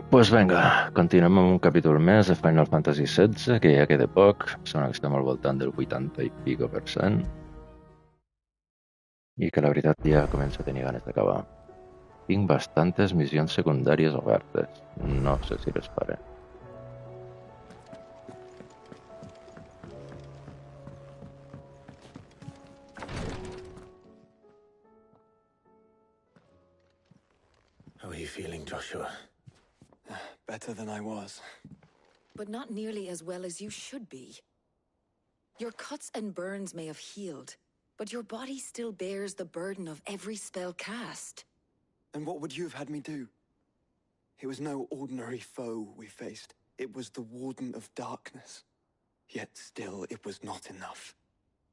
Pues vinga, continuem amb un capítol més de Final Fantasy XVI, que ja queda poc. Sona que estem al voltant del 80 i pico per cent. I que la veritat ja començo a tenir ganes d'acabar. Tinc bastantes missions secundàries obertes. No sé si les faré. How are you feeling, Joshua? Better than I was. But not nearly as well as you should be. Your cuts and burns may have healed, but your body still bears the burden of every spell cast. And what would you have had me do? It was no ordinary foe we faced. It was the Warden of Darkness. Yet still, it was not enough.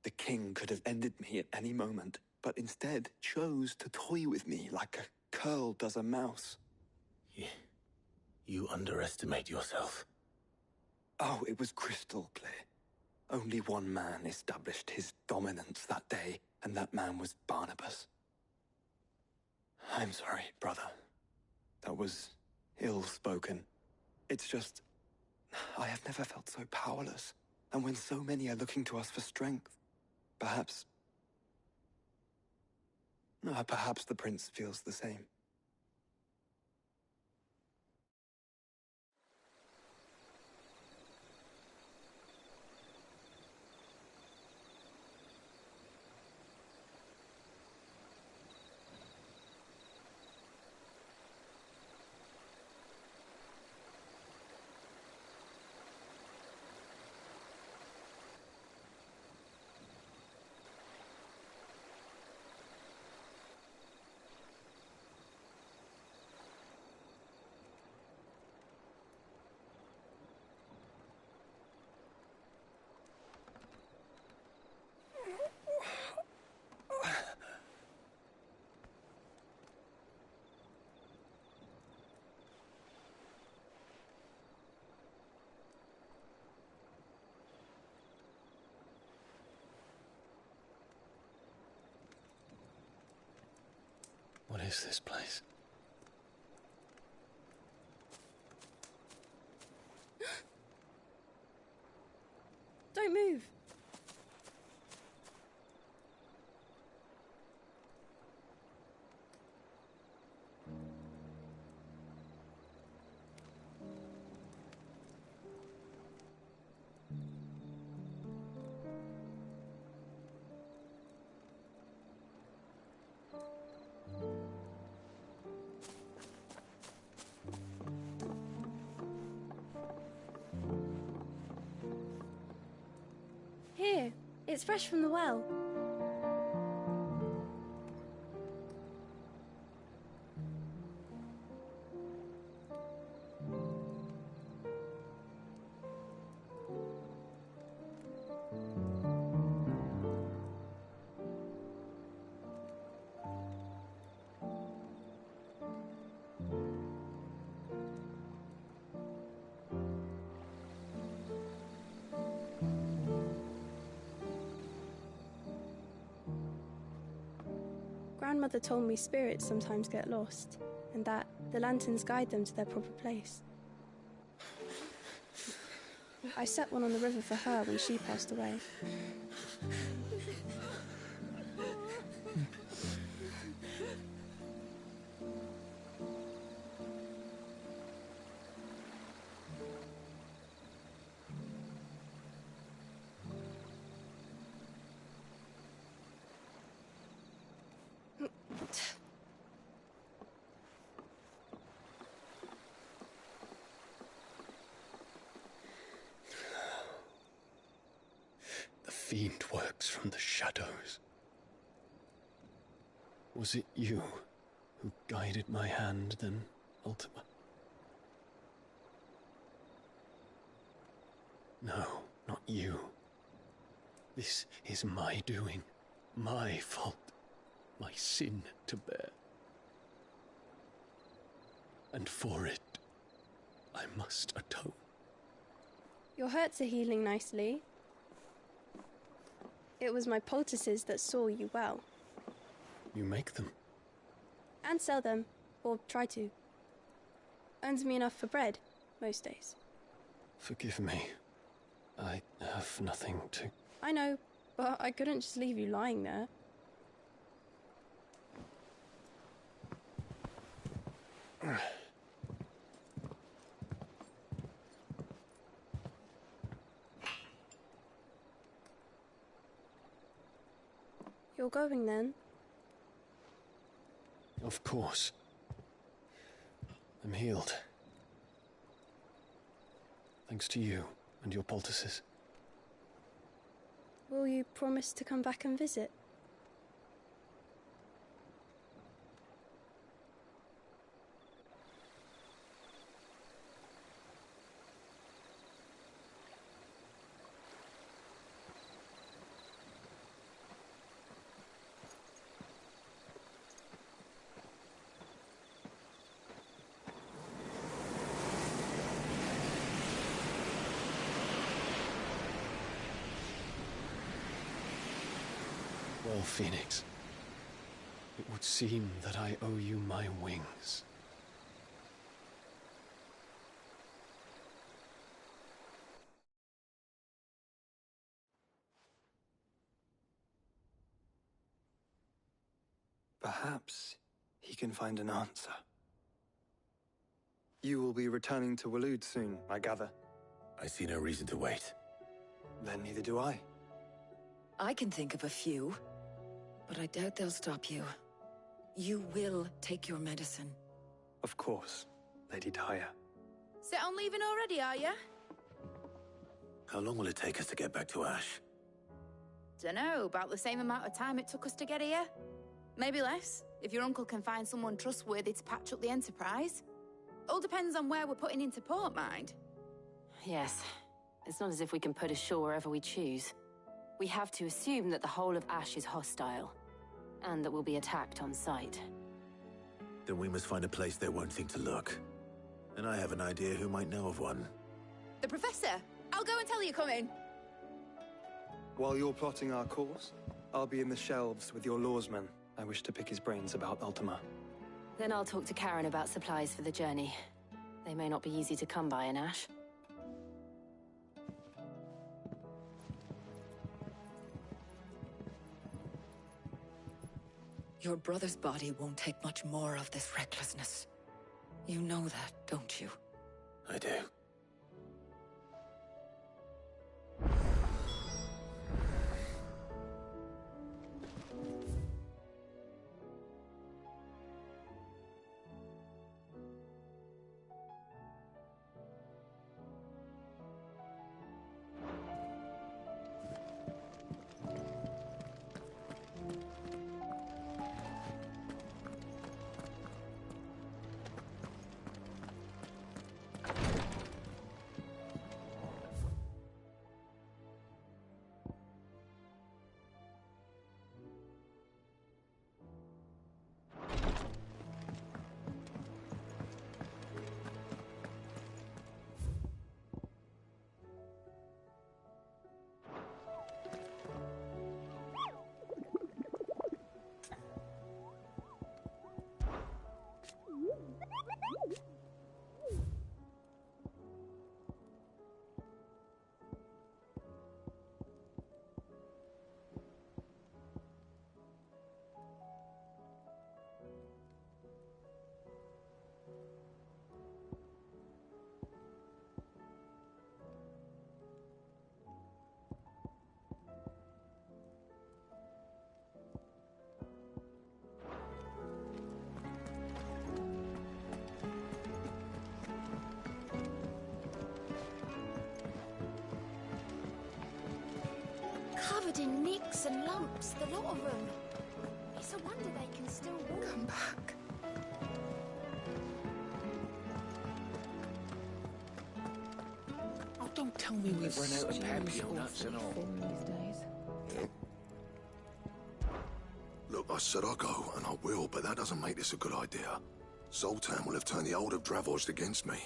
The king could have ended me at any moment, but instead chose to toy with me like a curl does a mouse. You underestimate yourself. Oh, it was crystal clear. Only one man established his dominance that day, and that man was Barnabas. I'm sorry, brother. That was ill-spoken. It's just, I have never felt so powerless. And when so many are looking to us for strength, perhaps the prince feels the same. What is this place? Don't move. Here, it's fresh from the well. Grandmother told me spirits sometimes get lost, and that the lanterns guide them to their proper place. I set one on the river for her when she passed away. The fiend works from the shadows. Was it you who guided my hand, then ultimately? No, not you. This is my doing, my fault, my sin to bear. And for it, I must atone. Your hurts are healing nicely. It was my poultices that saw you well. You make them? And sell them, or try to. Earns me enough for bread, most days. Forgive me. I have nothing to... I know, but I couldn't just leave you lying there. You're going then? Of course. I'm healed. Thanks to you and your poultices. Will you promise to come back and visit? Well, Phoenix, it would seem that I owe you my wings. Perhaps he can find an answer. You will be returning to Waloed soon, I gather. I see no reason to wait. Then neither do I. I can think of a few, but I doubt they'll stop you. You will take your medicine. Of course, Lady Daya. Set on leaving already, are you? How long will it take us to get back to Ash? Dunno, about the same amount of time it took us to get here. Maybe less, if your uncle can find someone trustworthy to patch up the Enterprise. All depends on where we're putting into port, mind. Yes. It's not as if we can put ashore wherever we choose. We have to assume that the whole of Ash is hostile, and that we'll be attacked on sight. Then we must find a place they won't think to look. And I have an idea who might know of one. The Professor! I'll go and tell you coming. While you're plotting our course, I'll be in the shelves with your lawsman. I wish to pick his brains about Ultima. Then I'll talk to Karen about supplies for the journey. They may not be easy to come by in Ash. Your brother's body won't take much more of this recklessness. You know that, don't you? I do. Covered in nicks and lumps, the lot of them. It's a wonder they can still walk. Come back. Oh, don't tell me we've run out of Papio nuts and all. Look, I said I'll go, and I will, but that doesn't make this a good idea. Zoltan will have turned the old of Dravost against me.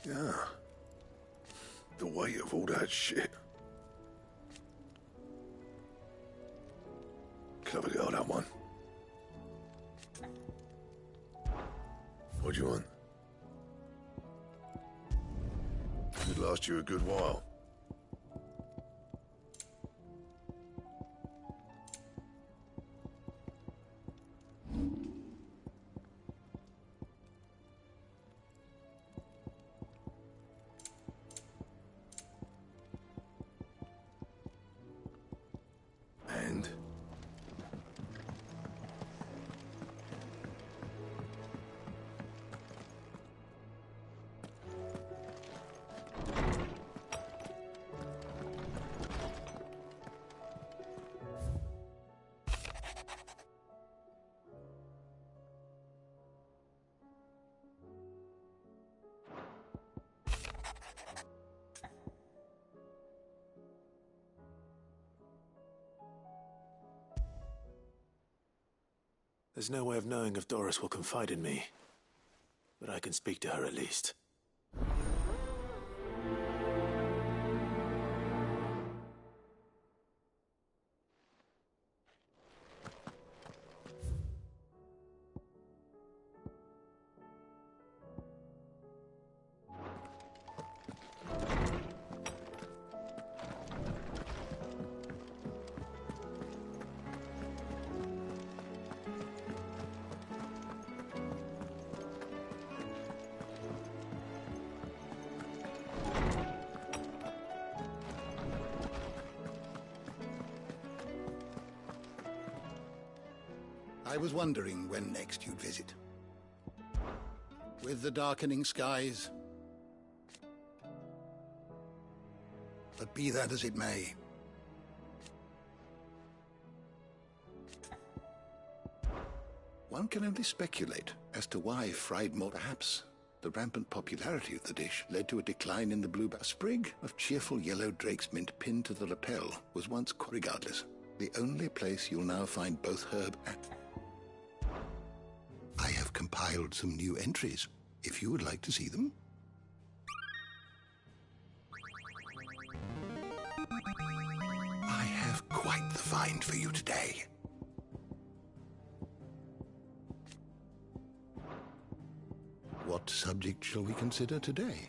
Yeah. The weight of all that shit. Clever girl, that one. What do you want? Could last you a good while. And? There's no way of knowing if Doris will confide in me, but I can speak to her at least. I was wondering when next you'd visit. With the darkening skies. But be that as it may. One can only speculate as to why fried more. Perhaps the rampant popularity of the dish led to a decline in the blueberry. A sprig of cheerful yellow drake's mint pinned to the lapel was once. Regardless, the only place you'll now find both herb and... I have compiled some new entries, if you would like to see them. I have quite the find for you today. What subject shall we consider today?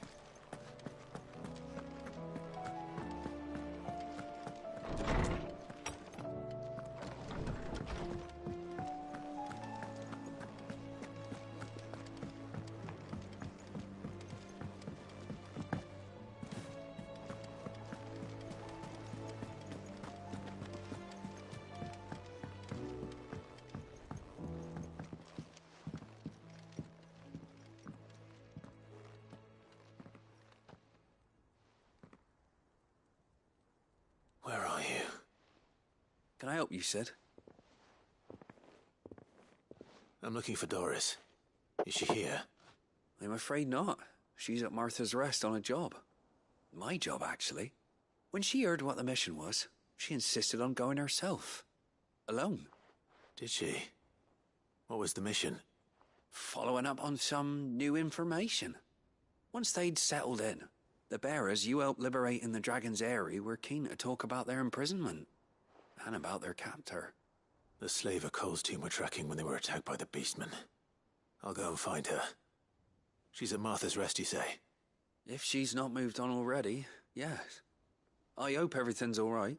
Where are you? Can I help you, Sid? I'm looking for Doris. Is she here? I'm afraid not. She's at Martha's Rest on a job. My job, actually. When she heard what the mission was, she insisted on going herself. Alone. Did she? What was the mission? Following up on some new information. Once they'd settled in, the bearers you helped liberate in the Dragon's Eyrie were keen to talk about their imprisonment. And about their captor. The slaver Cole's team were tracking when they were attacked by the Beastmen. I'll go and find her. She's at Martha's Rest, you say? If she's not moved on already, yes. I hope everything's all right.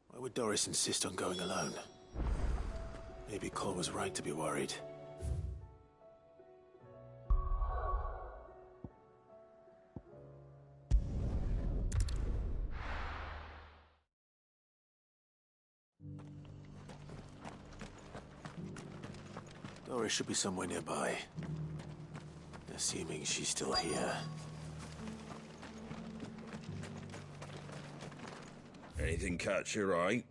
Why would Doris insist on going alone? Maybe Cole was right to be worried. Doris should be somewhere nearby. Assuming she's still here. Anything catch your eye?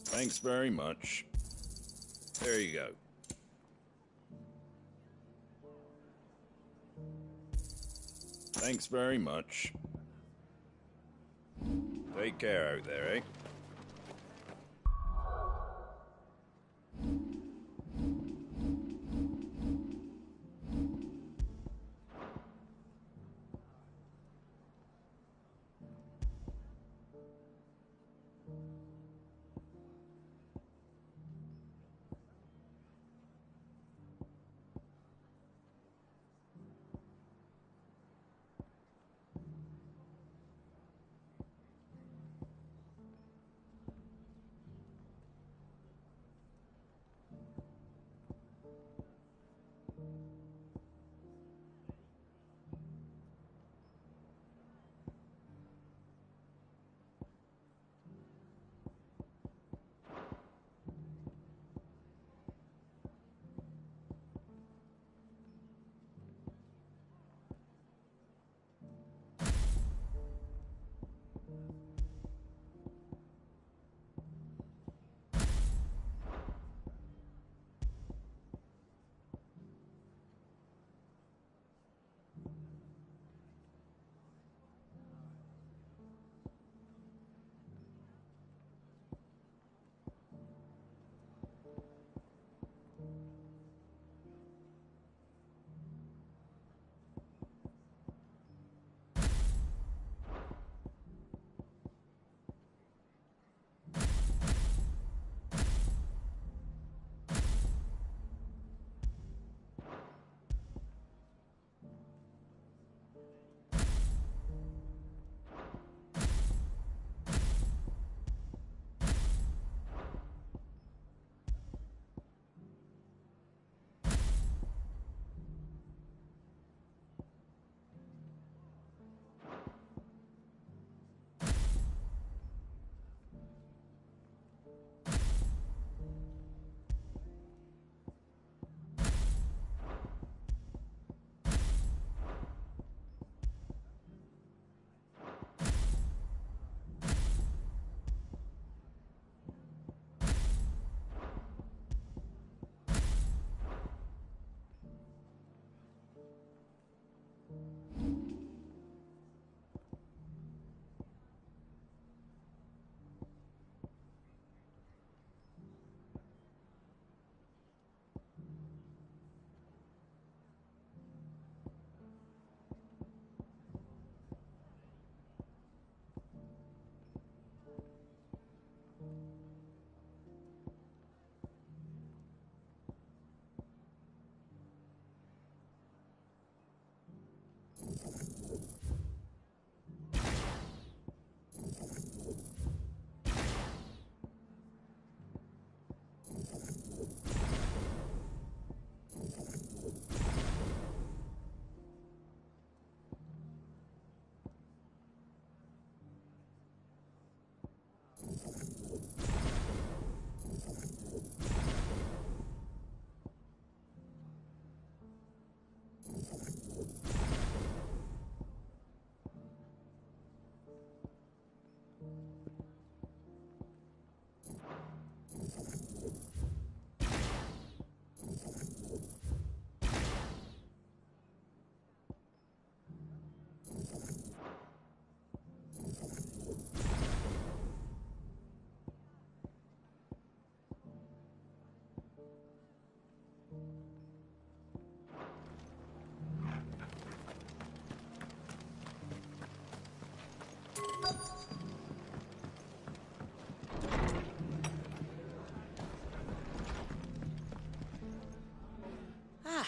Thanks very much. There you go. Thanks very much. Take care out there, eh?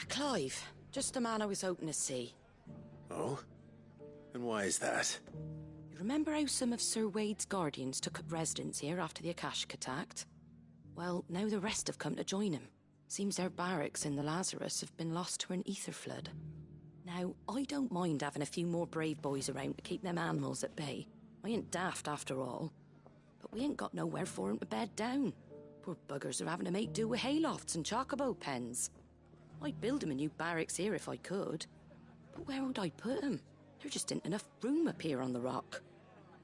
Clive. Just the man I was hoping to see. Oh? And why is that? You remember how some of Sir Wade's guardians took up residence here after the Akashic attacked? Well, now the rest have come to join him. Seems their barracks in the Lazarus have been lost to an ether flood. Now, I don't mind having a few more brave boys around to keep them animals at bay. I ain't daft after all. But we ain't got nowhere for 'em to bed down. Poor buggers are having to make do with haylofts and chocobo pens. I'd build 'em a new barracks here if I could. But where would I put 'em? There just ain't enough room up here on the rock.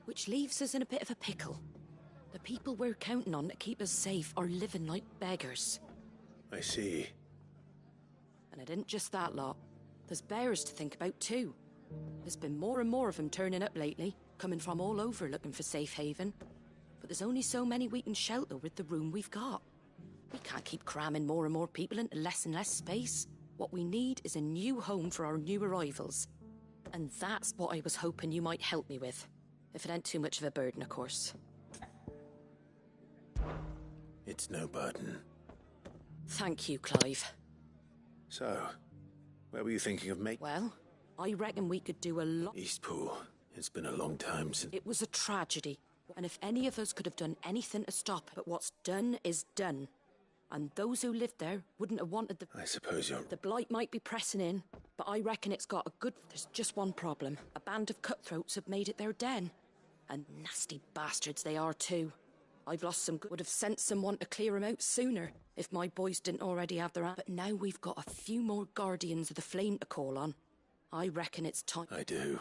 Which leaves us in a bit of a pickle. The people we're counting on to keep us safe are living like beggars. I see. And it isn't just that lot. There's bears to think about too. There's been more and more of them turning up lately, coming from all over looking for safe haven. But there's only so many we can shelter with the room we've got. We can't keep cramming more and more people into less and less space. What we need is a new home for our new arrivals. And that's what I was hoping you might help me with. If it ain't too much of a burden, of course. It's no burden. Thank you, Clive. So, where were you thinking of making? Well, I reckon we could do a lot. Eastpool. It's been a long time since... It was a tragedy. And if any of us could have done anything to stop it, but what's done is done. And those who lived there wouldn't have wanted the... I suppose you're... The blight might be pressing in, but I reckon it's got a good... There's just one problem. A band of cutthroats have made it their den. And nasty bastards they are too. I've lost some... Would have sent someone to clear them out sooner, if my boys didn't already have their... But now we've got a few more guardians of the flame to call on. I reckon it's time... I do.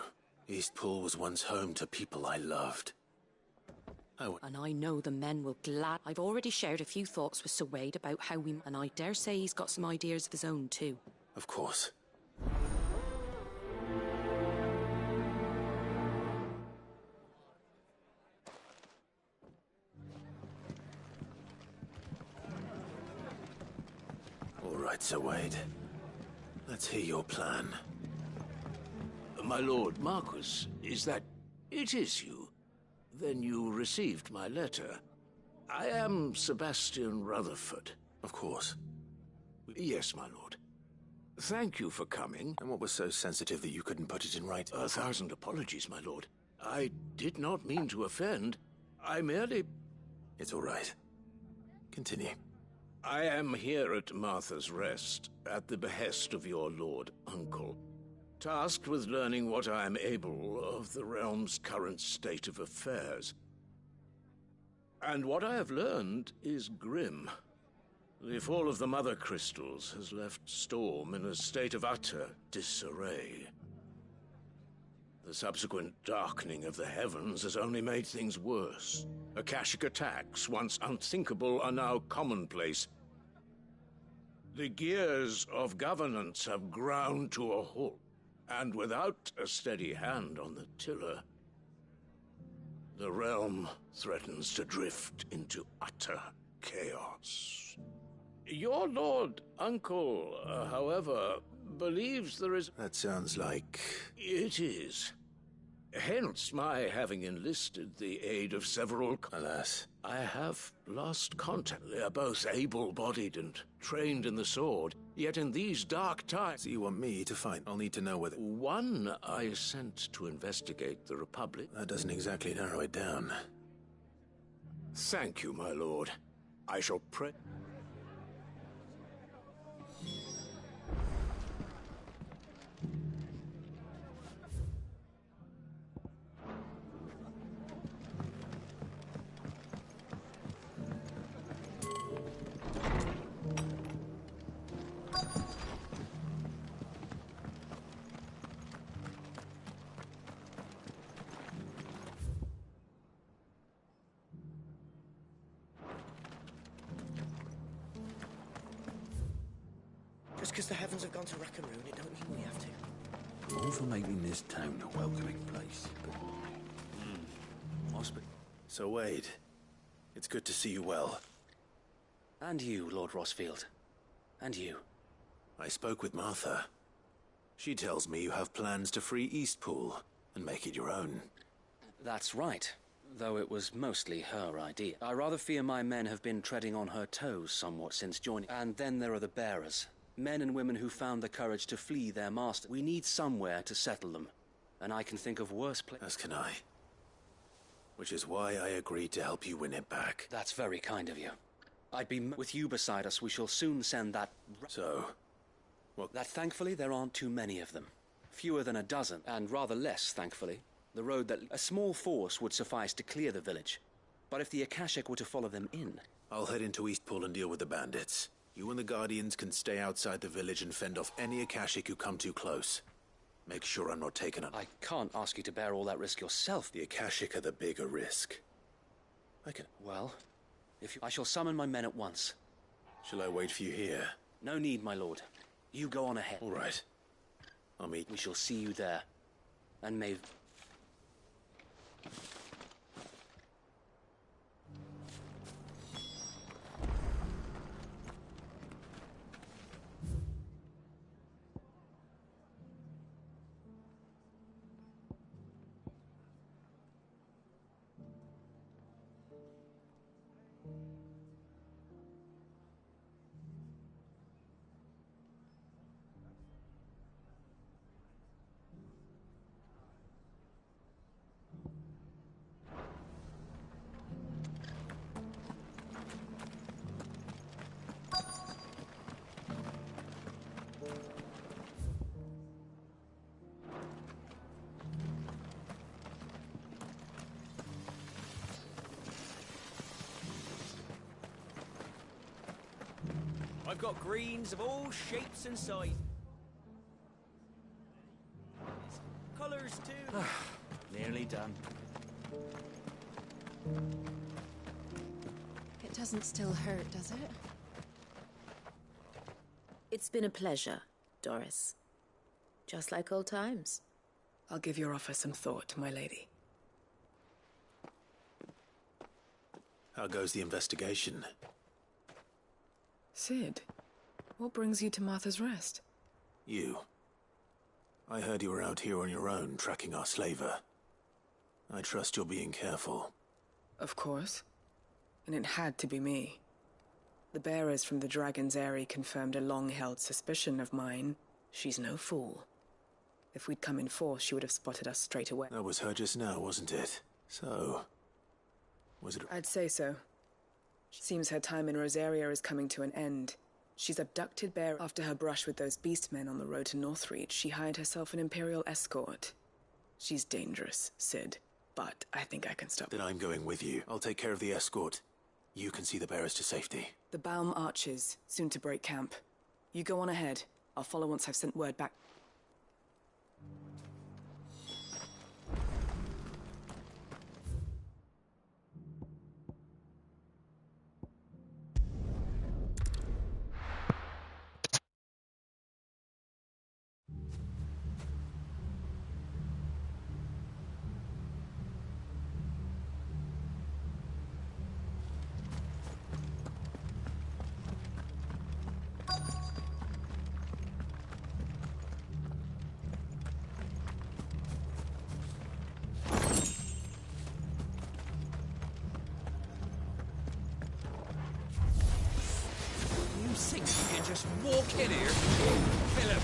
Eastpool was once home to people I loved. And I know the men will glad... I've already shared a few thoughts with Sir Wade about how we... And I dare say he's got some ideas of his own, too. Of course. All right, Sir Wade. Let's hear your plan. My lord Marquis, is that... It is you. Then you received my letter. I am Sebastian Rutherford. Of course. Yes, my lord. Thank you for coming. And what was so sensitive that you couldn't put it in writing? 1,000 apologies, my lord. I did not mean to offend. I merely... It's all right. Continue. I am here at Martha's Rest, at the behest of your lord uncle, tasked with learning what I am able of the realm's current state of affairs. And what I have learned is grim. The fall of the Mother Crystals has left Storm in a state of utter disarray. The subsequent darkening of the heavens has only made things worse. Akashic attacks, once unthinkable, are now commonplace. The gears of governance have ground to a halt. And without a steady hand on the tiller, the realm threatens to drift into utter chaos. Your lord uncle, however, believes there is... That sounds like... It is. Hence my having enlisted the aid of several... Alas. I have lost contact. They are both able-bodied and trained in the sword, yet in these dark times... So you want me to find... I'll need to know whether... One I sent to investigate the Republic. That doesn't exactly narrow it down. Thank you, my lord. I shall pray... Just because the heavens have gone to rack and ruin, it don't mean we have to. All for making this town a welcoming place, but... So, Wade, it's good to see you well. And you, Lord Rossfield. And you. I spoke with Martha. She tells me you have plans to free Eastpool and make it your own. That's right, though it was mostly her idea. I rather fear my men have been treading on her toes somewhat since joining. And then there are the bearers. Men and women who found the courage to flee their master. We need somewhere to settle them. And I can think of worse places. As can I. Which is why I agreed to help you win it back. That's very kind of you. I'd be with you beside us. We shall soon send that... So? Well, that thankfully there aren't too many of them. Fewer than a dozen, and rather less, thankfully. The road that... A small force would suffice to clear the village. But if the Akashic were to follow them in... I'll head into Eastpool and deal with the bandits. You and the Guardians can stay outside the village and fend off any Akashic who come too close. Make sure I'm not taken up. I can't ask you to bear all that risk yourself. The Akashic are the bigger risk. I can... Well, if you... I shall summon my men at once. Shall I wait for you here? No need, my lord. You go on ahead. All right. I'll meet... We shall see you there. And may... I've got greens of all shapes and sizes. Colours too. Nearly done. It doesn't still hurt, does it? It's been a pleasure, Doris. Just like old times. I'll give your offer some thought, my lady. How goes the investigation? Sid, what brings you to Martha's Rest? You. I heard you were out here on your own, tracking our slaver. I trust you're being careful. Of course. And it had to be me. The bearers from the Dragon's Eyrie confirmed a long-held suspicion of mine. She's no fool. If we'd come in force, she would have spotted us straight away. That was her just now, wasn't it? So... was it... I'd say so. Seems her time in Rosaria is coming to an end. She's abducted Bear after her brush with those beastmen on the road to Northreach. She hired herself an Imperial escort. She's dangerous, Sid, but I think I can stop. Then I'm going with you. I'll take care of the escort. You can see the bearers to safety. The Baum Archers, soon to break camp. You go on ahead. I'll follow once I've sent word back. Just walk in here. Philip.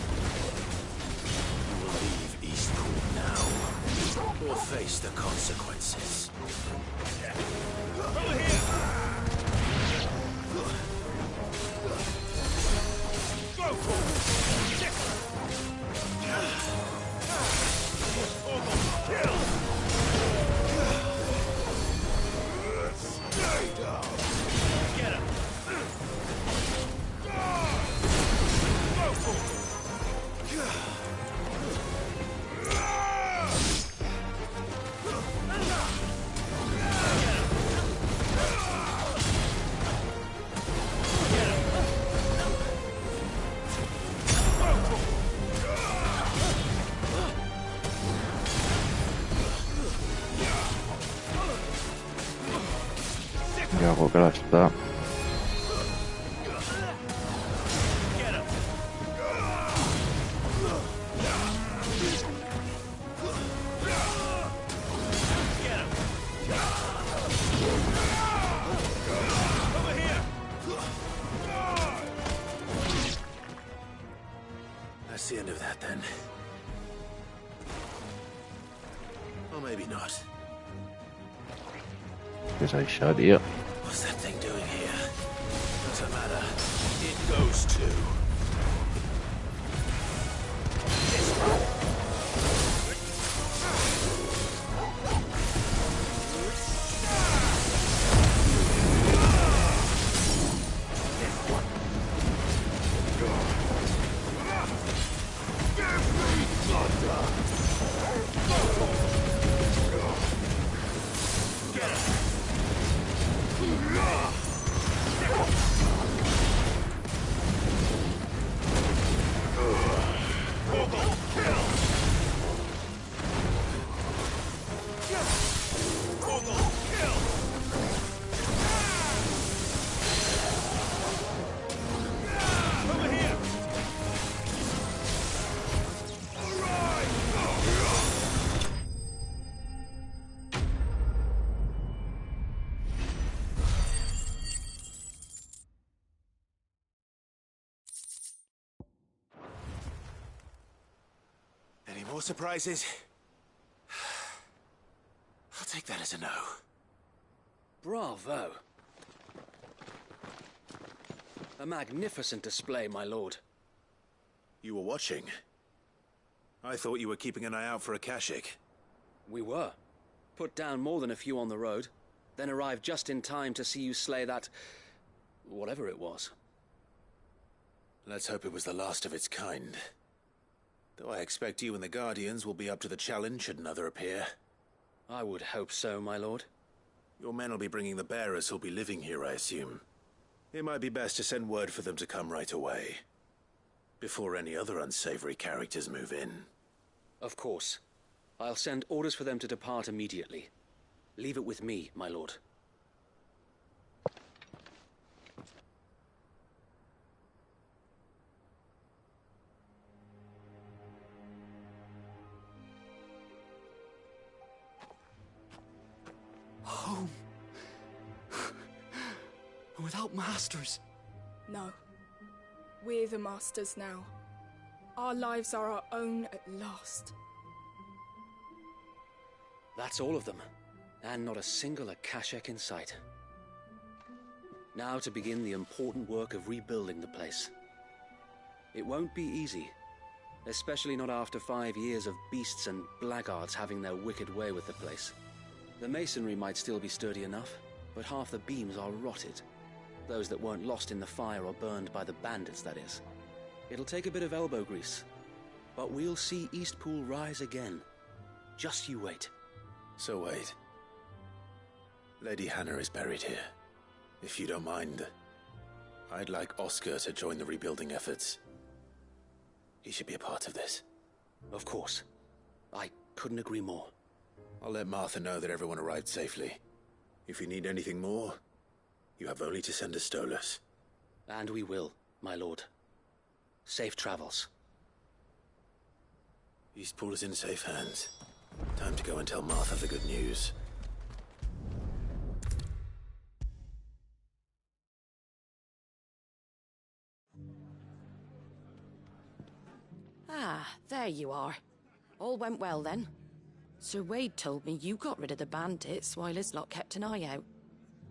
You will leave Eastpool now, or face the consequences. Over here. Go for it. Stay down. Get him. Ja kokeillaan. Què és això, tio? What's that thing doing here? Doesn't matter. It goes to. Any more surprises? I'll take that as a no. Bravo. A magnificent display, my lord. You were watching? I thought you were keeping an eye out for a Akashic. We were. Put down more than a few on the road, then arrived just in time to see you slay that... whatever it was. Let's hope it was the last of its kind. Though I expect you and the Guardians will be up to the challenge should another appear. I would hope so, my lord. Your men will be bringing the bearers who'll be living here, I assume. It might be best to send word for them to come right away, before any other unsavory characters move in. Of course. I'll send orders for them to depart immediately. Leave it with me, my lord. Home. Without masters. No. We're the masters now. Our lives are our own at last. That's all of them. And not a single Akashic in sight. Now to begin the important work of rebuilding the place. It won't be easy. Especially not after 5 years of beasts and blackguards having their wicked way with the place. The masonry might still be sturdy enough, but half the beams are rotted. Those that weren't lost in the fire or burned by the bandits, that is. It'll take a bit of elbow grease, but we'll see Eastpool rise again. Just you wait. So wait. Lady Hannah is buried here. If you don't mind, I'd like Oscar to join the rebuilding efforts. He should be a part of this. Of course. I couldn't agree more. I'll let Martha know that everyone arrived safely. If you need anything more, you have only to send a Stolas. And we will, my lord. Safe travels. Eastpool is in safe hands. Time to go and tell Martha the good news. Ah, there you are. All went well then. Sir Wade told me you got rid of the bandits while his lot kept an eye out.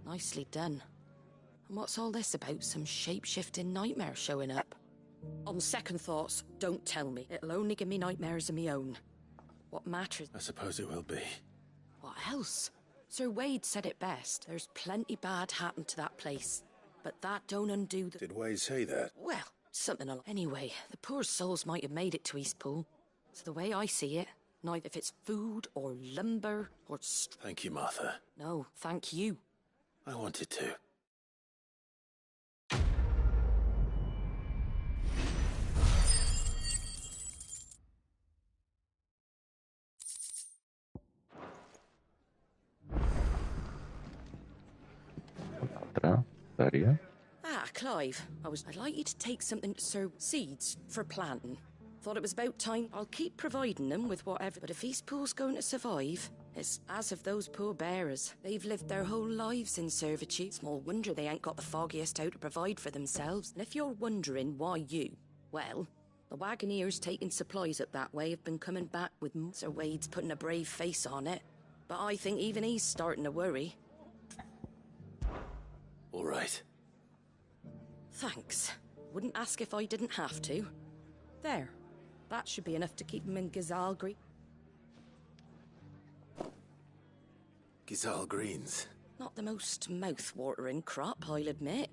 Nicely done. And what's all this about some shape-shifting nightmare showing up? On second thoughts, don't tell me. It'll only give me nightmares of my own. What matters... I suppose it will be. What else? Sir Wade said it best. There's plenty bad happened to that place. But that don't undo the... Did Wade say that? Well, something along... Anyway, the poor souls might have made it to Eastpool. So the way I see it, neither if it's food or lumber or... Thank you, Martha. No, thank you. I wanted to. Ah, Clive. I'd like you to take something to Sir Seeds for planting. Thought it was about time. I'll keep providing them with whatever, but if Eastpool's going to survive, it's as of those poor bearers. They've lived their whole lives in servitude. Small wonder they ain't got the foggiest how to provide for themselves. And if you're wondering why you, well, the wagoneers taking supplies up that way have been coming back with Sir Wade's putting a brave face on it. But I think even he's starting to worry. All right. Thanks. Wouldn't ask if I didn't have to. There. That should be enough to keep him in Gazal Green. Gazal Greens. Not the most mouth-watering crop, I'll admit.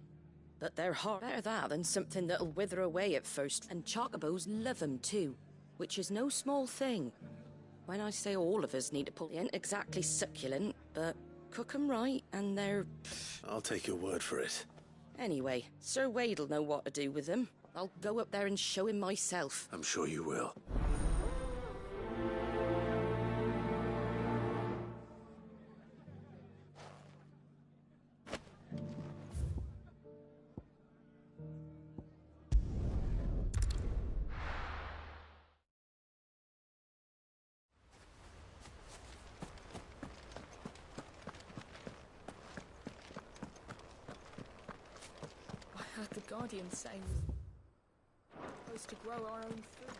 But they're hard. Better that than something that'll wither away at first. And chocobos love 'em too, which is no small thing. When I say all of us need to pull, they ain't exactly succulent, but cook 'em right and they're... I'll take your word for it. Anyway, Sir Wade'll know what to do with them. I'll go up there and show him myself. I'm sure you will. I heard the Guardians saying we're supposed to grow our own food.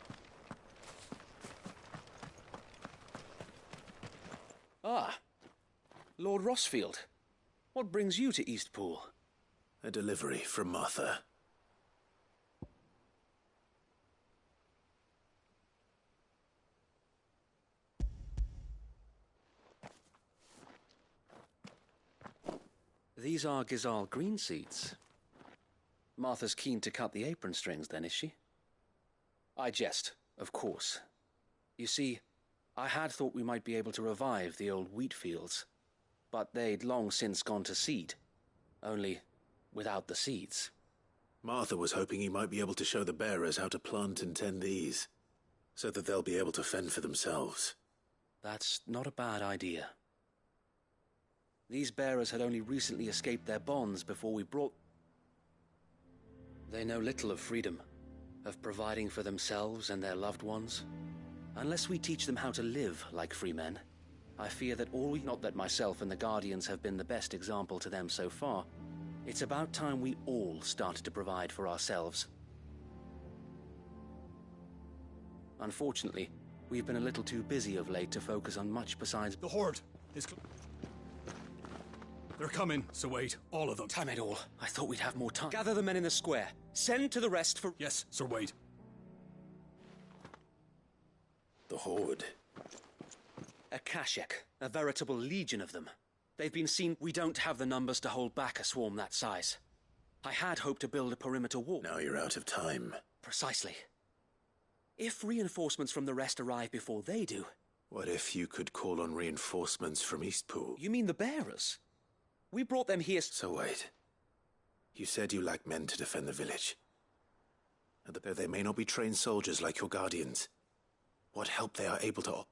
Ah, Lord Rossfield. What brings you to Eastpool? A delivery from Martha. These are Gazal green seeds. Martha's keen to cut the apron strings then, is she? I jest, of course. You see, I had thought we might be able to revive the old wheat fields, but they'd long since gone to seed, only without the seeds. Martha was hoping he might be able to show the bearers how to plant and tend these, so that they'll be able to fend for themselves. That's not a bad idea. These bearers had only recently escaped their bonds before we brought... They know little of freedom, of providing for themselves and their loved ones. Unless we teach them how to live like free men, I fear that not that myself and the Guardians have been the best example to them so far. It's about time we all started to provide for ourselves. Unfortunately, we've been a little too busy of late to focus on much besides... The Horde is... They're coming, so wait, all of them. Time it all. I thought we'd have more time. Gather the men in the square. Send to the rest for... Yes, Sir Wade. The Horde. A Kashek, a veritable legion of them. They've been seen. We don't have the numbers to hold back a swarm that size. I had hoped to build a perimeter wall. Now you're out of time. Precisely. If reinforcements from the rest arrive before they do... What if you could call on reinforcements from Eastpool? You mean the bearers? We brought them here... So wait. You said you lack men to defend the village. And that they may not be trained soldiers like your Guardians. What help they are able to...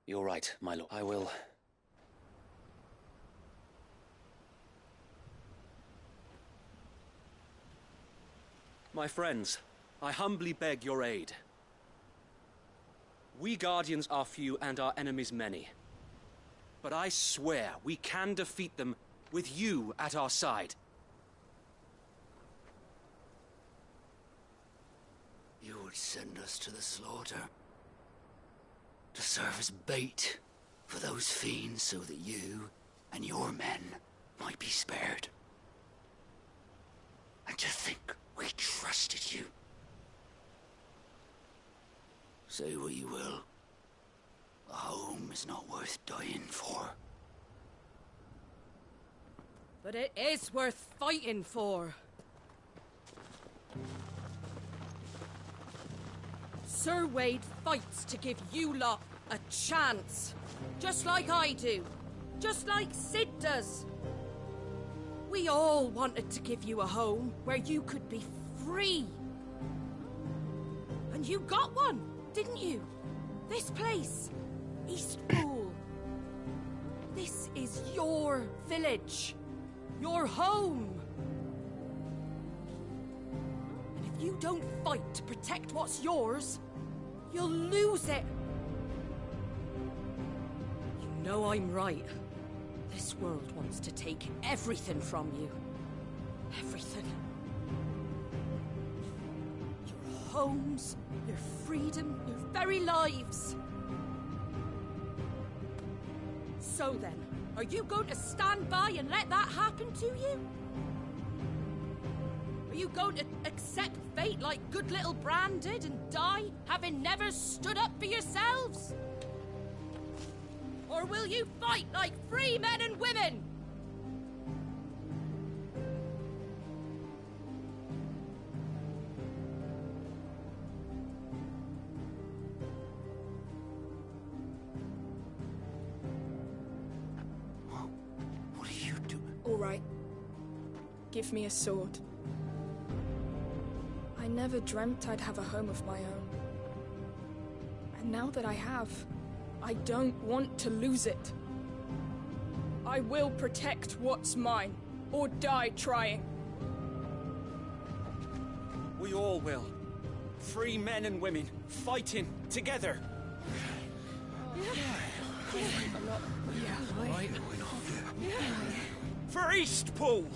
You're right, my lord. I will... My friends, I humbly beg your aid. We Guardians are few and our enemies many. But I swear we can defeat them with you at our side. You would send us to the slaughter, to serve as bait for those fiends so that you and your men might be spared. And to think we trusted you. Say what you will. A home is not worth dying for. But it is worth fighting for. Sir Wade fights to give you lot a chance. Just like I do. Just like Sid does. We all wanted to give you a home where you could be free. And you got one, didn't you? This place. Eastpool. This is your village. Your home. And if you don't fight to protect what's yours, you'll lose it. You know I'm right. This world wants to take everything from you. Everything. Your homes, your freedom, your very lives. So then, Are you going to stand by and let that happen to you? Are you going to accept fate like good little Bran did and die, having never stood up for yourselves? Or will you fight like free men and women? What are you doing? All right. Give me a sword. I never dreamt I'd have a home of my own. And now that I have, I don't want to lose it. I will protect what's mine, or die trying. We all will. Free men and women, fighting together. For Eastpool!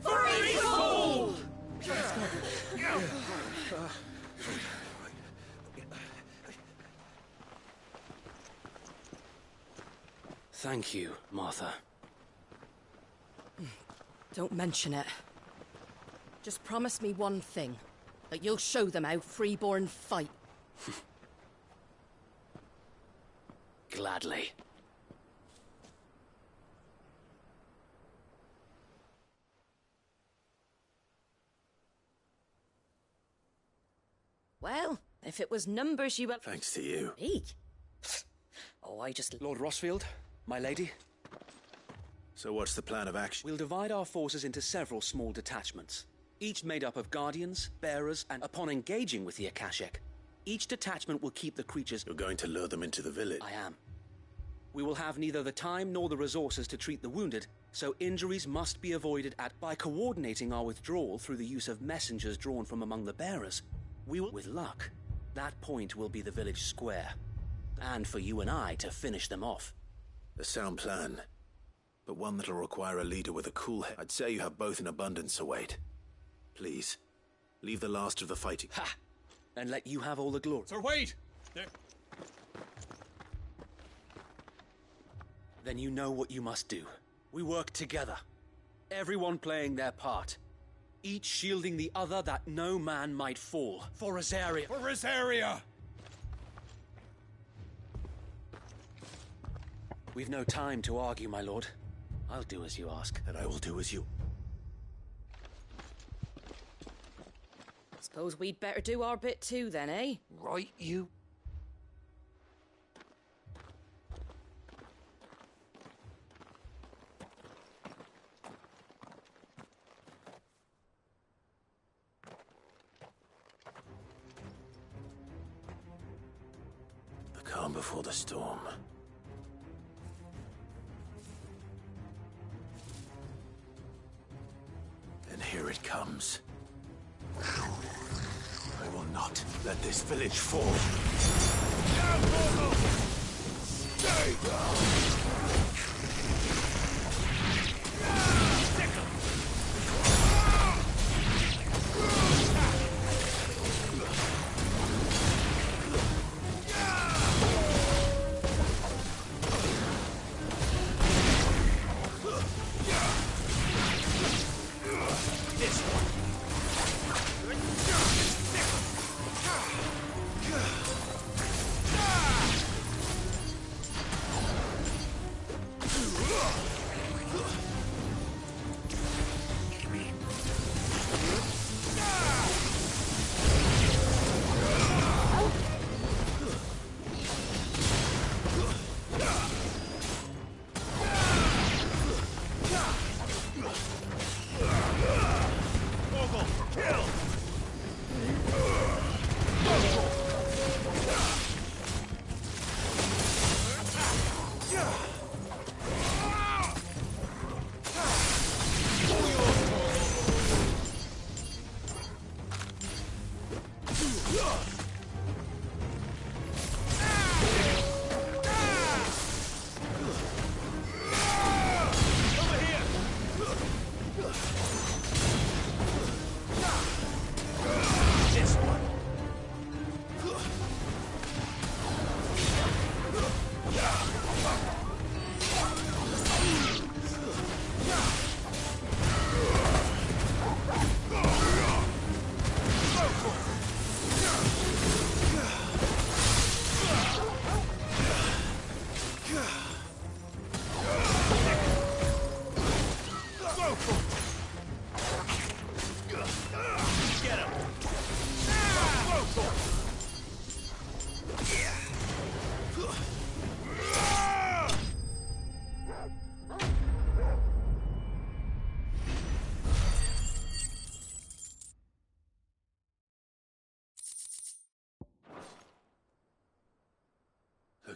For Eastpool! Thank you, Martha. Don't mention it. Just promise me one thing. That you'll show them how freeborn fight. Gladly. Well, if it was numbers you... Thanks to you. Me? Oh, I just... Lord Rosfield, my lady. So what's the plan of action? We'll divide our forces into several small detachments, each made up of guardians, bearers, and upon engaging with the Akashic, each detachment will keep the creatures... You're going to lure them into the village? I am. We will have neither the time nor the resources to treat the wounded, so injuries must be avoided by coordinating our withdrawal through the use of messengers drawn from among the bearers. We will, with luck, that point will be the village square. And for you and I to finish them off. A sound plan, but one that'll require a leader with a cool head. I'd say you have both in abundance, await. Please, leave the last of the fighting. Ha! And let you have all the glory. Sir Wade! There. Then you know what you must do. We work together. Everyone playing their part. Each shielding the other that no man might fall. For Rosaria. For Rosaria! We've no time to argue, my lord. I'll do as you ask. And I will do as you... Suppose we'd better do our bit too, then, eh? Right, you. The calm before the storm. And here it comes. I will not let this village fall. Stay down!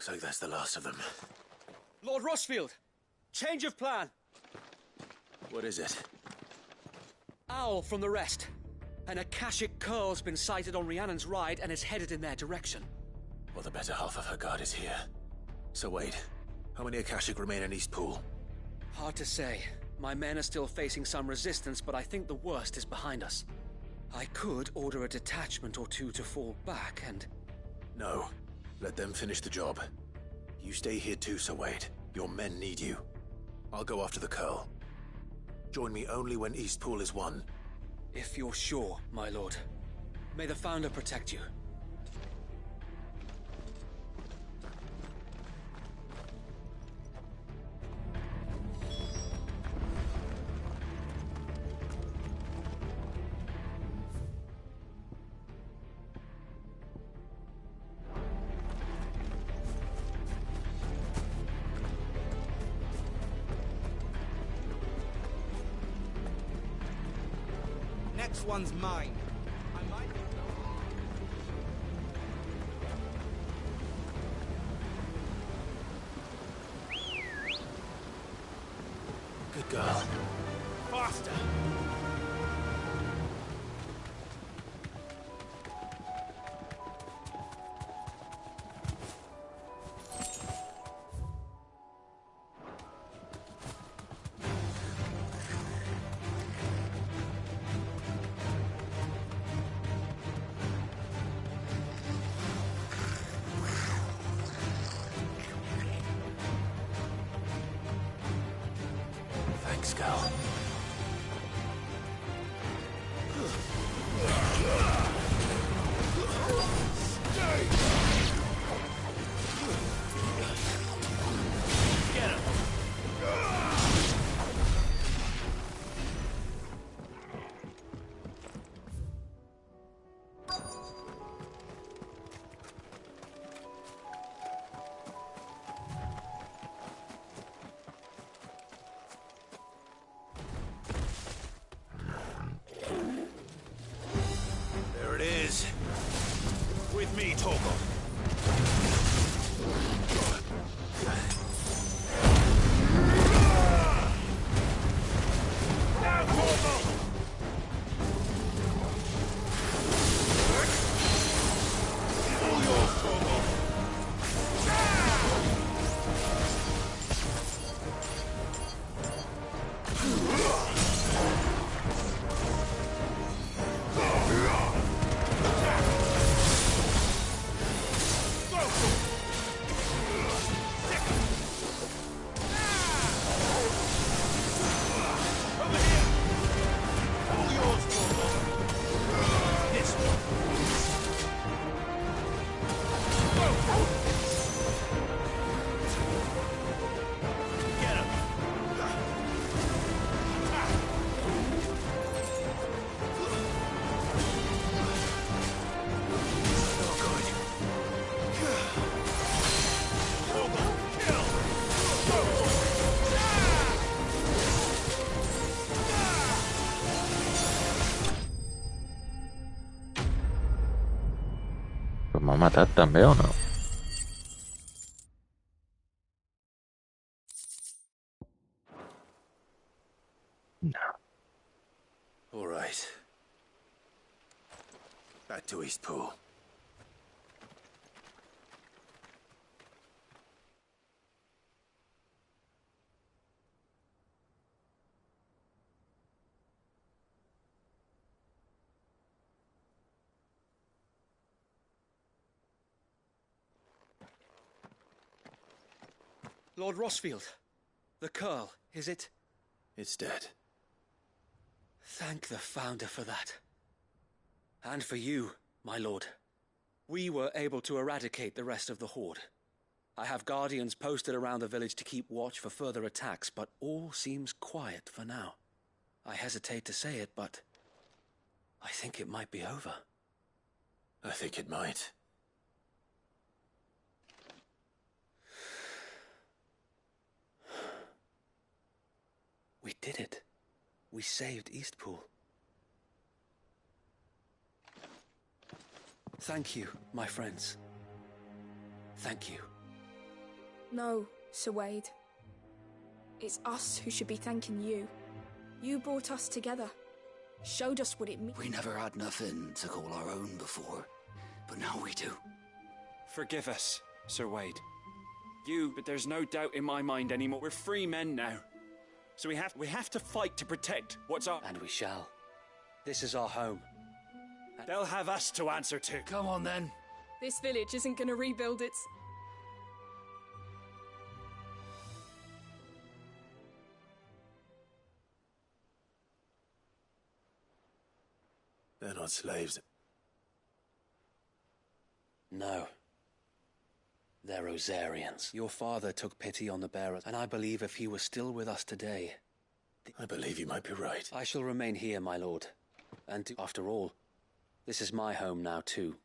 Looks like that's the last of them. Lord Rossfield! Change of plan! What is it? Owl from the rest. An Akashic curl's been sighted on Rhiannon's ride and is headed in their direction. Well, the better half of her guard is here. So wait, how many Akashic remain in Eastpool? Hard to say. My men are still facing some resistance, but I think the worst is behind us. I could order a detachment or two to fall back and... No. Let them finish the job. You stay here too, Sir Wade. Your men need you. I'll go after the Curl. Join me only when Eastpool is won. If you're sure, my lord. May the Founder protect you. Next one's mine. I might... Good girl. Faster! Thanks, girl. Get him! There it is. With me, Torgal. Now, Torgal! All yours, Torgal. Over here! All yours, Torgal! This one! Get him! Però m'ha matat també o no? No. All right. Back to Eastpool. Lord Rossfield, the Curl, is it? It's dead. Thank the Founder for that. And for you, my lord. We were able to eradicate the rest of the Horde. I have guardians posted around the village to keep watch for further attacks, but all seems quiet for now. I hesitate to say it, but I think it might be over. I think it might. We did it. We saved Eastpool. Thank you, my friends. Thank you. No, Sir Wade. It's us who should be thanking you. You brought us together. Showed us what it means. We never had nothing to call our own before, but now we do. Forgive us, Sir Wade. But there's no doubt in my mind anymore. We're free men now. So we have to fight to protect what's our... And we shall. This is our home. They'll have us to answer to. Come on, then. This village isn't gonna rebuild its... They're not slaves. No. They're Rosarians. Your father took pity on the bearers, and I believe if he was still with us today... I believe you might be right. I shall remain here, my lord. And after all, this is my home now, too.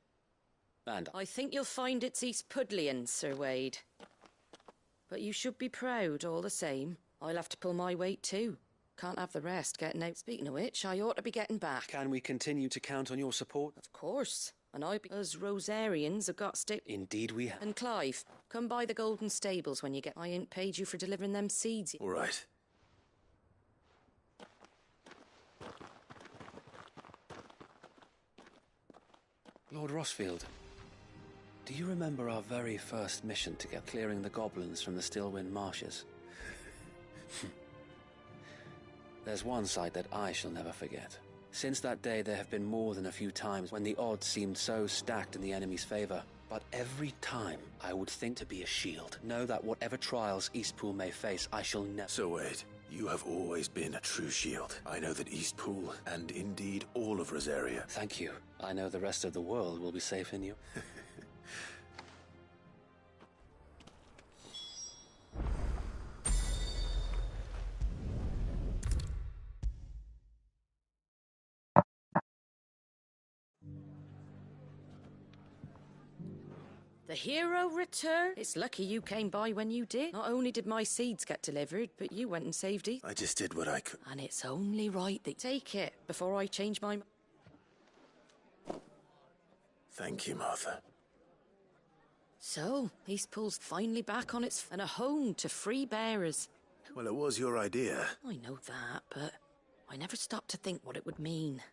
And I think you'll find it's East Pudlian, Sir Wade. But you should be proud, all the same. I'll have to pull my weight, too. Can't have the rest getting out. Speaking of which, I ought to be getting back. Can we continue to count on your support? Of course. And us Rosarians have got stick. Indeed we have. And Clive, come by the Golden Stables when you get... I ain't paid you for delivering them seeds. All right. Lord Rossfield, do you remember our very first mission to get clearing the goblins from the Stillwind Marshes? There's one sight that I shall never forget. Since that day, there have been more than a few times when the odds seemed so stacked in the enemy's favor. But every time, I would think to be a shield. Know that whatever trials Eastpool may face, I shall never... So Wade, you have always been a true shield. I know that Eastpool, and indeed all of Rosaria... Thank you. I know the rest of the world will be safe in you. The hero return? It's lucky you came by when you did. Not only did my seeds get delivered, but you went and saved it. I just did what I could. And it's only right that... Take it, before I change my... Thank you, Martha. So, Eastpool's finally back on its... and a home to free bearers. Well, it was your idea. I know that, but I never stopped to think what it would mean.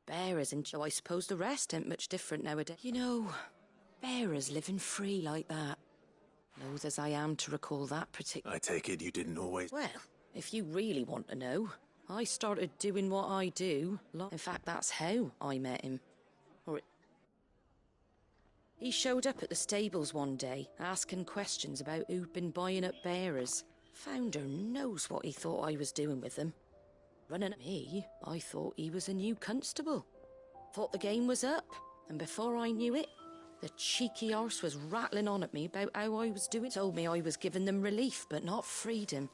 Bearers and... So I suppose the rest ain't much different nowadays. You know... Bearers living free like that. Loath as I am to recall that particular... I take it you didn't always... Well, if you really want to know, I started doing what I do. In fact, that's how I met him. He showed up at the stables one day, asking questions about who'd been buying up bearers. Founder knows what he thought I was doing with them. Running at me, I thought he was a new constable. Thought the game was up, and before I knew it, the cheeky arse was rattling on at me about how I was doing. Told me I was giving them relief, but not freedom.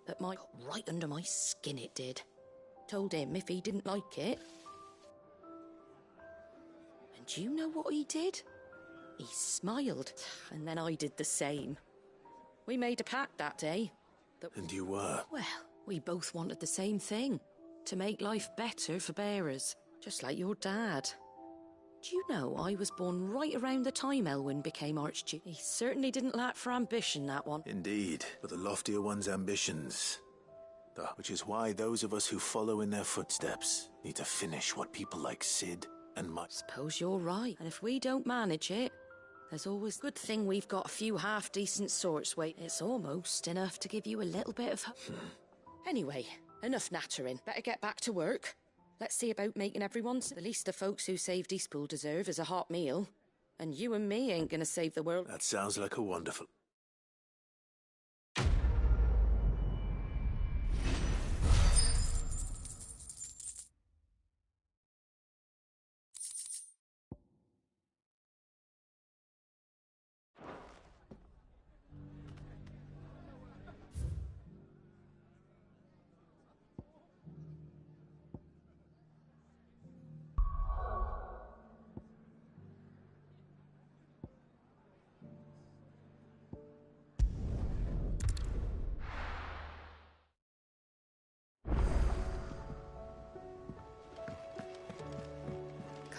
But right under my skin it did. Told him if he didn't like it. And you know what he did? He smiled, and then I did the same. We made a pact that day. And you were? Well, we both wanted the same thing. To make life better for bearers. Just like your dad. Do you know I was born right around the time Elwyn became Archduke? He certainly didn't lack for ambition, that one. Indeed, but the loftier one's ambitions. Which is why those of us who follow in their footsteps need to finish what people like Sid and Mike... Suppose you're right. And if we don't manage it, there's always... Good thing we've got a few half-decent sorts. Wait, it's almost enough to give you a little bit of... Anyway, enough nattering. Better get back to work. Let's see about making everyone's... The least the folks who saved Eastpool deserve is a hot meal. And you and me ain't gonna save the world. That sounds like a wonderful...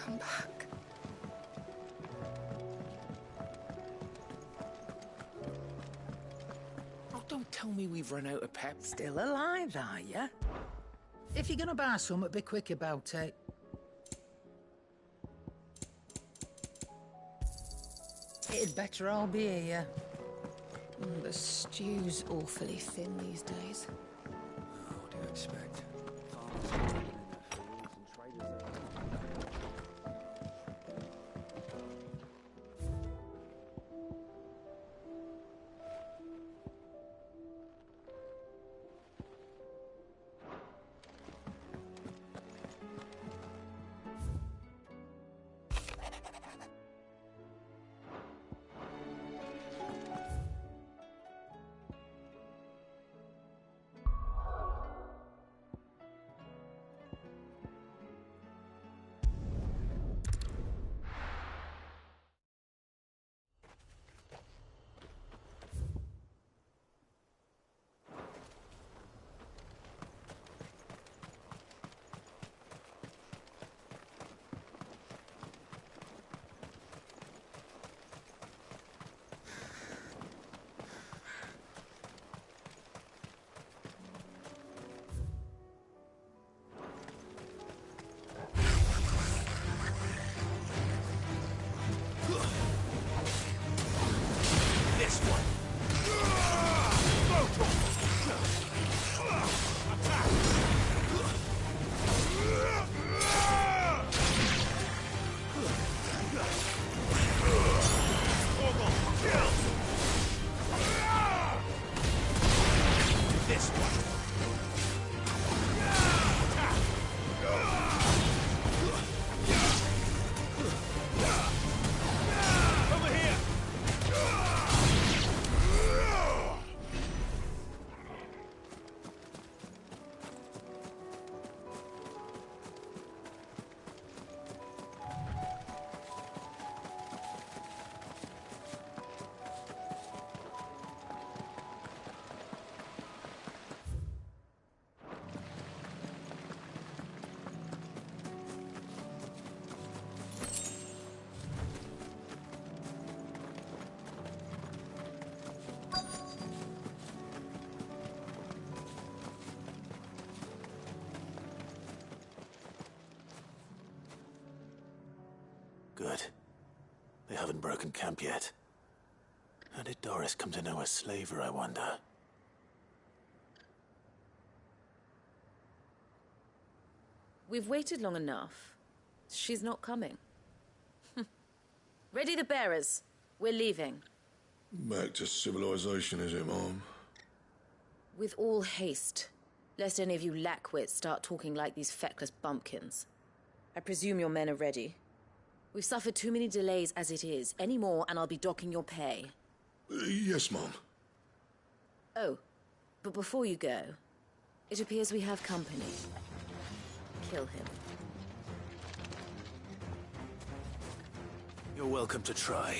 Come back. tell me we've run out of pep? Still alive, are ya? If you're gonna buy some, be quick about it. It'd better all be here. The stew's awfully thin these days. What do you expect? Good. They haven't broken camp yet. How did Doris come to know a slaver, I wonder? We've waited long enough. She's not coming. Ready the bearers. We're leaving. Back to civilization, is it, Mom? With all haste, lest any of you lackwits start talking like these feckless bumpkins. I presume your men are ready. We've suffered too many delays as it is. Any more, and I'll be docking your pay. Yes, Mom. Oh, but before you go, it appears we have company. Kill him. You're welcome to try.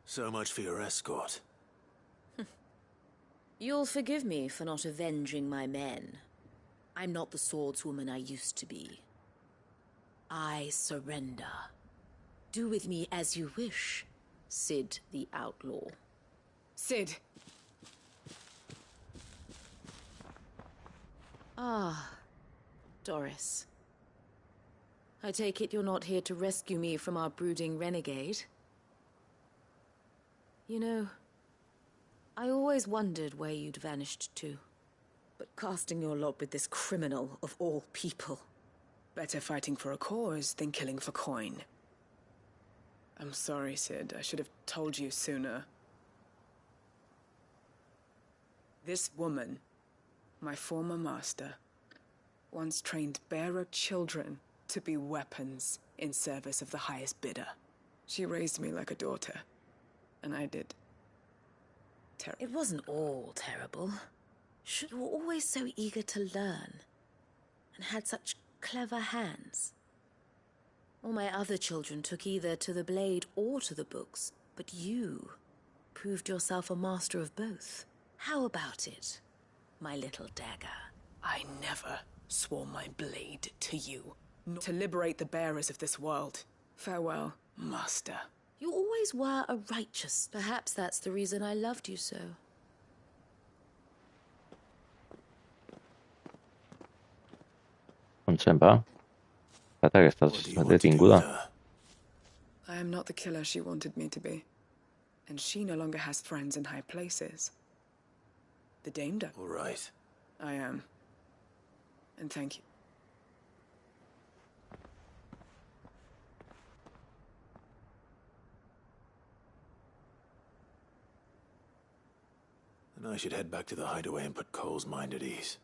So much for your escort. You'll forgive me for not avenging my men. I'm not the swordswoman I used to be. I surrender. Do with me as you wish, Sid the Outlaw. Sid! Ah, Doris. I take it you're not here to rescue me from our brooding renegade? You know, I always wondered where you'd vanished to. But casting your lot with this criminal of all people... Better fighting for a cause than killing for coin. I'm sorry, Sid. I should have told you sooner. This woman, my former master, once trained bearer children to be weapons in service of the highest bidder. She raised me like a daughter, and I did. It wasn't all terrible. You were always so eager to learn, and had such clever hands. All my other children took either to the blade or to the books, but you proved yourself a master of both. How about it, my little dagger? I never swore my blade to you, nor to liberate the bearers of this world. Farewell, master. You always were a righteous. Perhaps that's the reason I loved you so. On se'n va? Espera, que estàs detinguda. I am not the killer she wanted me to be. And she no longer has friends in high places. The Dame does. All right. I am. And thank you. Then I should head back to the hideaway and put Cole's mind at ease.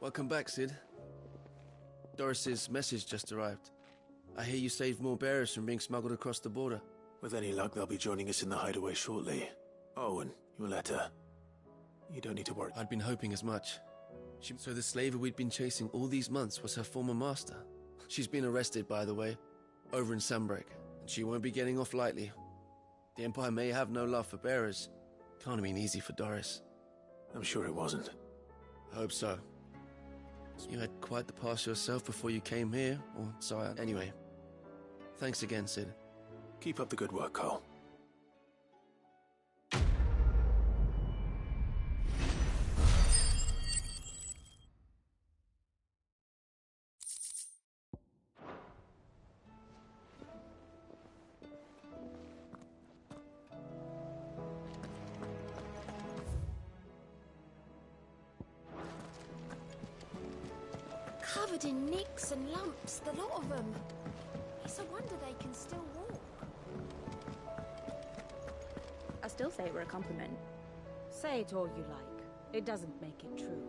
Welcome back, Sid. Doris's message just arrived. I hear you saved more bearers from being smuggled across the border. With any luck, they'll be joining us in the hideaway shortly. Oh, and your letter. You don't need to worry. I'd been hoping as much. So the slaver we'd been chasing all these months was her former master. She's been arrested, by the way, over in Sunbreak, and she won't be getting off lightly. The Empire may have no love for bearers. Can't have been easy for Doris. I'm sure it wasn't. Hope so. You had quite the past yourself before you came here, or so anyway. Thanks again, Sid. Keep up the good work, Cole. Covered in nicks and lumps, the lot of them. It's a wonder they can still walk. I still say we're a compliment. Say it all you like. It doesn't make it true.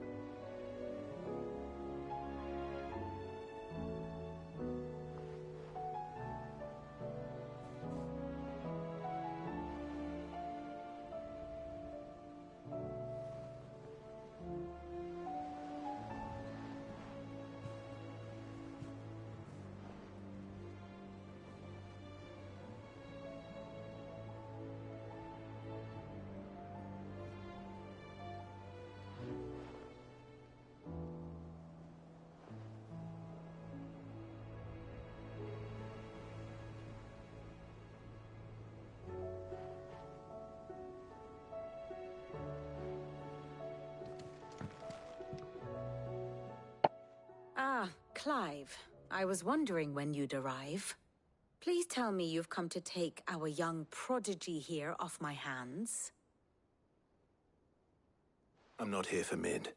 Ah, Clive. I was wondering when you'd arrive. Please tell me you've come to take our young prodigy here off my hands. I'm not here for Mid.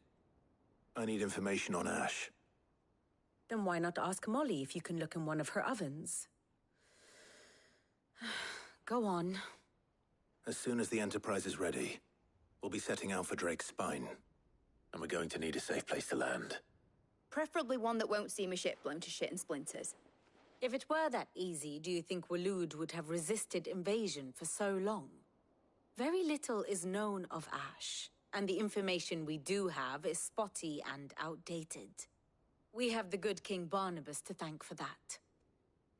I need information on Ash. Then why not ask Molly if you can look in one of her ovens? Go on. As soon as the Enterprise is ready, we'll be setting out for Drake's Spine. And we're going to need a safe place to land. Preferably one that won't see my ship blown to shit and splinters. If it were that easy, do you think Waloed would have resisted invasion for so long? Very little is known of Ash, and the information we do have is spotty and outdated. We have the good King Barnabas to thank for that.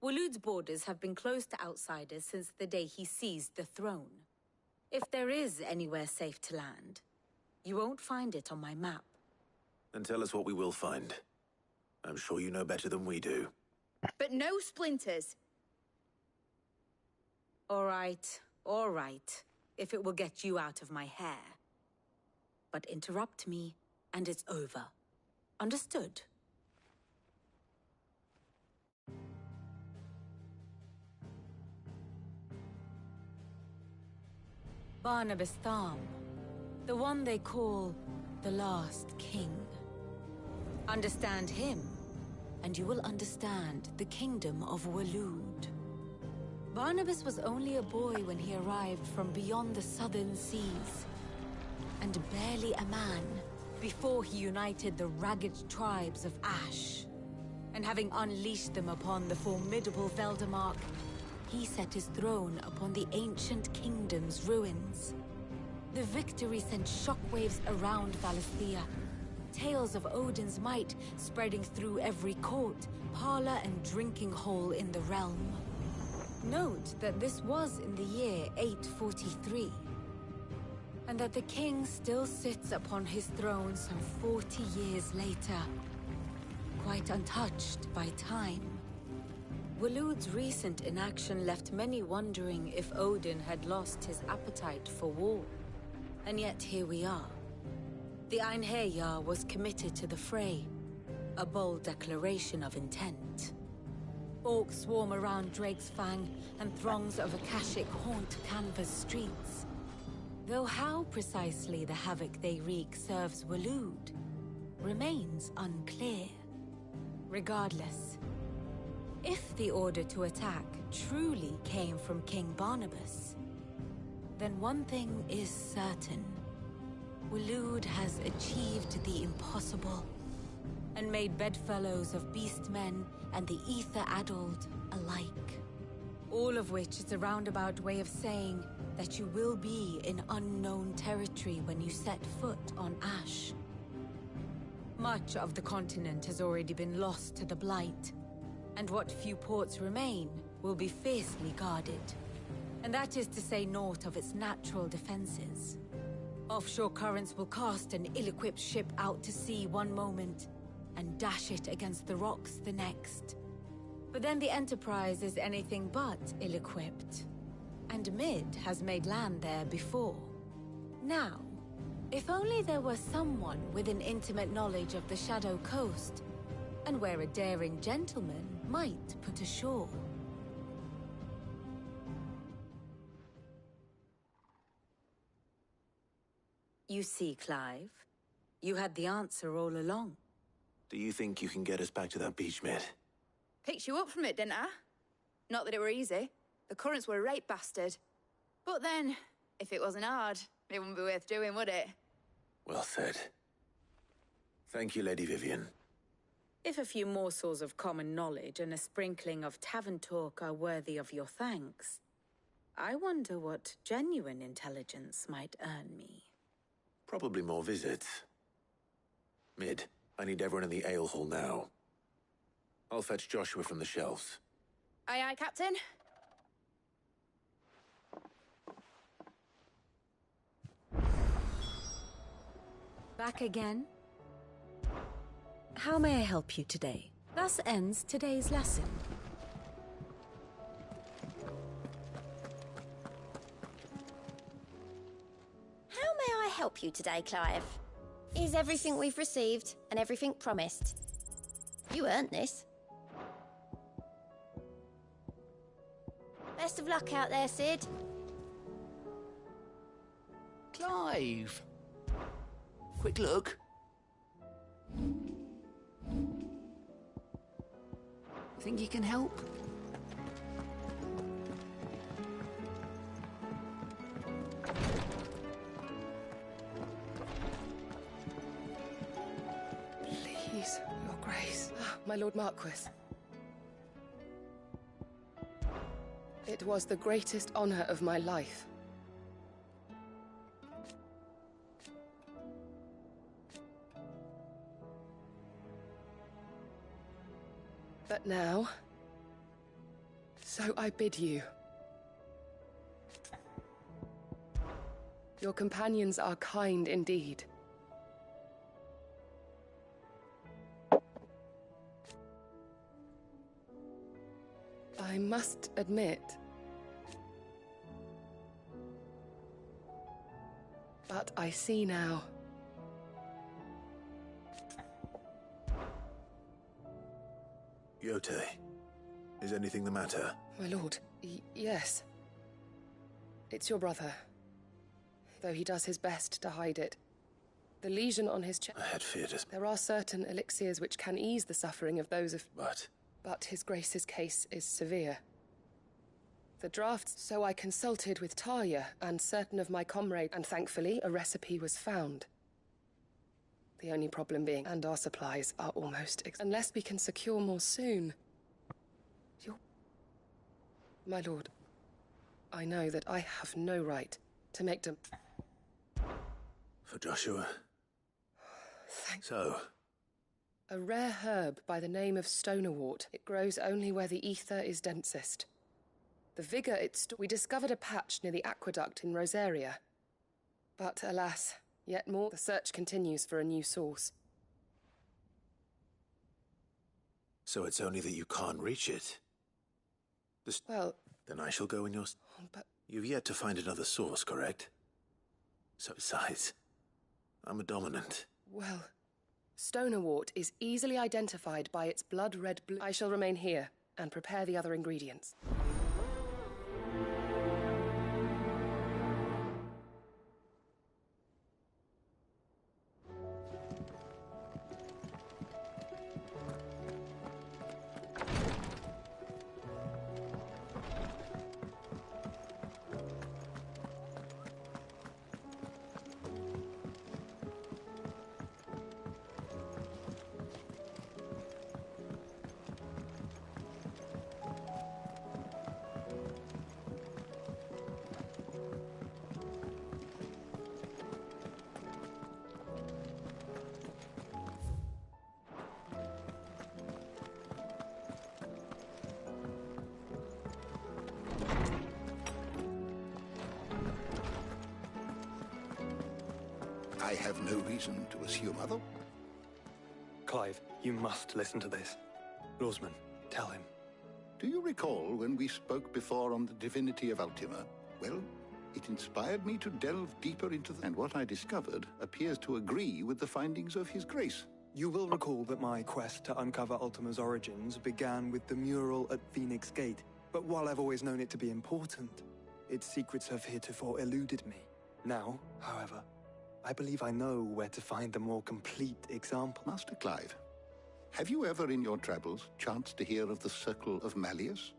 Waloed's borders have been closed to outsiders since the day he seized the throne. If there is anywhere safe to land, you won't find it on my map. Then tell us what we will find. I'm sure you know better than we do. But no splinters. All right. If it will get you out of my hair. But interrupt me, and it's over. Understood? Barnabas Tharm, the one they call the Last King. Understand him, and you will understand the kingdom of Waloed. Barnabas was only a boy when he arrived from beyond the southern seas, and barely a man before he united the ragged tribes of Ash. And having unleashed them upon the formidable Veldamark, he set his throne upon the ancient kingdom's ruins. The victory sent shockwaves around Valisthea, tales of Odin's might spreading through every court, parlor, and drinking hole in the realm. Note that this was in the year 843, and that the king still sits upon his throne some 40 years later, quite untouched by time. Waloed's recent inaction left many wondering if Odin had lost his appetite for war. And yet here we are. The Einherjar was committed to the fray, a bold declaration of intent. Orcs swarm around Drake's Fang, and throngs of Akashic haunt Canva's streets. Though how precisely the havoc they wreak serves Waloed remains unclear. Regardless, if the order to attack truly came from King Barnabas, then one thing is certain. Waloed has achieved the impossible, and made bedfellows of beastmen and the ether-addled alike. All of which is a roundabout way of saying that you will be in unknown territory when you set foot on Ash. Much of the continent has already been lost to the Blight, and what few ports remain will be fiercely guarded. And that is to say naught of its natural defenses. Offshore currents will cast an ill-equipped ship out to sea one moment, and dash it against the rocks the next. But then the Enterprise is anything but ill-equipped, and Mid has made land there before. Now, if only there were someone with an intimate knowledge of the Shadow Coast, and where a daring gentleman might put ashore. You see, Clive, you had the answer all along. Do you think you can get us back to that beach, Mid? Picked you up from it, didn't I? Not that it were easy. The currents were right bastard. But then, if it wasn't hard, it wouldn't be worth doing, would it? Well said. Thank you, Lady Vivian. If a few morsels of common knowledge and a sprinkling of tavern talk are worthy of your thanks, I wonder what genuine intelligence might earn me. Probably more visits. Mid, I need everyone in the ale hall now. I'll fetch Joshua from the shelves. Aye, aye, Captain. Back again? How may I help you today? Thus ends today's lesson. How may I help you today, Clive? Is everything we've received and everything promised? You earned this. Best of luck out there, Sid. Clive! Quick look. Think you can help? Please, Your Grace. My Lord Marquis. It was the greatest honor of my life. But now, so I bid you. Your companions are kind indeed. I must admit, but I see now. Yote, is anything the matter? My lord, yes. It's your brother, though he does his best to hide it. The lesion on his chest. I had feared it. There are certain elixirs which can ease the suffering of those of... But His Grace's case is severe. The drafts, so I consulted with Talia and certain of my comrades, and thankfully a recipe was found. The only problem being, and our supplies are almost unless we can secure more soon. My lord, I know that I have no right to make them... For Joshua? So... A rare herb by the name of stonerwort. It grows only where the ether is densest. The vigor we discovered a patch near the aqueduct in Rosaria. But alas, yet more, the search continues for a new source. So it's only that you can't reach it? Well... Then I shall go in your... But... You've yet to find another source, correct? So besides, I'm a dominant. Well... Stonerwort is easily identified by its blood-red blue. I shall remain here and prepare the other ingredients. I have no reason to assume other. Clive, you must listen to this. Lawsman, tell him. Do you recall when we spoke before on the divinity of Ultima? Well, it inspired me to delve deeper into and what I discovered appears to agree with the findings of His Grace. You will recall that my quest to uncover Ultima's origins began with the mural at Phoenix Gate, but while I've always known it to be important, its secrets have heretofore eluded me. Now, however, I believe I know where to find the more complete example. Master Clive, have you ever in your travels chanced to hear of the Circle of Malleus?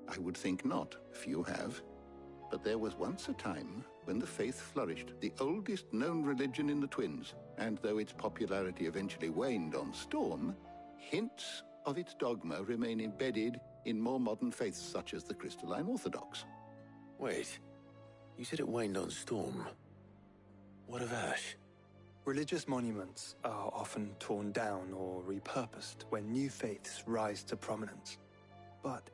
I would think not, if you have. But there was once a time when the faith flourished, the oldest known religion in the Twins, and though its popularity eventually waned on Storm, hints of its dogma remain embedded in more modern faiths such as the Crystalline Orthodox. Wait, you said it waned on Storm. What of Ash? Religious monuments are often torn down or repurposed when new faiths rise to prominence. But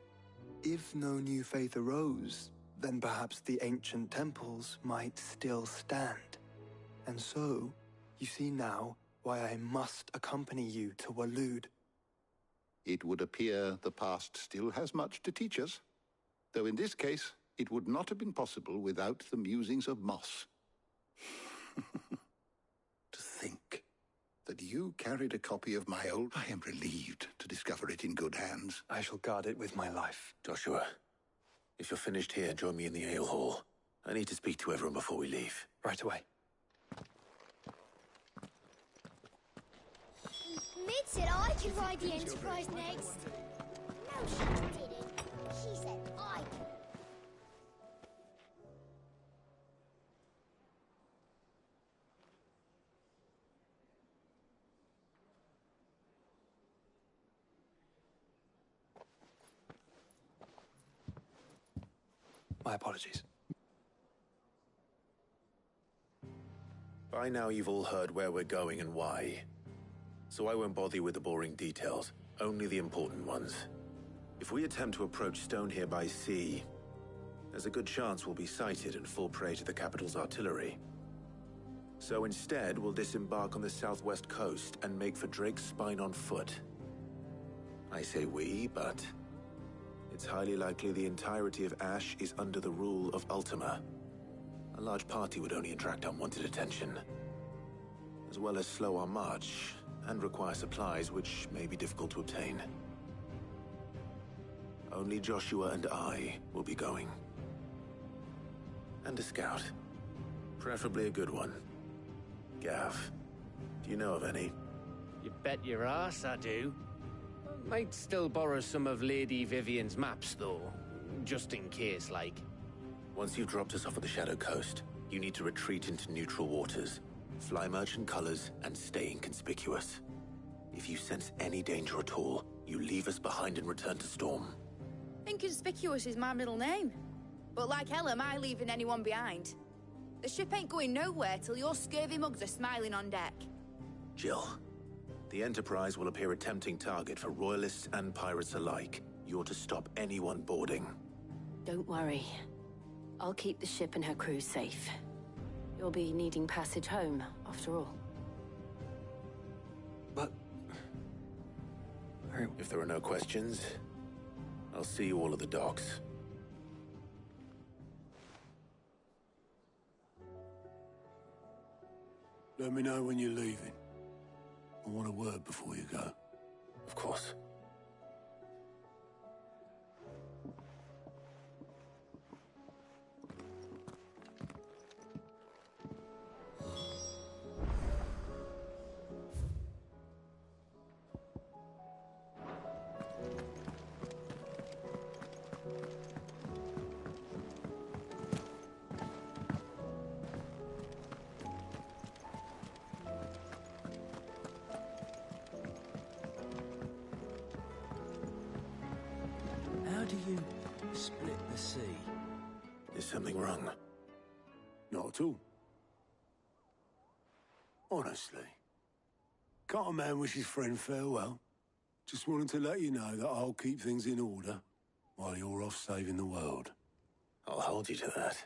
if no new faith arose, then perhaps the ancient temples might still stand. And so, you see now why I must accompany you to Waloed. It would appear the past still has much to teach us, though in this case, it would not have been possible without the musings of Moss. To think that you carried a copy of my old... I am relieved to discover it in good hands. I shall guard it with my life. Joshua, if you're finished here, join me in the ale hall. I need to speak to everyone before we leave. Right away. Mid said I could ride the Enterprise next. No, she didn't. She said I could. My apologies. By now you've all heard where we're going and why. So I won't bother you with the boring details, only the important ones. If we attempt to approach Stone here by sea, there's a good chance we'll be sighted and fall prey to the capital's artillery. So instead, we'll disembark on the southwest coast and make for Drake's Spine on foot. I say we, but it's highly likely the entirety of Ash is under the rule of Ultima. A large party would only attract unwanted attention, as well as slow our march and require supplies which may be difficult to obtain. Only Joshua and I will be going. And a scout. Preferably a good one. Gav, do you know of any? You bet your ass I do. Might still borrow some of Lady Vivian's maps, though. Just in case, like. Once you've dropped us off at the Shadow Coast, you need to retreat into neutral waters, fly merchant colors, and stay inconspicuous. If you sense any danger at all, you leave us behind and return to Storm. Inconspicuous is my middle name. But like hell am I leaving anyone behind. The ship ain't going nowhere till your scurvy mugs are smiling on deck. Jill, the Enterprise will appear a tempting target for royalists and pirates alike. You're to stop anyone boarding. Don't worry. I'll keep the ship and her crew safe. You'll be needing passage home, after all. But... If there are no questions, I'll see you all at the docks. Let me know when you're leaving. I want a word before you go. Of course. How do you split the sea? Is something wrong? Not at all. Honestly. Can't a man wish his friend farewell? Just wanted to let you know that I'll keep things in order while you're off saving the world. I'll hold you to that.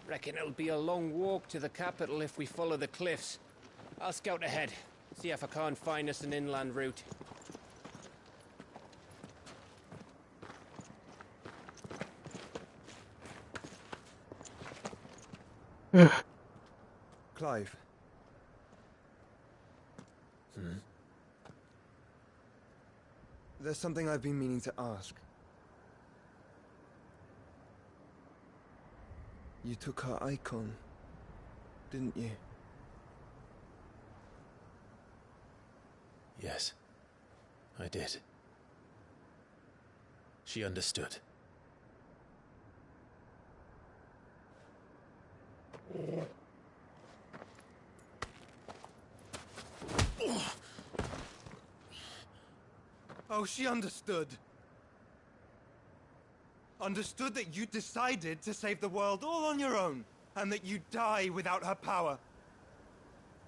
Reckon it'll be a long walk to the capital if we follow the cliffs. I'll scout ahead, see if I can't find us an inland route. Clive. There's something I've been meaning to ask. You took her icon, didn't you? Yes, I did. She understood. Oh, she understood. Understood that you decided to save the world all on your own, and that you'd die without her power.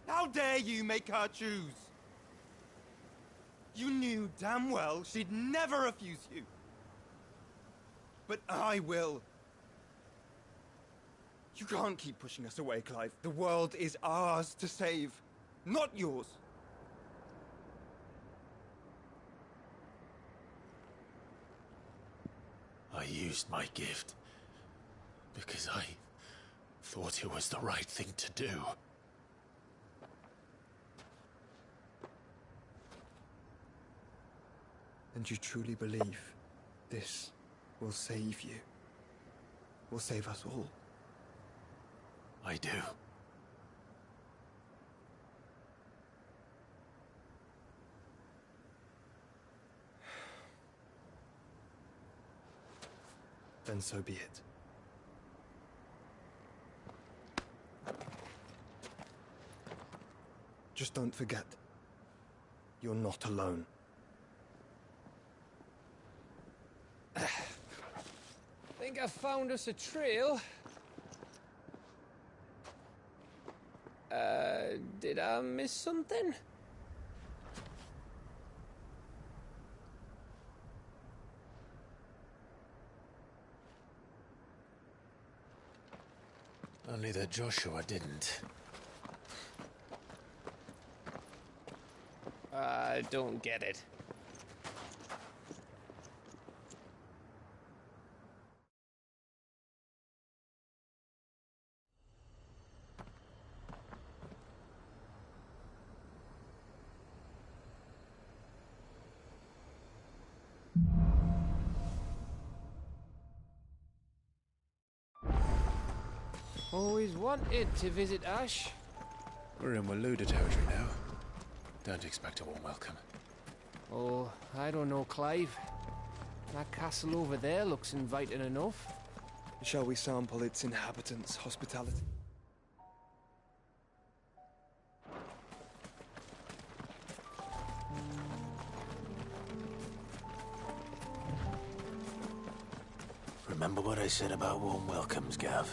How dare you make her choose? You knew damn well she'd never refuse you. But I will. You can't keep pushing us away, Clive. The world is ours to save, not yours. I used my gift because I thought it was the right thing to do. And you truly believe this will save you? Will save us all? I do. Then so be it. Just don't forget, you're not alone. Think I found us a trail. Did I miss something? Only that Joshua didn't. I don't get it. Always wanted to visit Ash. We're in Waluda territory now. Don't expect a warm welcome. Oh, I don't know, Clive. That castle over there looks inviting enough. Shall we sample its inhabitants' hospitality? Remember what I said about warm welcomes, Gav?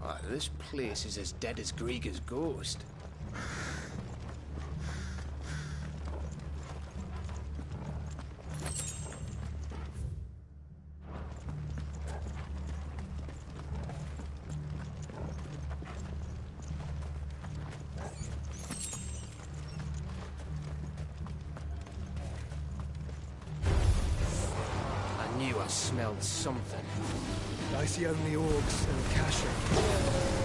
Oh, this place is as dead as Grieger's ghost. I knew I smelled something. I see only orcs and Kasha.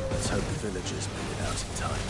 Let's hope the villagers made it out in time.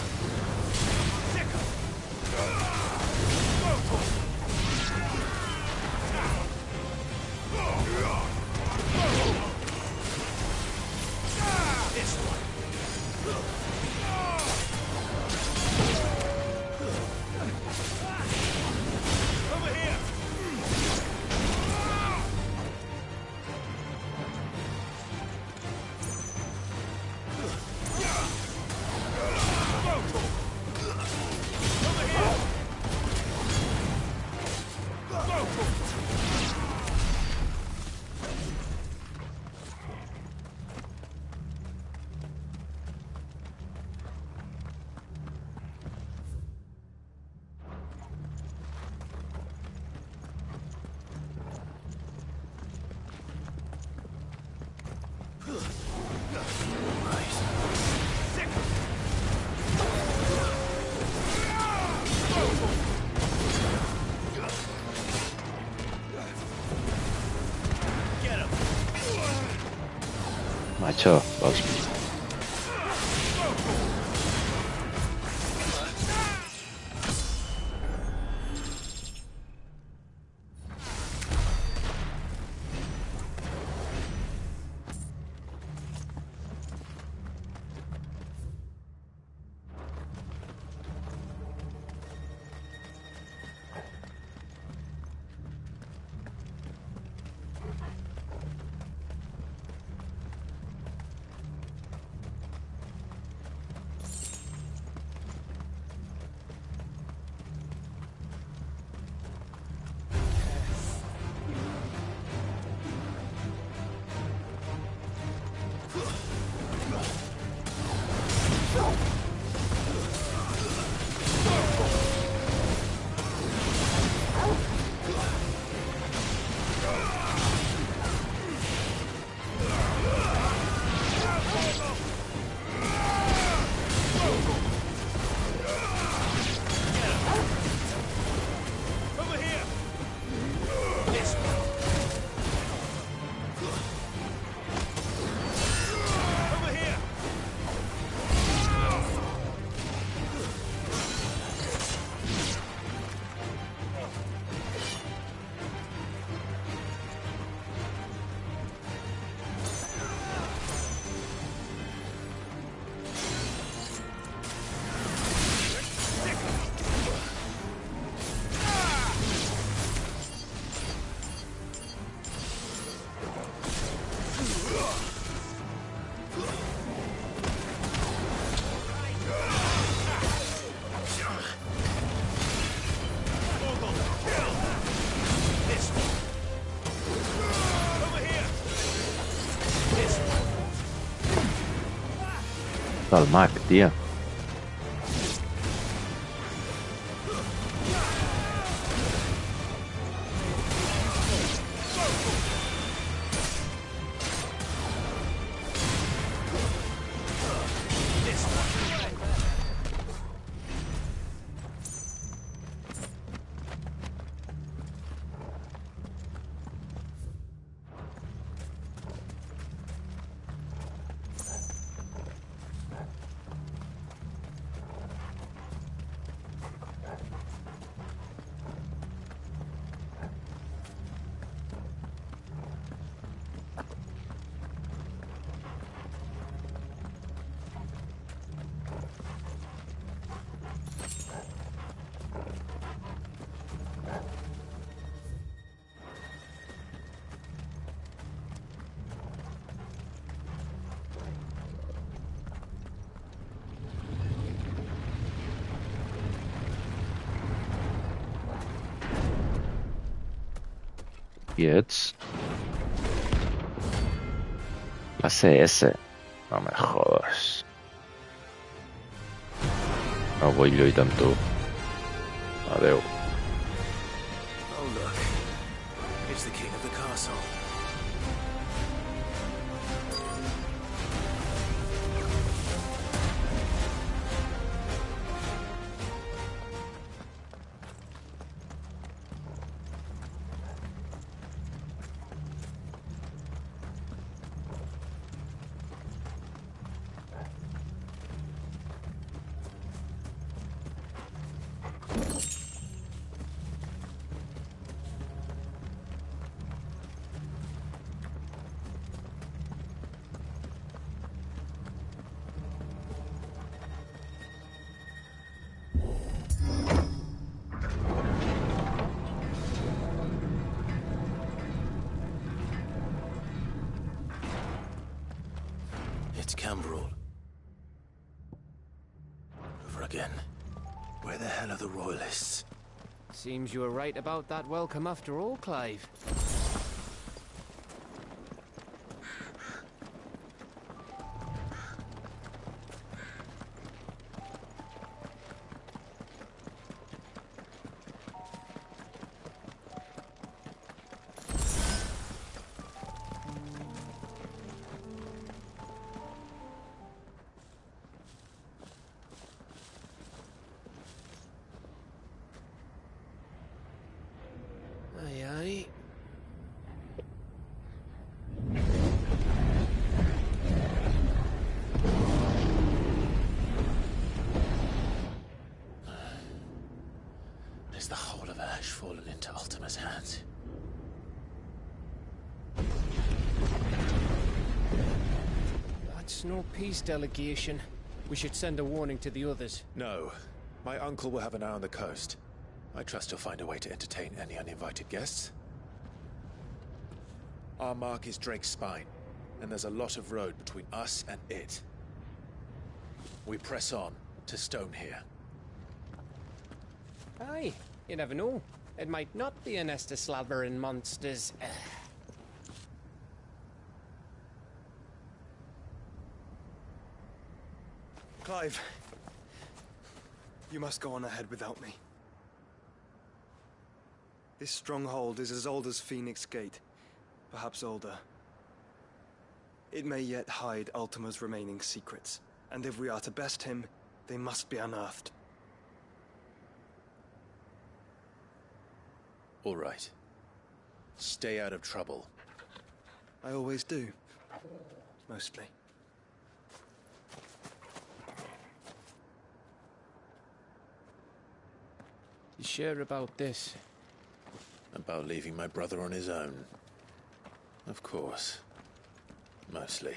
Macho, vols... Del mag, tia. Quiets. La CS. No me jodas. No vull lluitar amb tu. Adeu. Oh, look. It's the king of the castle. It's Cambrol. Over again. Where the hell are the royalists? Seems you were right about that welcome after all, Clive. Aye, aye. Is the whole of Ash fallen into Ultima's hands? That's no peace delegation. We should send a warning to the others. No. My uncle will have an eye on the coast. I trust he'll find a way to entertain any uninvited guests. Our mark is Drake's Spine, and there's a lot of road between us and it. We press on to Stone here. Aye, you never know. It might not be a nest of slabbering monsters. Clive, you must go on ahead without me. This stronghold is as old as Phoenix Gate, perhaps older. It may yet hide Ultima's remaining secrets, and if we are to best him, they must be unearthed. All right. Stay out of trouble. I always do. Mostly. You sure about this? About leaving my brother on his own. Of course. Mostly.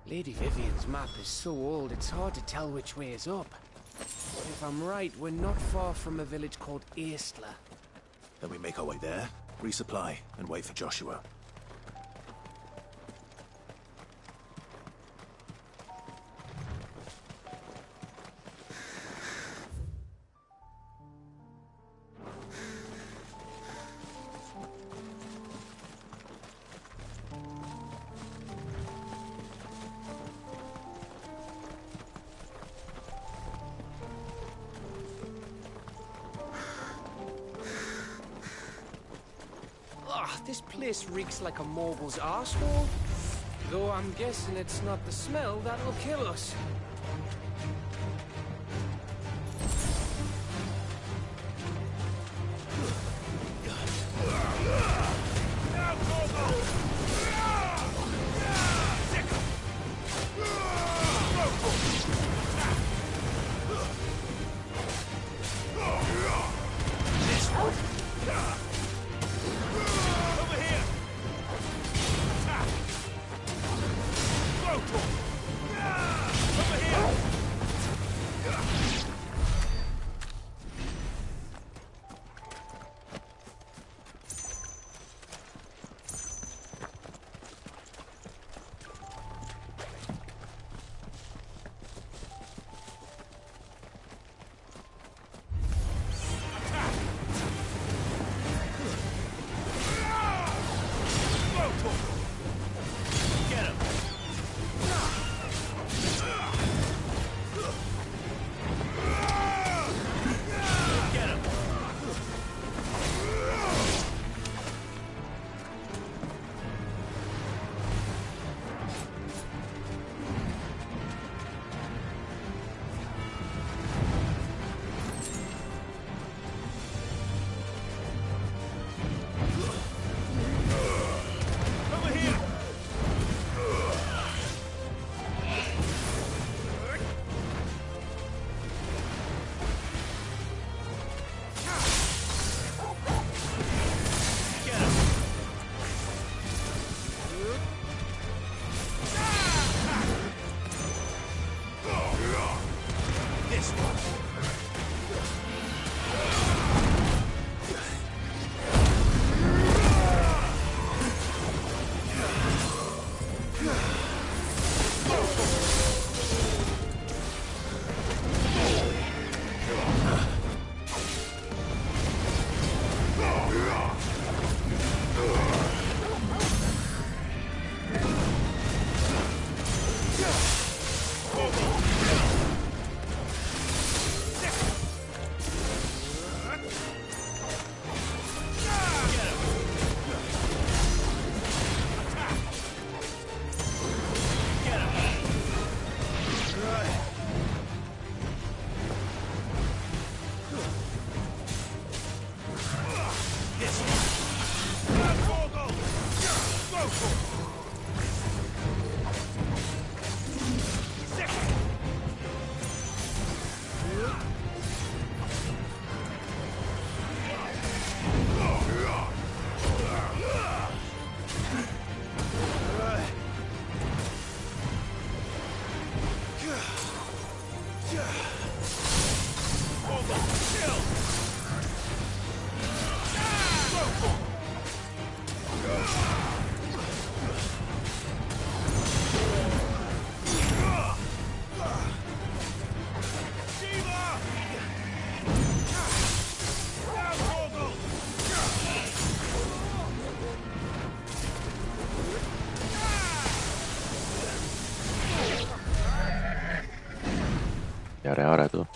Lady Vivian's map is so old it's hard to tell which way is up. But if I'm right, we're not far from a village called Aistla. Then we make our way there, resupply, and wait for Joshua. This place reeks like a mogul's arsehole. Though I'm guessing it's not the smell that'll kill us. Y ahora tú.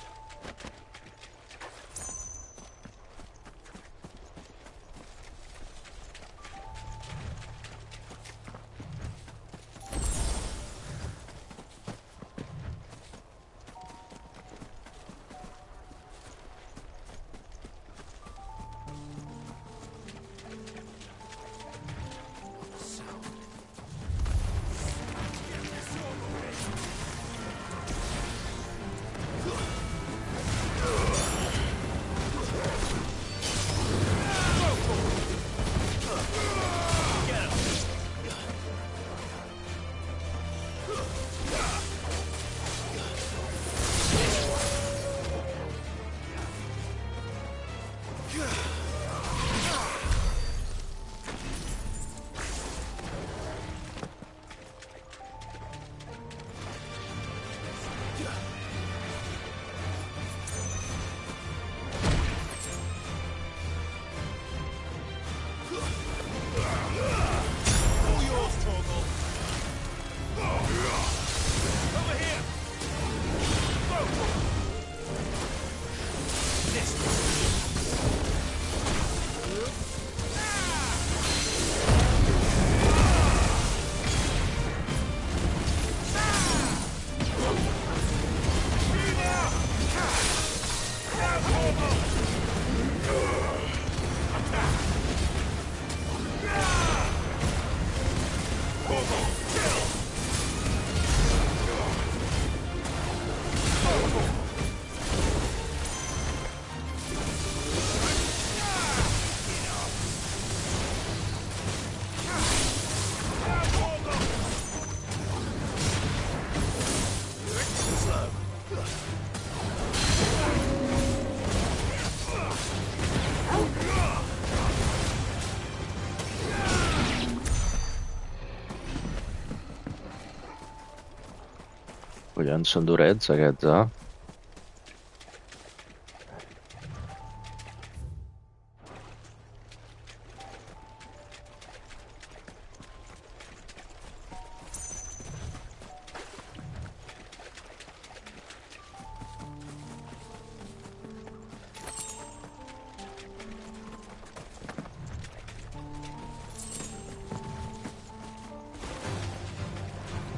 Collons, són durets aquests, eh?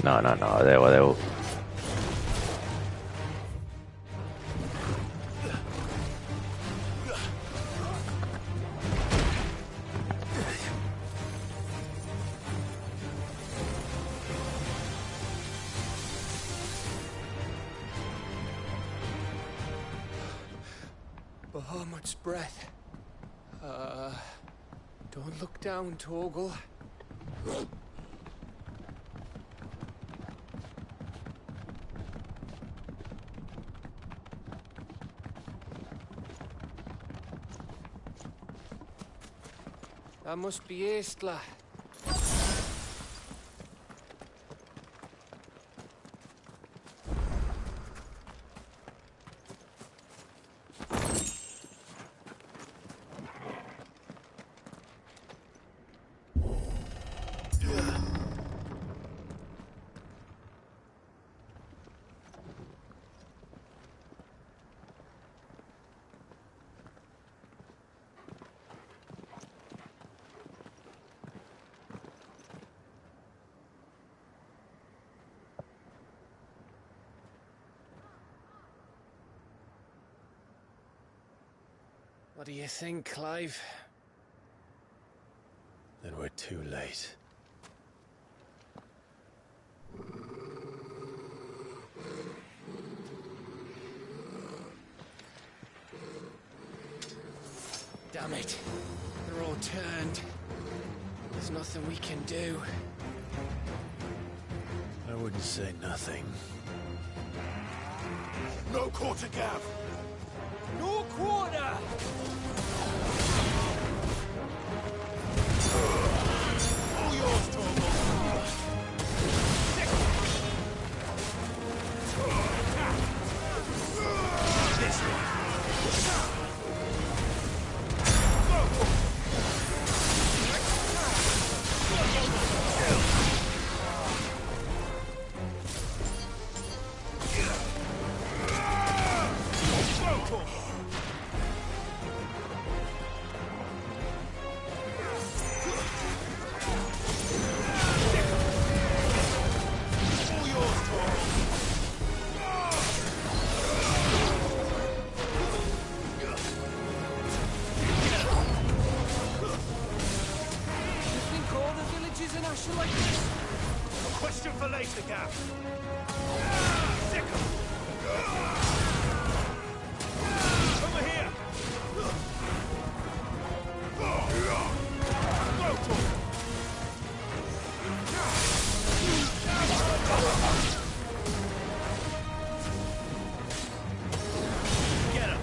No, adeu, adeu. Bahamut's breath. Don't look down, Torgal. That must be Aistla. What do you think, Clive? Then we're too late. Damn it. They're all turned. There's nothing we can do. I wouldn't say nothing. No quarter, Gav! No quarter! All yours, Torgal! This one! Question for later, Gav. Sick 'em. Over here. Get him.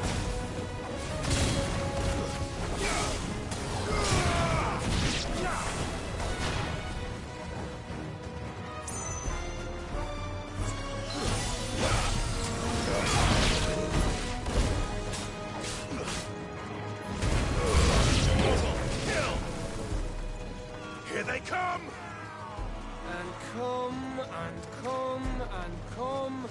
Here they come! And come, and come, and come.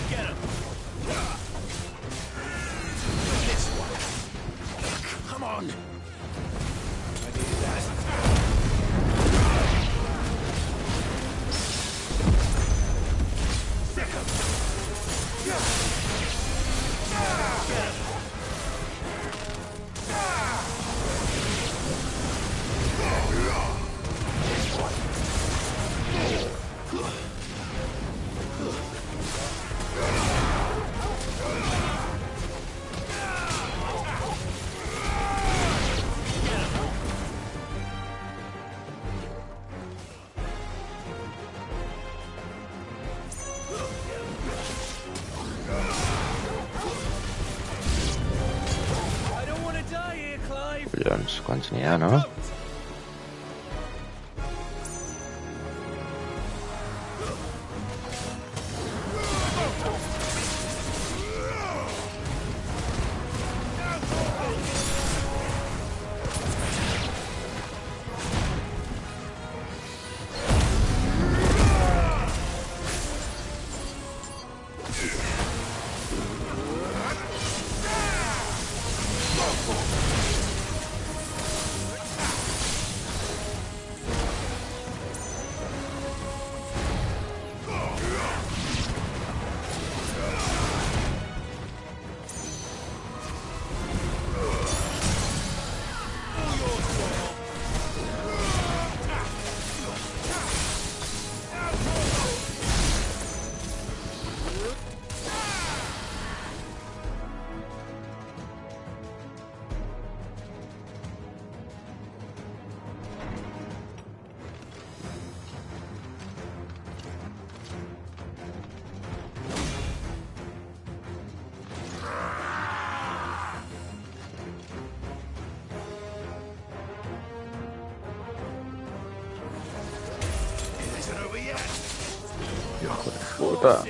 Get him! This one! Come on! I needed that. Sick 'em! Get him! Collons, quants n'hi ha, no? Hijo de puta.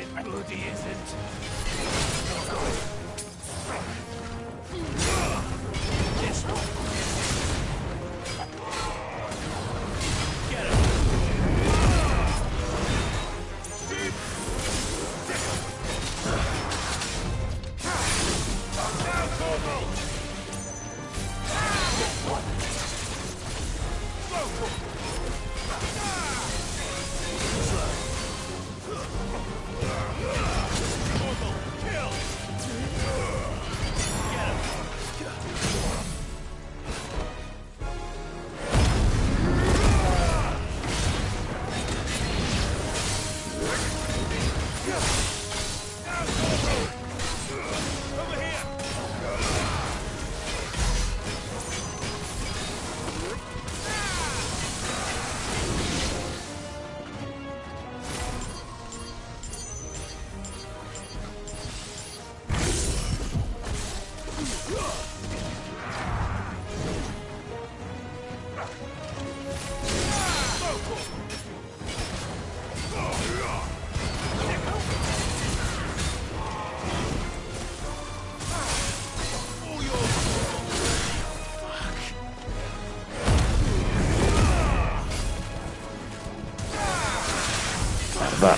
Va.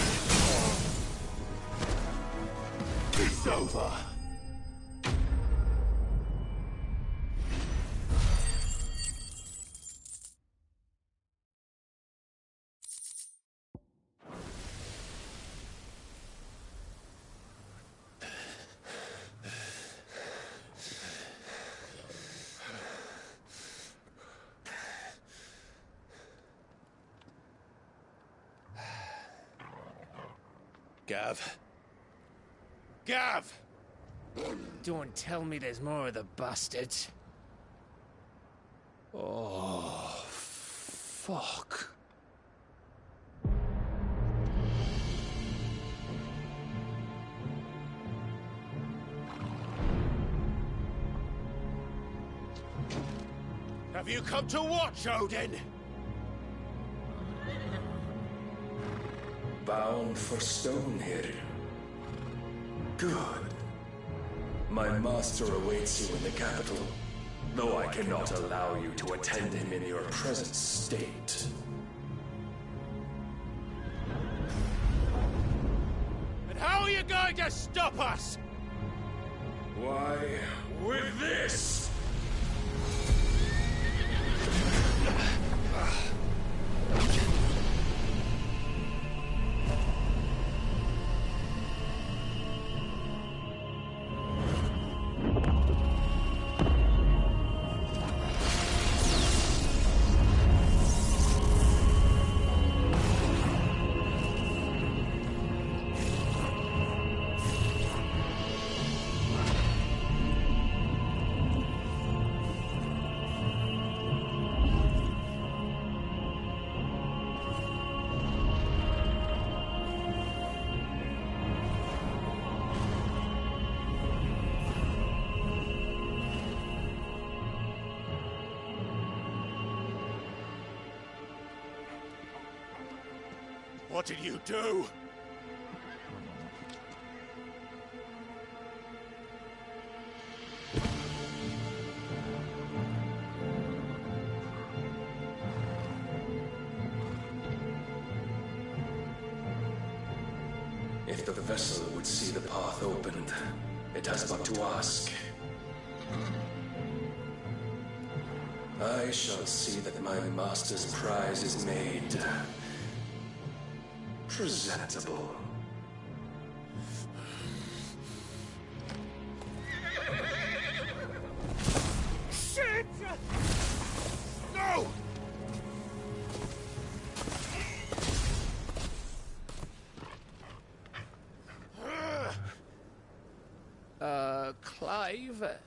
It's over. Gav. Gav! Don't tell me there's more of the bastards. Oh, fuck. Have you come to watch, Odin? Bound for Stonehill. Good. My master awaits you in the capital, though I cannot allow you to attend him in your present state. And how are you going to stop us? Why, with this! What did you do? If the vessel would see the path opened, it has but to ask. I shall see that my master's prize is made presentable. Shit! No! Clive?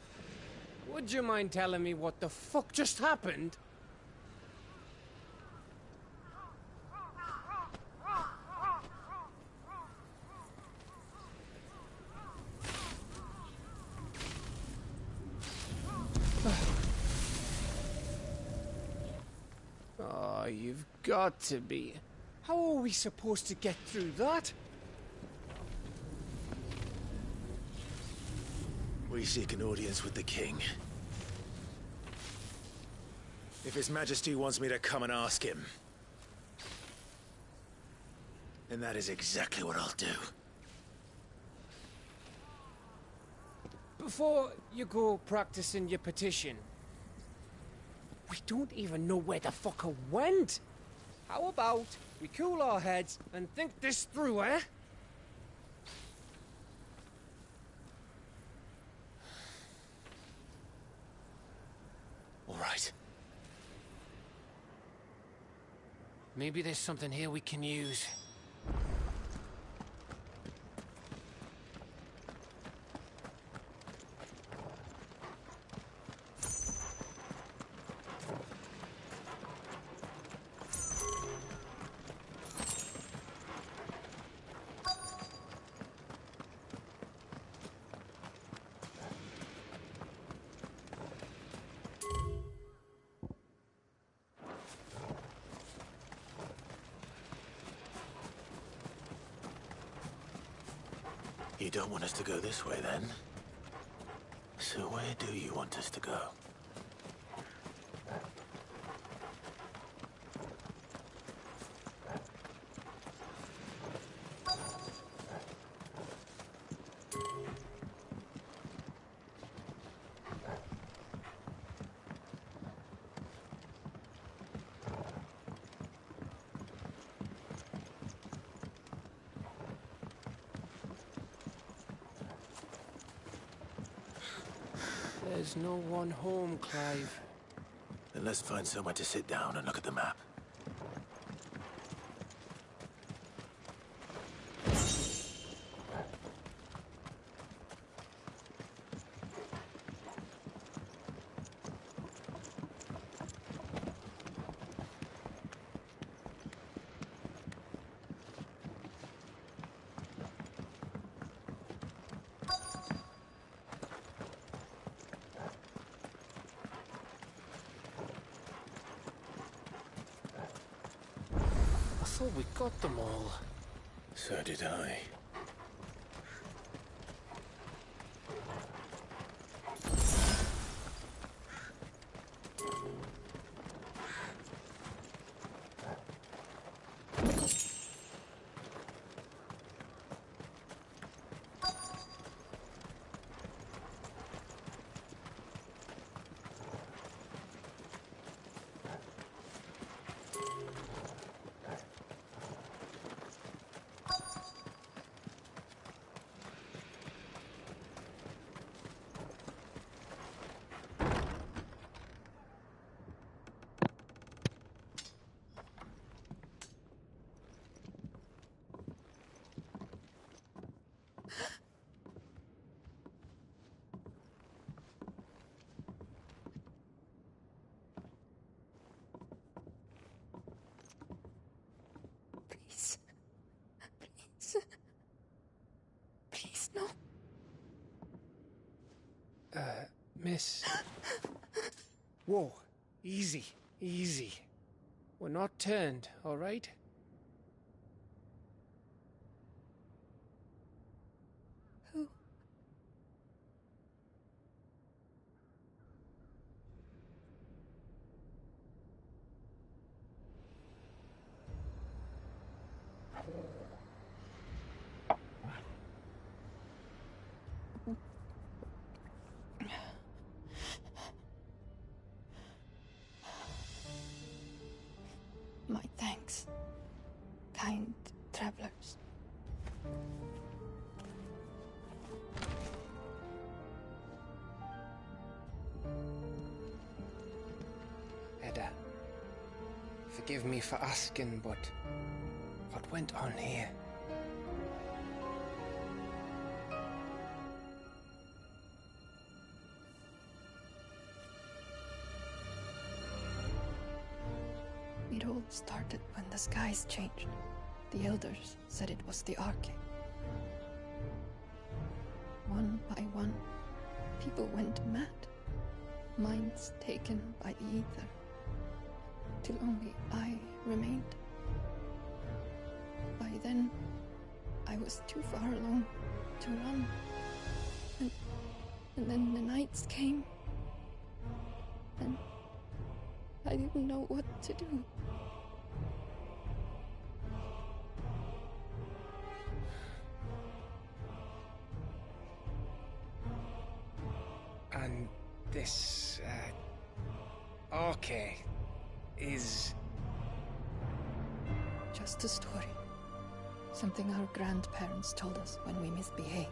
Would you mind telling me what the fuck just happened? Oh, you've got to be. How are we supposed to get through that? We seek an audience with the king. If His Majesty wants me to come and ask him, then that is exactly what I'll do. Before you go practicing your petition, we don't even know where the fucker went. How about we cool our heads and think this through, eh? All right. Maybe there's something here we can use. You don't want us to go this way, then? So where do you want us to go? There's no one home, Clive. Then let's find somewhere to sit down and look at the map. I thought we got them all. So did I. Please. Please, no. Miss. Whoa. Easy. Easy. We're not turned, all right? Who? My thanks, kind travelers. Edda, forgive me for asking, but what went on here? It all started when the skies changed. The elders said it was the Arcane. One by one, people went mad. Minds taken by the ether. Till only I remained. then I was too far along to run. And then the knights came. And I didn't know what to do. And this, Arche is... Just a story. Something our grandparents told us when we misbehaved.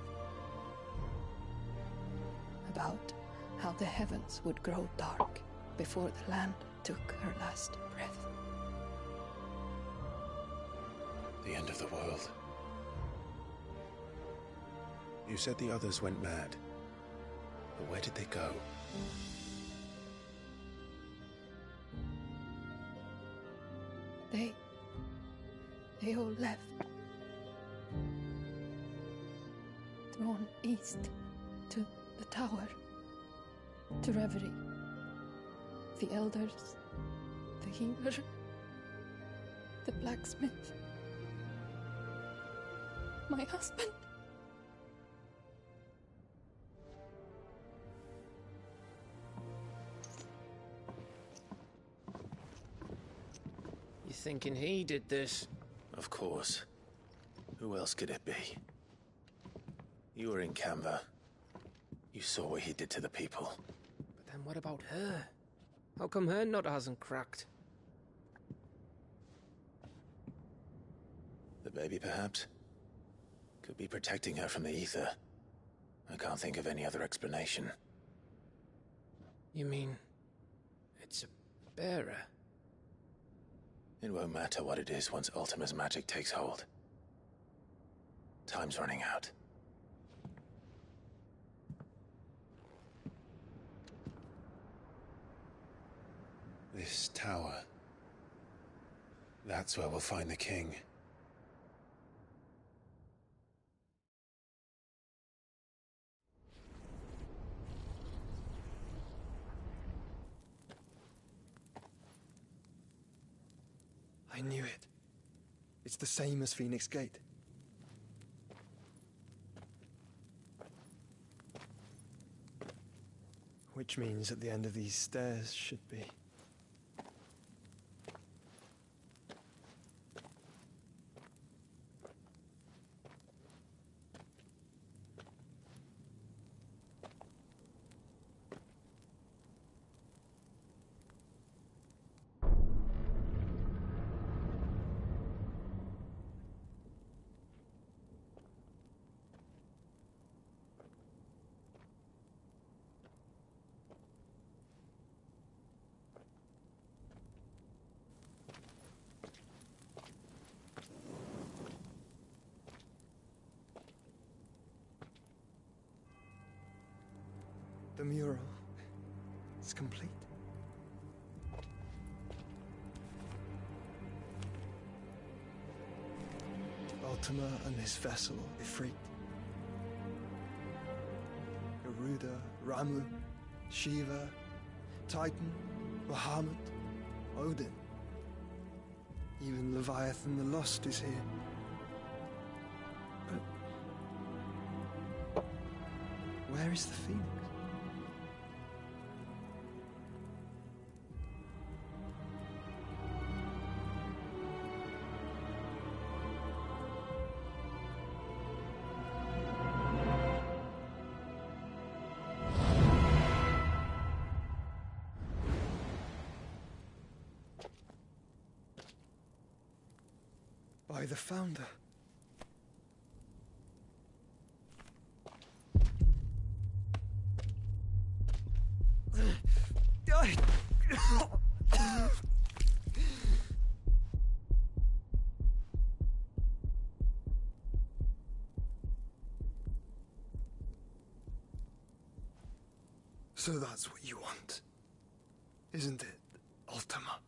About how the heavens would grow dark before the land took her last breath. The end of the world. You said the others went mad. But where did they go? They all left. Drawn east to the tower, to Reverie. The elders, the healer, the blacksmith, my husband. You thinking he did this? Of course. Who else could it be? You were in Canva. You saw what he did to the people. But then what about her? How come her nut hasn't cracked? The baby, perhaps? Could be protecting her from the ether. I can't think of any other explanation. You mean... it's a bearer? It won't matter what it is once Ultima's magic takes hold. Time's running out. This tower. That's where we'll find the king. I knew it. It's the same as Phoenix Gate. Which means at the end of these stairs should be... The mural is complete. Ultima and his vessel, Ifrit. Garuda, Ramu, Shiva, Titan, Bahamut, Odin. Even Leviathan the Lost is here. But where is the Phoenix? By the Founder. So that's what you want, isn't it, Ultima?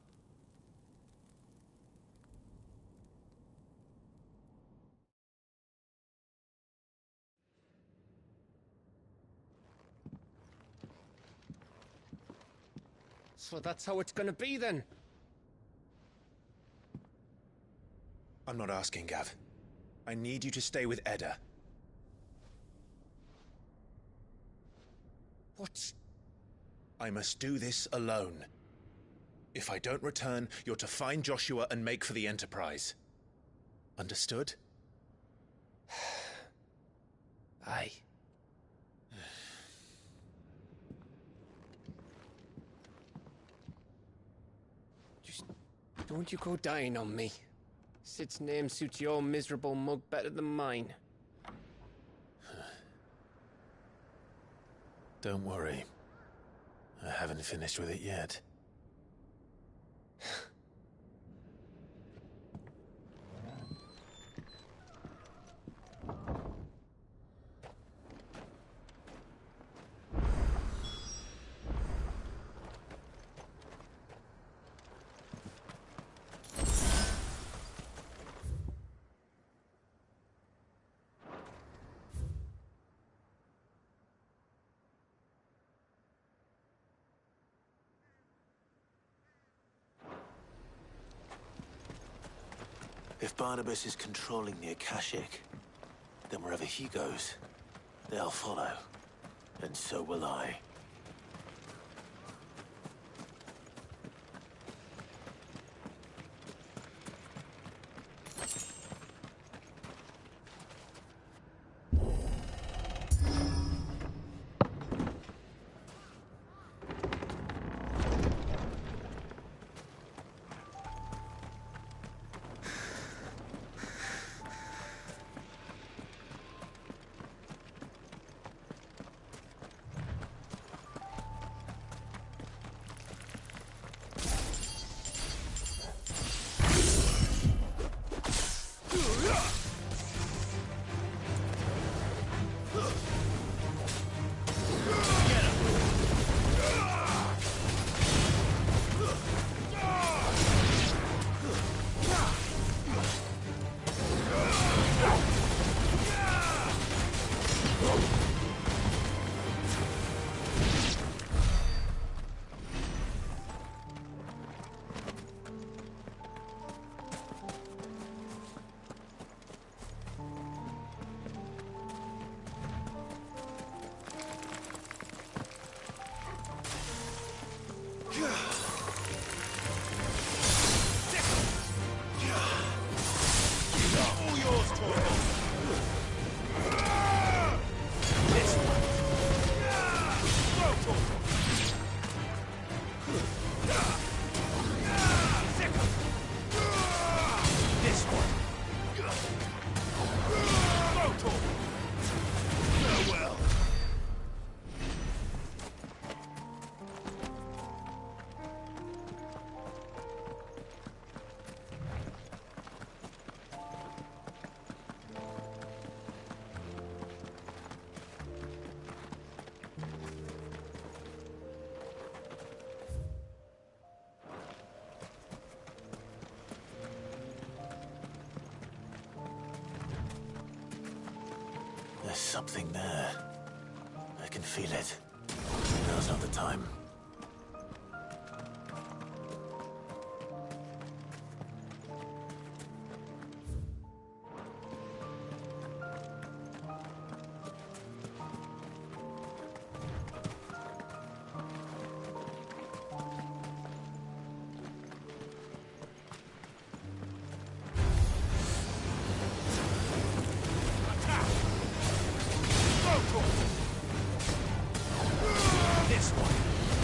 So that's how it's gonna be then? I'm not asking, Gav. I need you to stay with Edda. What? I must do this alone. If I don't return, you're to find Joshua and make for the Enterprise. Understood? Aye. Just don't you go dying on me. Sid's name suits your miserable mug better than mine. Don't worry. I haven't finished with it yet. If Barnabas is controlling the Akashic, then wherever he goes, they'll follow. And so will I. There's something there. I can feel it. Now's not the time. This one!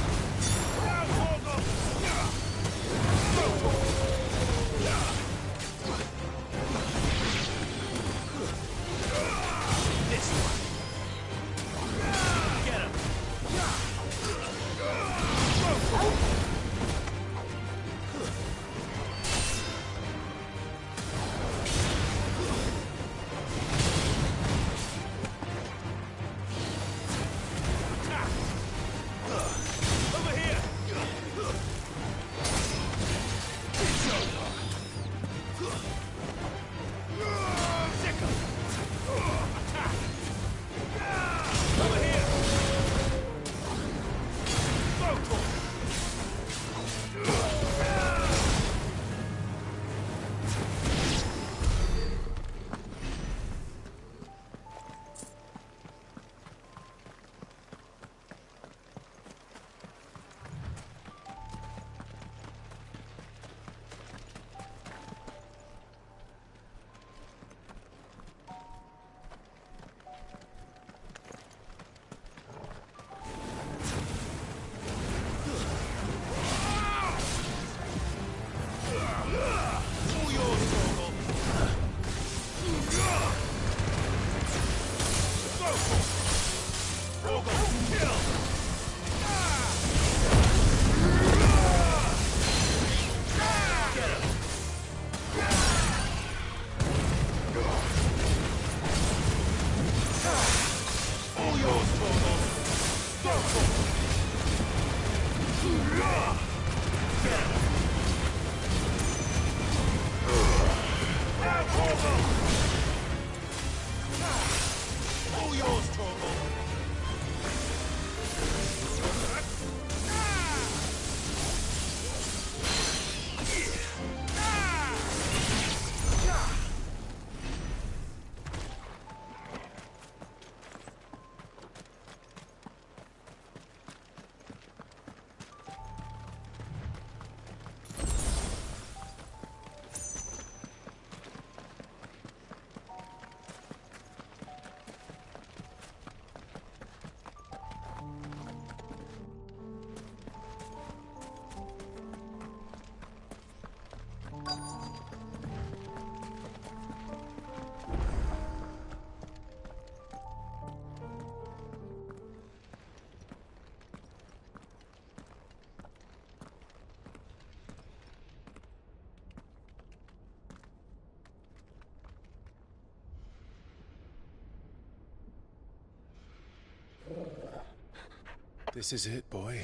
This is it, boy.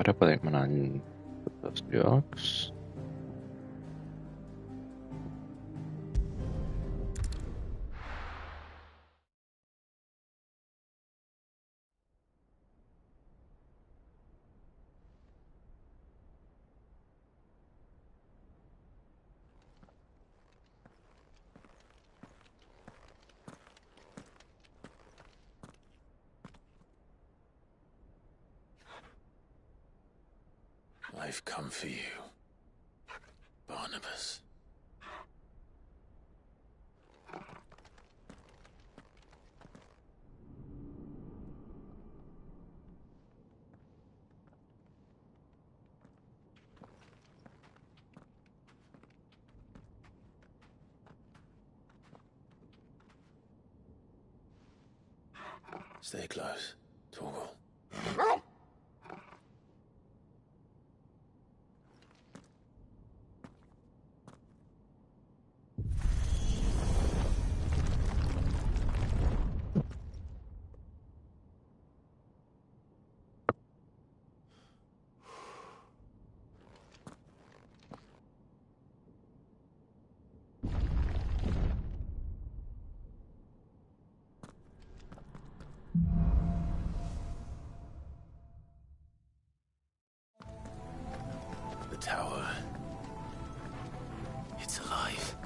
Ara podem anar en tots els llocs. I've come for you, Barnabas. Stay close, Torgal. The tower. It's alive.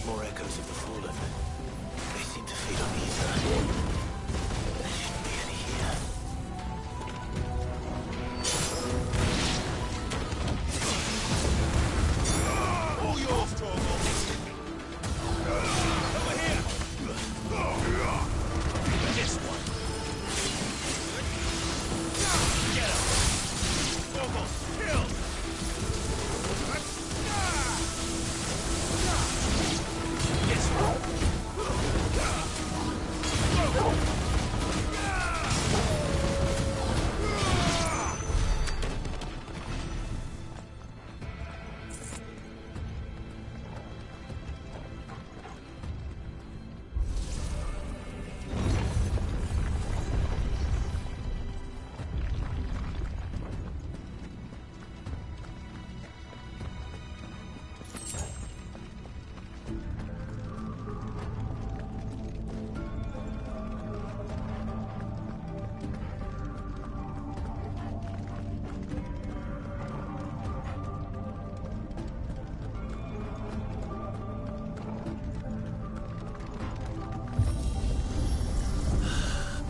More echoes of the fallen. They seem to feed on ether. There shouldn't be any here. All yours, Torgal. Over here. This one. Get him. Torgal, kill. This one.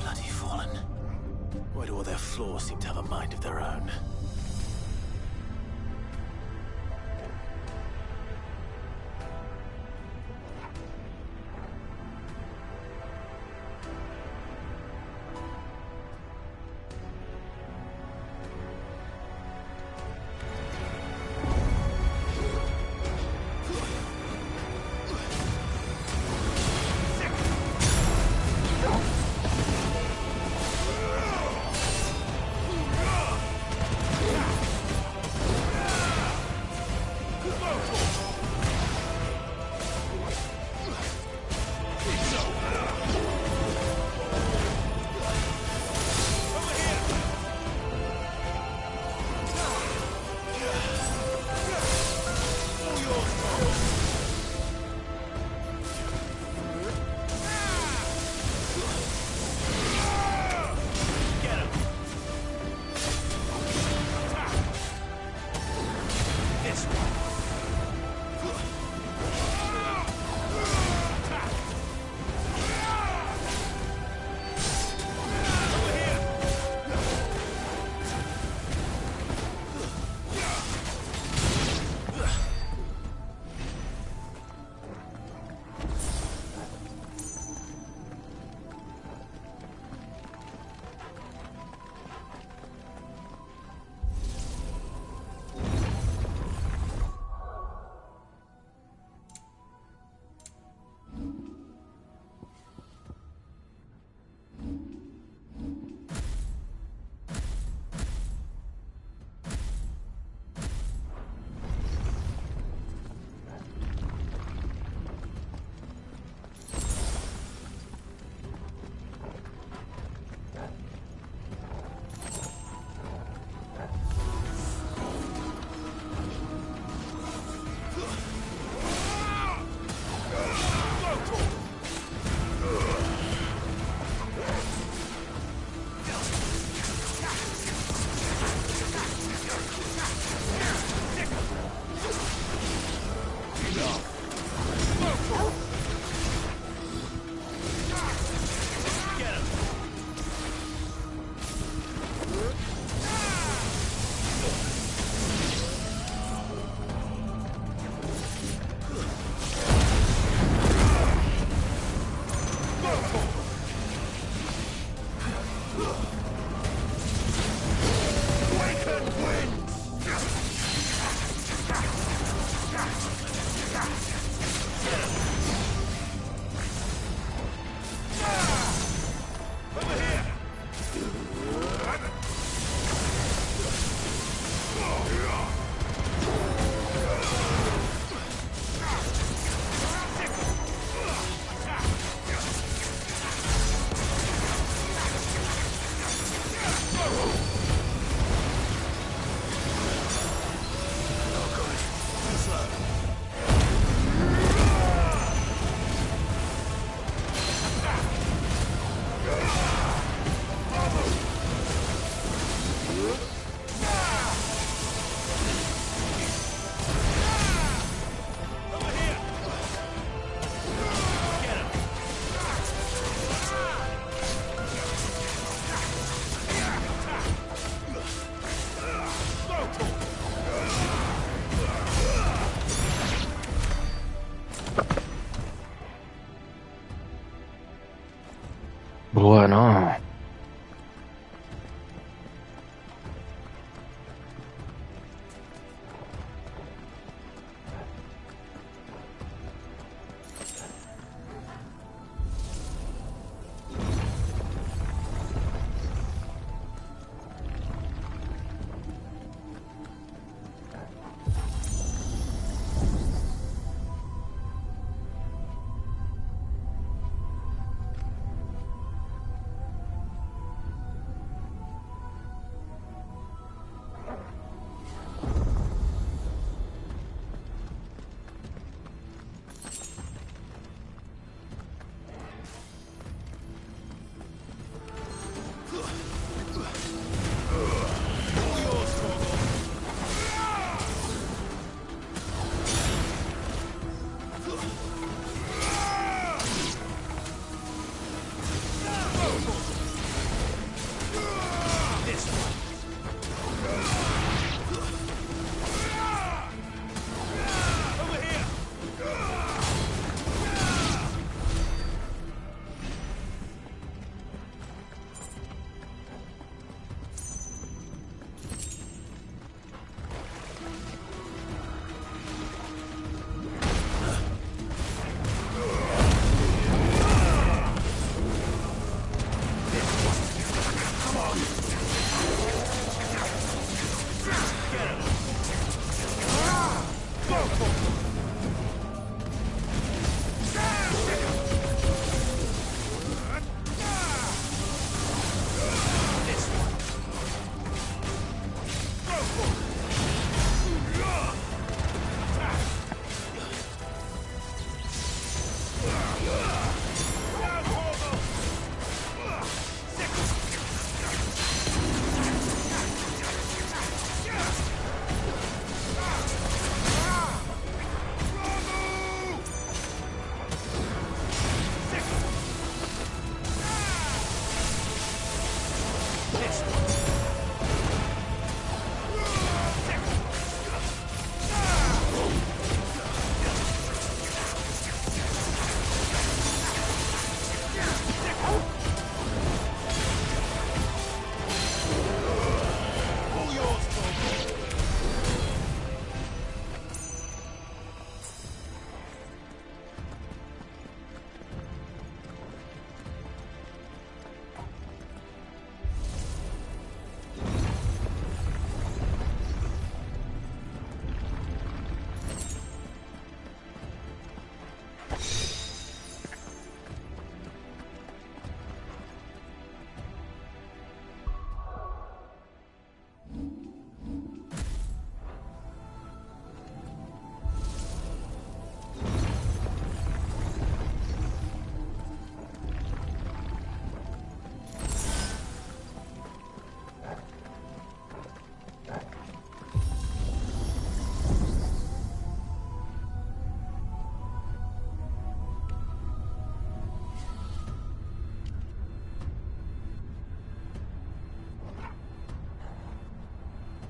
Bloody fallen. Why do all their flaws seem to have a mind of their own?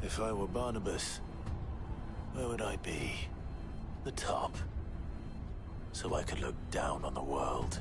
If I were Barnabas, where would I be? The top. So I could look down on the world.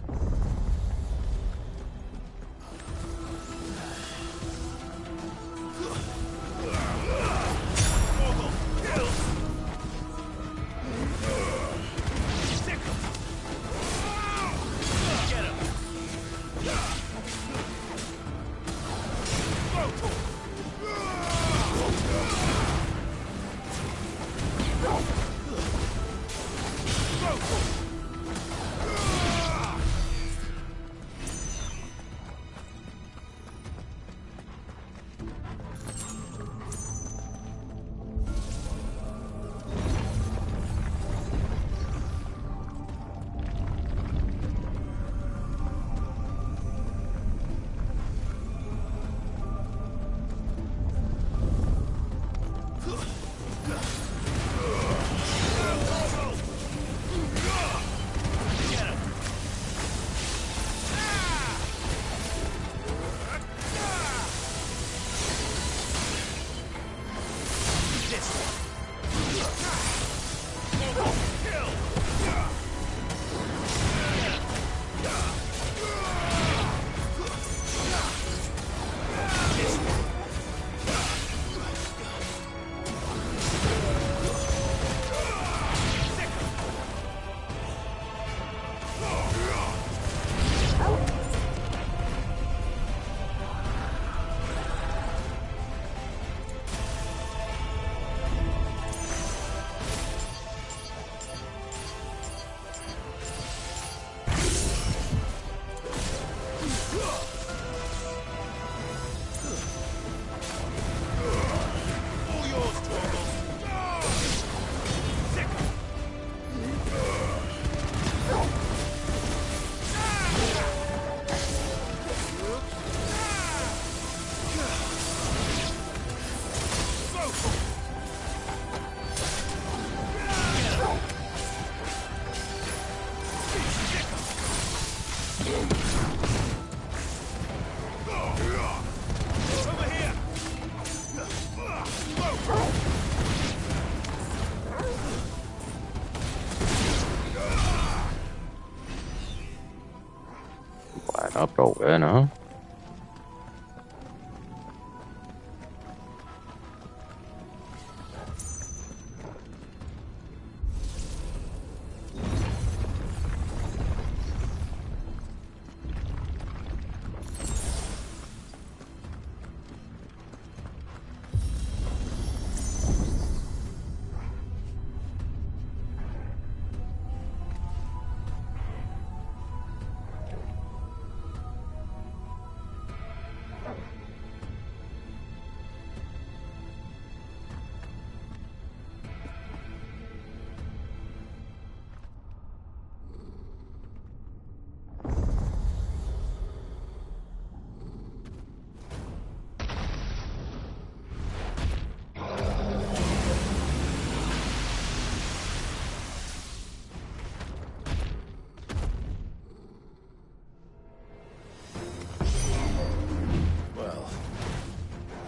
Bueno, prou bé, no?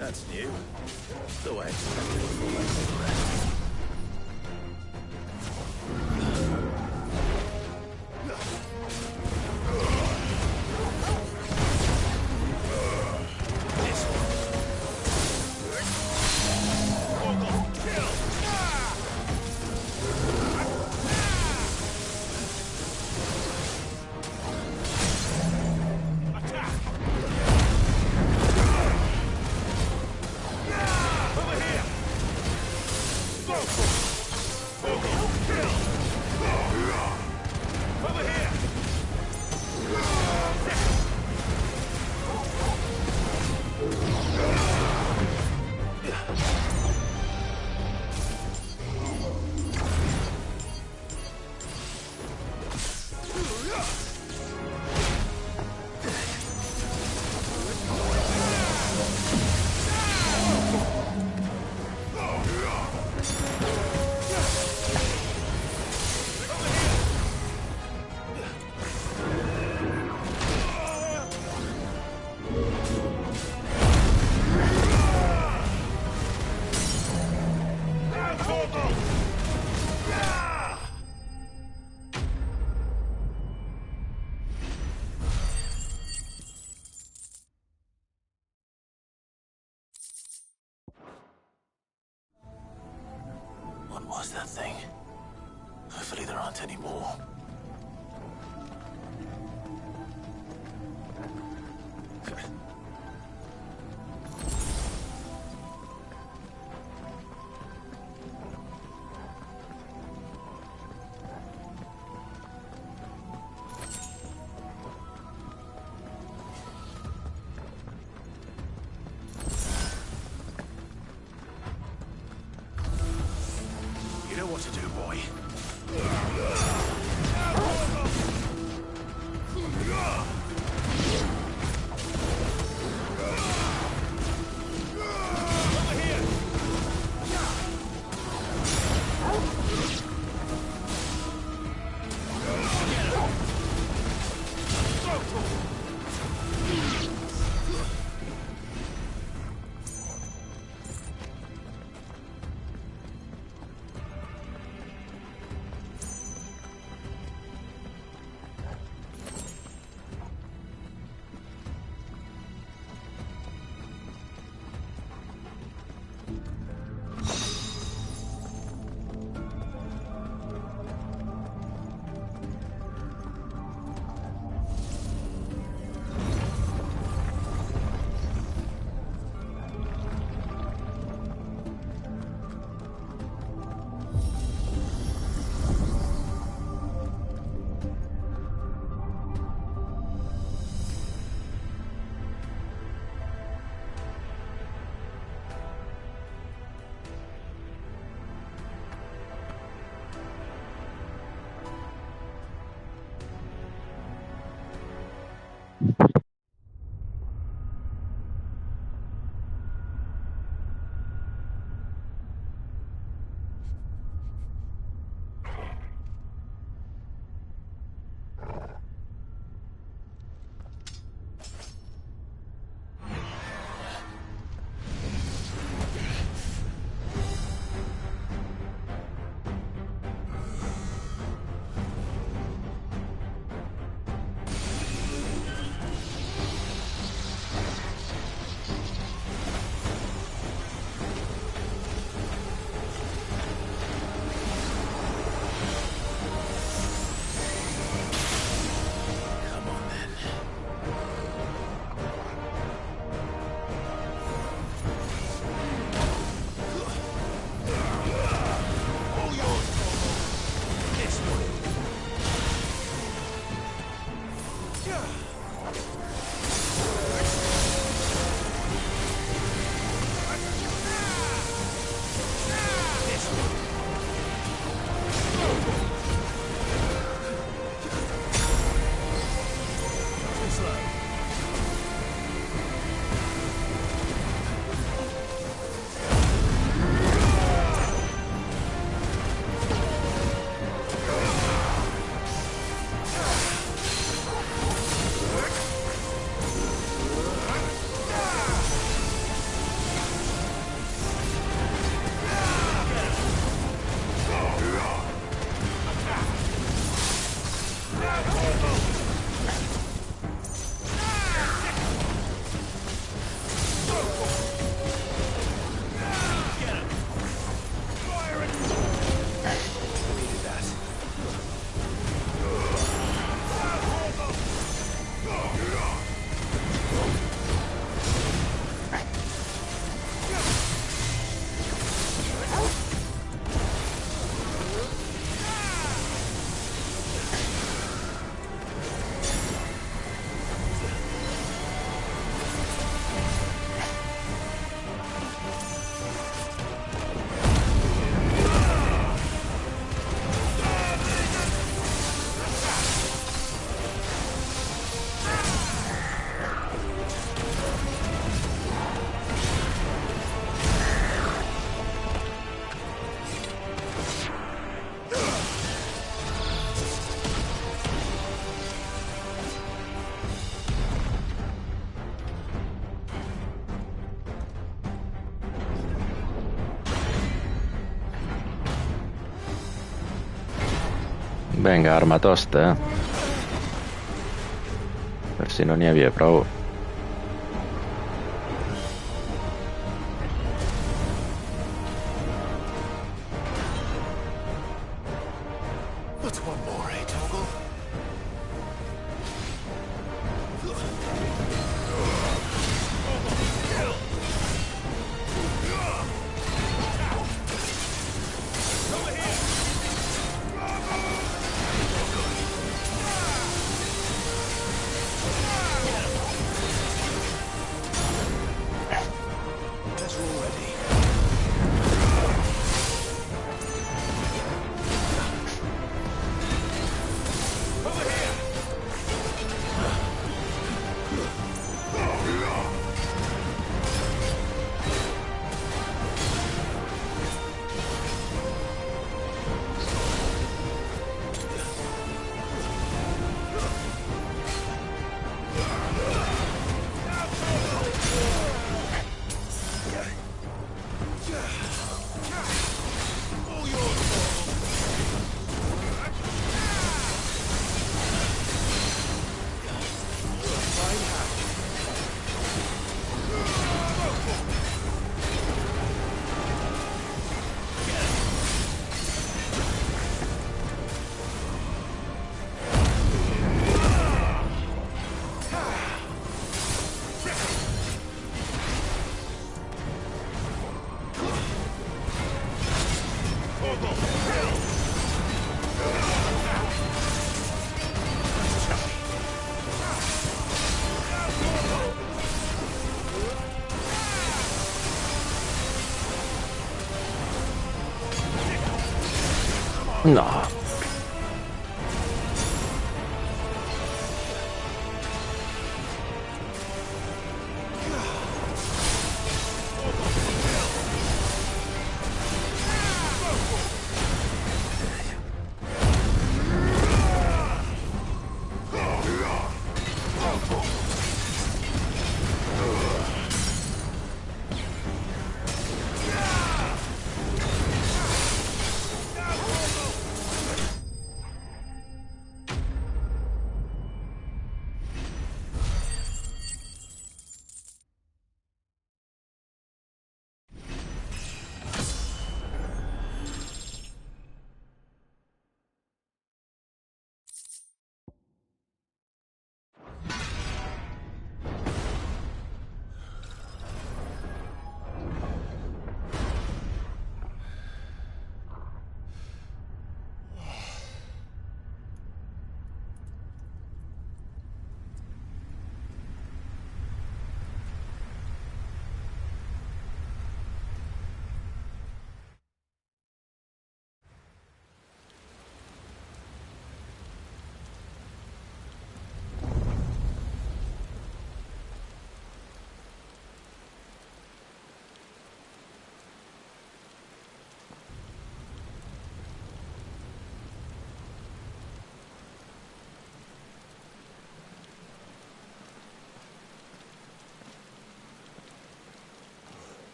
That's new. Though I expected it for my cigarette. Over here! was that thing? Hopefully there aren't any more. You know what to do, boy. Vinga, arma tosta, per si no n'hi havia prou. better already. No.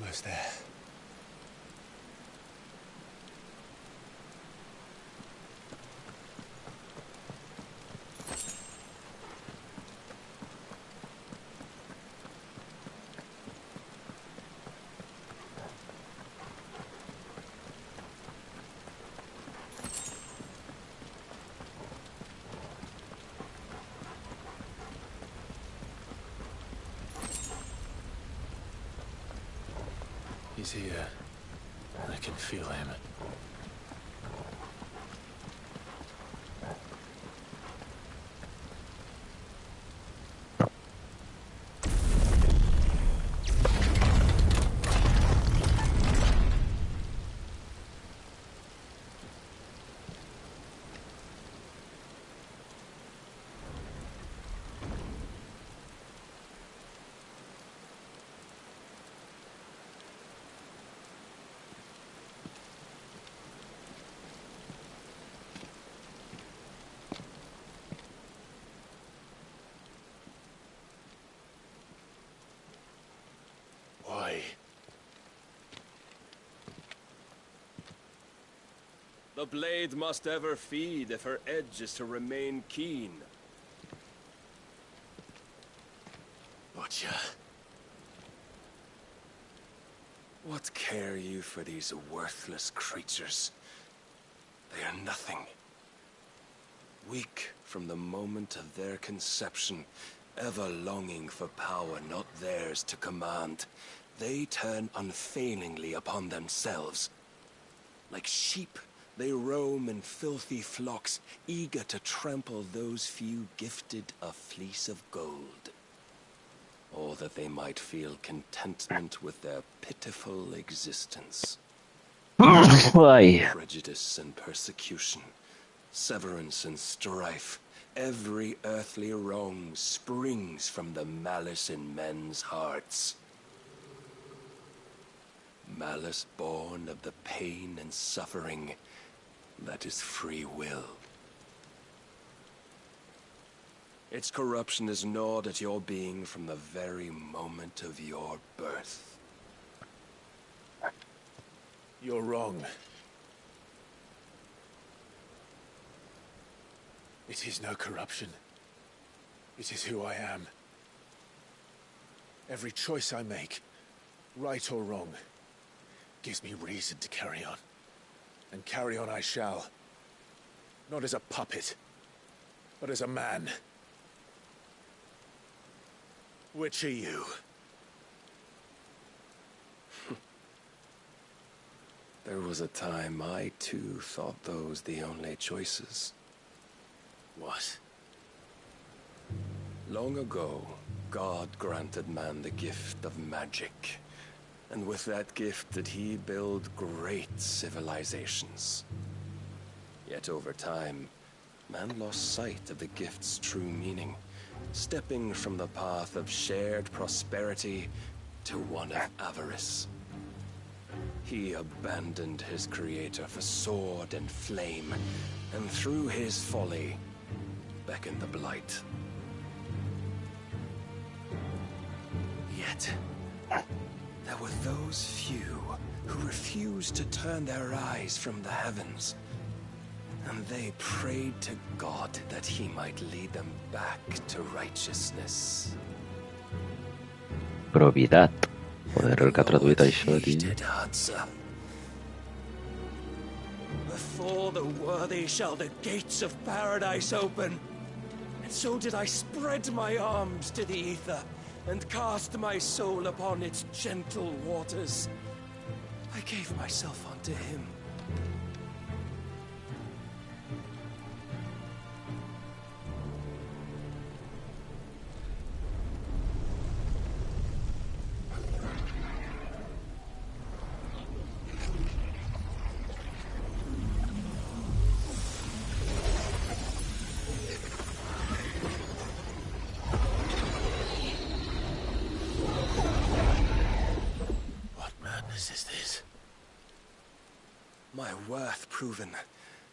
Almost there. He's here. I can feel him. The blade must ever feed if her edge is to remain keen. Butcher. What care you for these worthless creatures? They are nothing. Weak from the moment of their conception, ever longing for power not theirs to command, they turn unfailingly upon themselves. Like sheep, they roam in filthy flocks, eager to trample those few gifted a fleece of gold. or that they might feel contentment with their pitiful existence. Why? Prejudice and persecution, severance and strife, every earthly wrong springs from the malice in men's hearts. Malice born of the pain and suffering that is free will. Its corruption is gnawed at your being from the very moment of your birth. You're wrong. It is no corruption. It is who I am. Every choice I make, right or wrong, gives me reason to carry on. And carry on I shall. Not as a puppet, but as a man. Which are you? There was a time I too thought those the only choices. What? Long ago, God granted man the gift of magic. And with that gift did he build great civilizations. Yet over time, man lost sight of the gift's true meaning, stepping from the path of shared prosperity to one of avarice. He abandoned his creator for sword and flame, and through his folly, beckoned the blight. Yet, there were those few who refused to turn their eyes from the heavens, and they prayed to God that he might lead them back to righteousness. Probidad. Poder el que ha traduït això, tio. Before the worthy shall the gates of paradise open. And so did I spread my arms to the ether, and cast my soul upon its gentle waters. I gave myself unto him. My worth proven,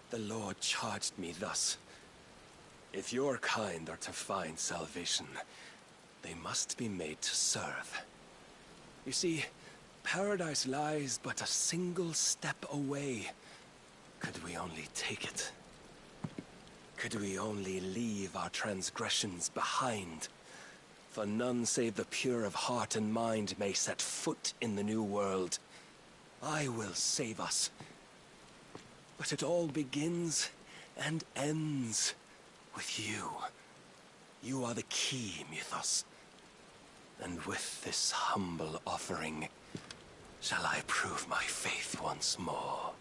the Lord charged me thus. If your kind are to find salvation, they must be made to serve. You see, paradise lies but a single step away. Could we only take it? Could we only leave our transgressions behind? For none save the pure of heart and mind may set foot in the new world. I will save us. But it all begins and ends with you. You are the key, Mythos. And with this humble offering, shall I prove my faith once more.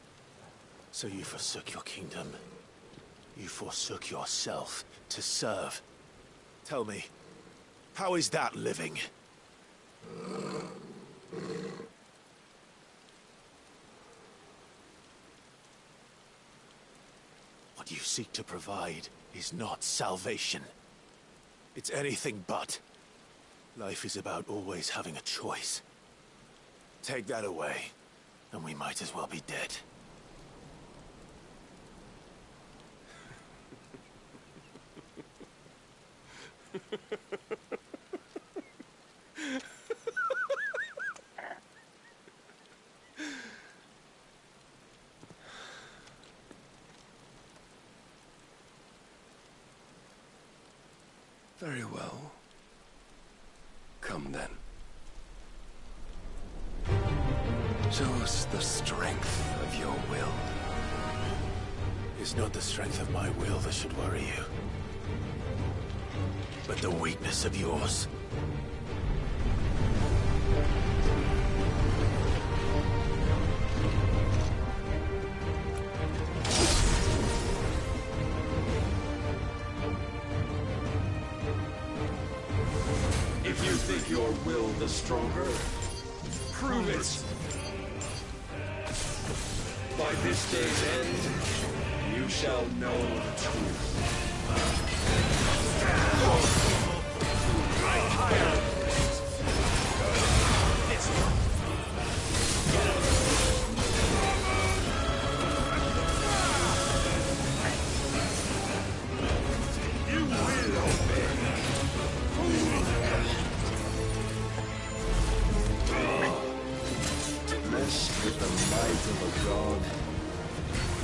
So you forsook your kingdom. You forsook yourself to serve. Tell me, how is that living? What you seek to provide is not salvation. It's anything but. Life is about always having a choice. Take that away, and we might as well be dead. Very well. Come then. Show us the strength of your will. It's not the strength of my will that should worry you, but the weakness of yours. If you think stronger? Prove it! By this day's end, you shall know the truth. With the might of a god,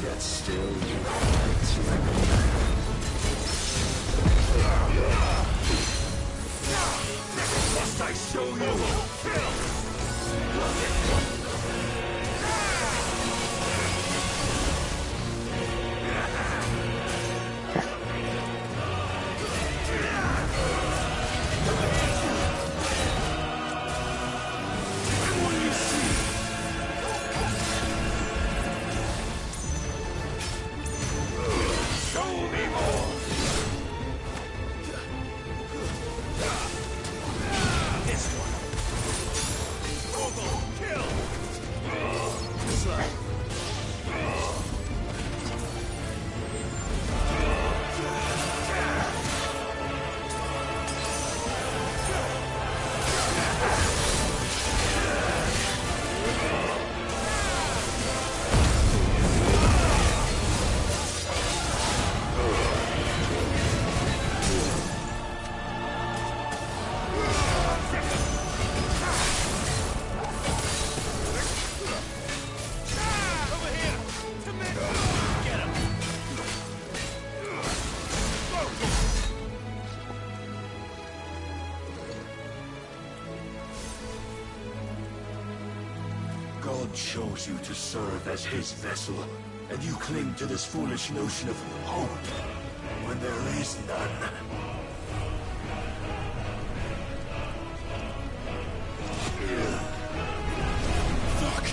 yet still you fight like a man. Must I show you? God chose you to serve as his vessel, and you cling to this foolish notion of hope when there is none. Fuck!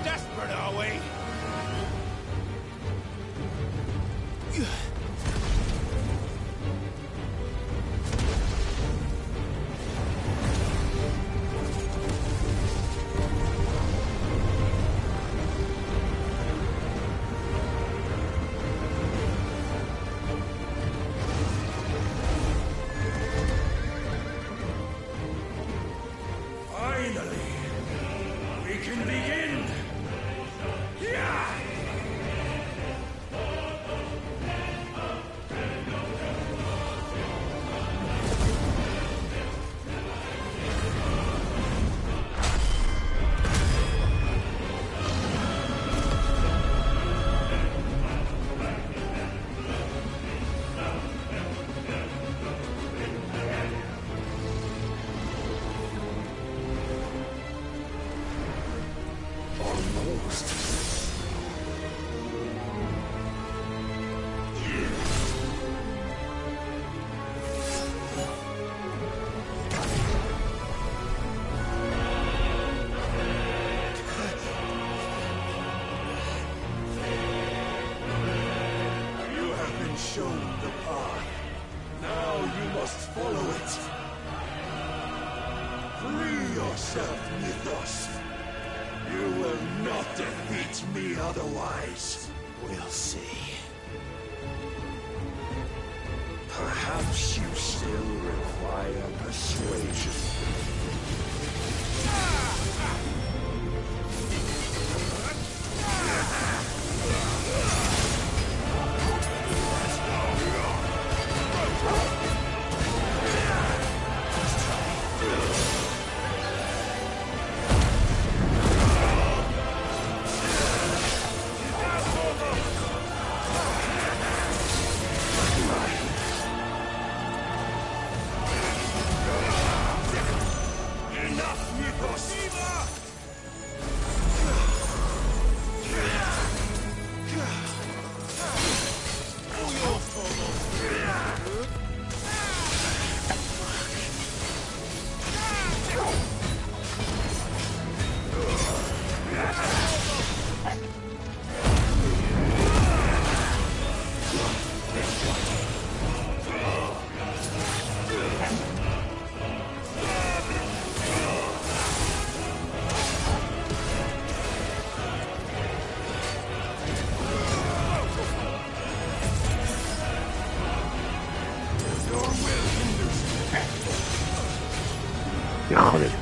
Desperate, are we? Finally, we can begin! Yeah! Shown the path. Now you must follow it. Free yourself, Mythos. You will not defeat me otherwise. We'll see. Perhaps you still require persuasion.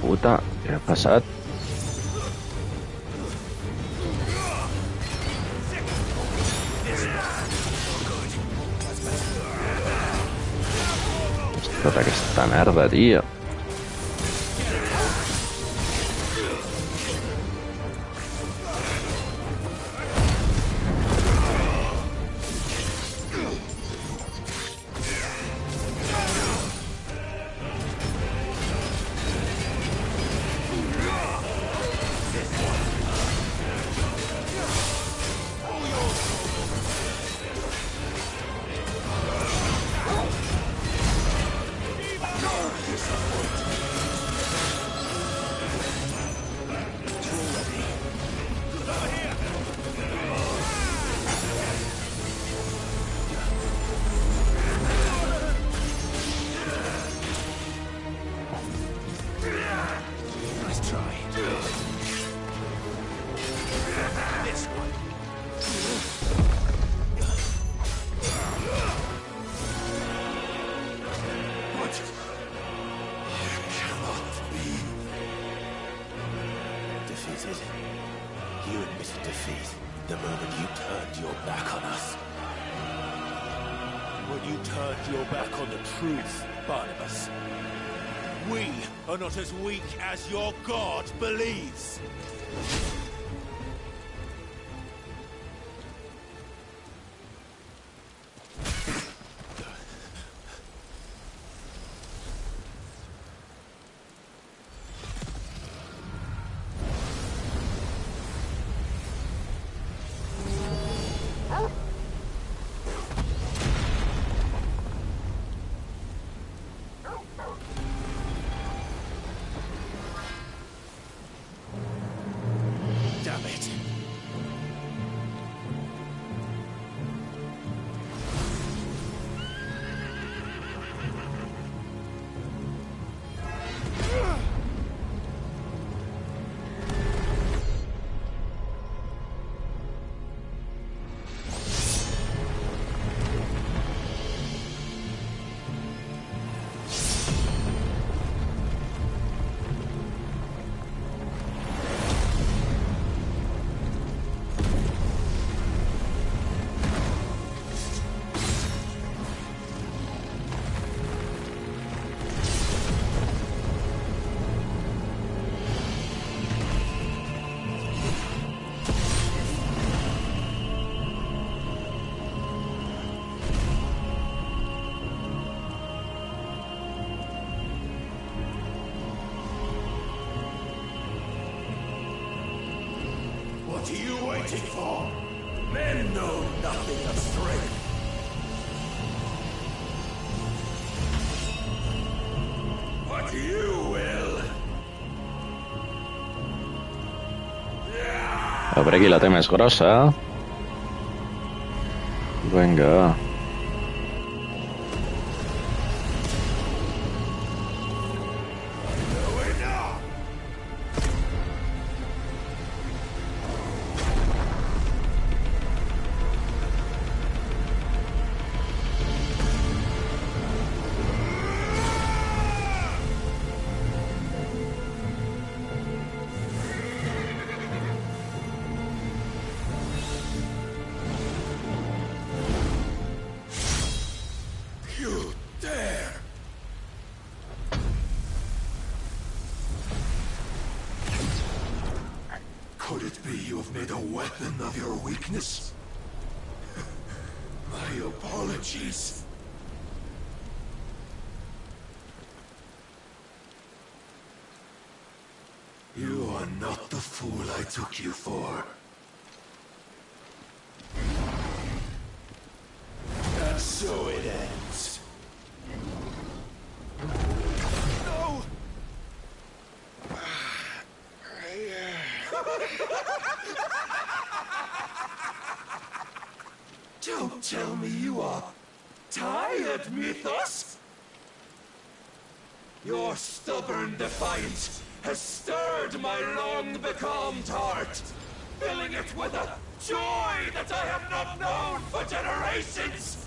puta, què ha passat? Tota aquesta merda, tio. You admitted defeat the moment you turned your back on us. When you turned your back on the truth, Barnabas. We are not as weak as your god believes. Damn it. What are you waiting for? Men know nothing of strength. But you will. A veure qui la té més grossa. Vinga. You dare! Could it be you have made a weapon of your weakness? My apologies. You are not the fool I took you for. And so it ends. No! Don't tell me you are tired, Mythos! Your stubborn defiance has stirred my long-becalmed heart, filling it with a joy that I have not known for generations!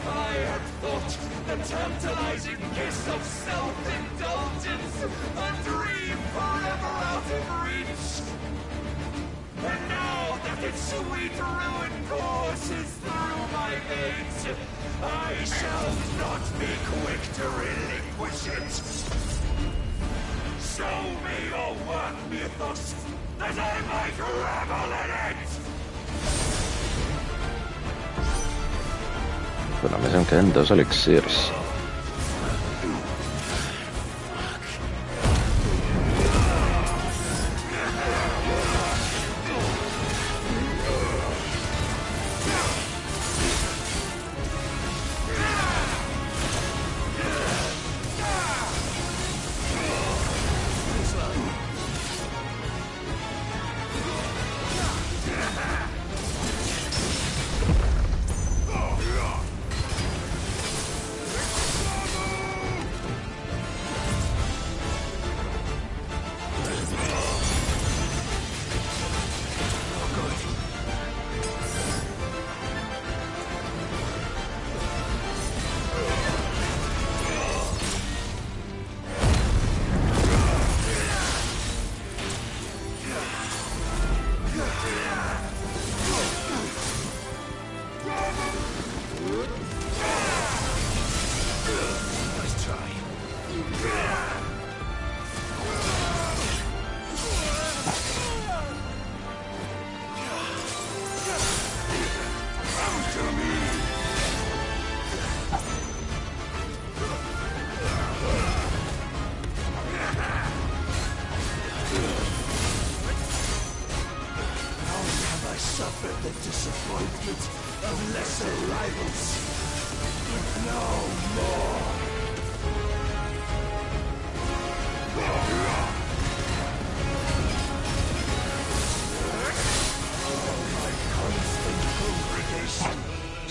I had thought the tantalizing kiss of self-indulgence a dream forever out of reach. And now that its sweet ruin courses through my veins, I shall not be quick to relinquish it. Show me your work, mythos, that I might revel in it! Però només em queden 2 elixirs.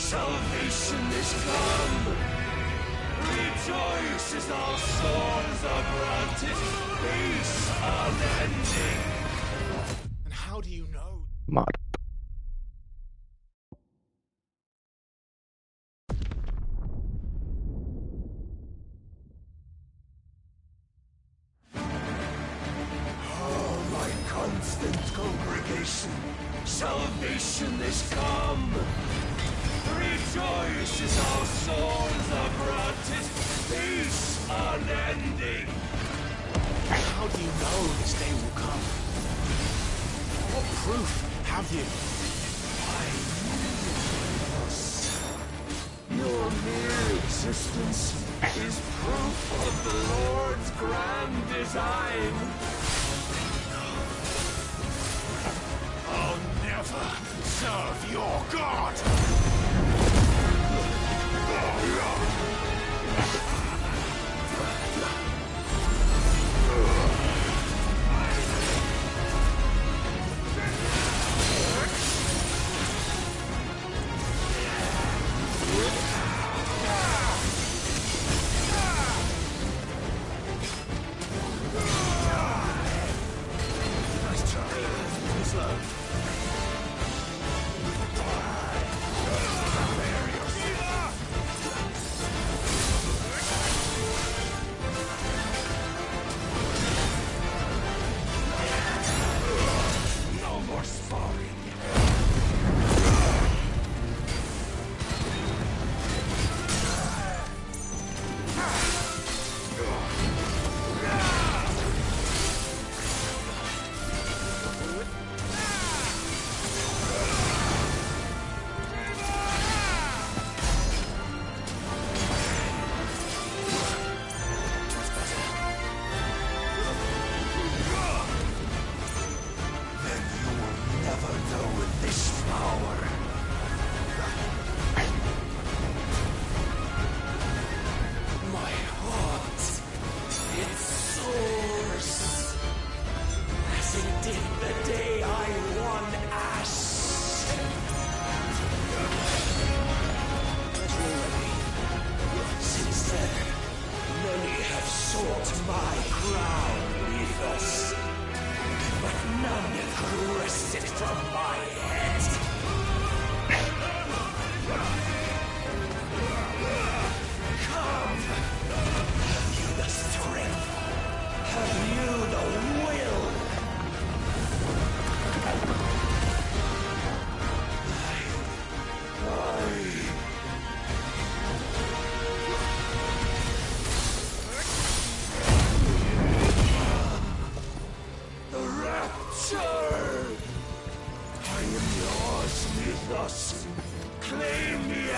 Salvation is come! Rejoice as our souls are granted peace unending! And how do you know? Mort. Oh, my constant congregation! Salvation is come! Rejoice as our souls are granted peace unending! How do you know this day will come? What proof have you? Your mere existence is proof of the Lord's grand design. I'll never serve your God! Nice try. Slow.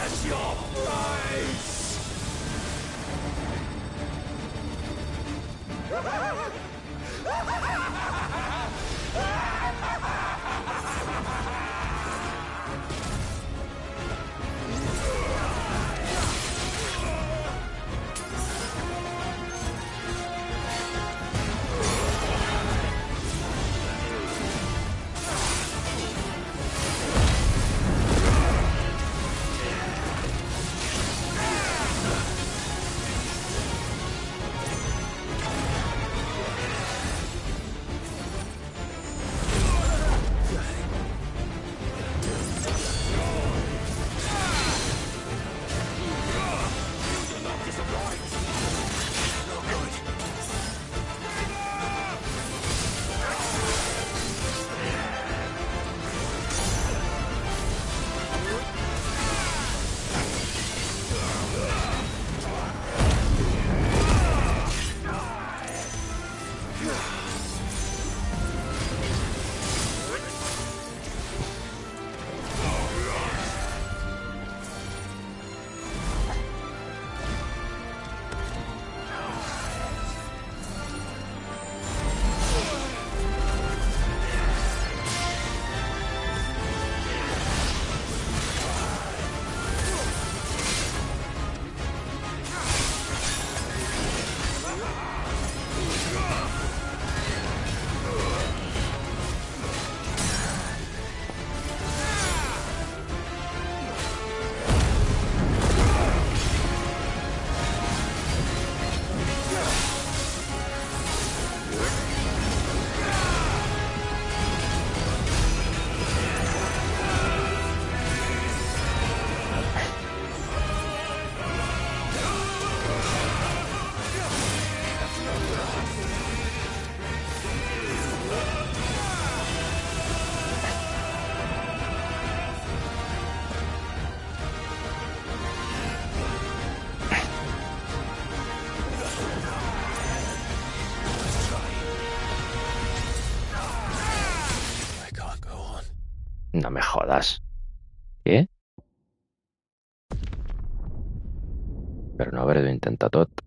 at your face! No me jodas. ¿Qué? Però no hauré d'intentar tot.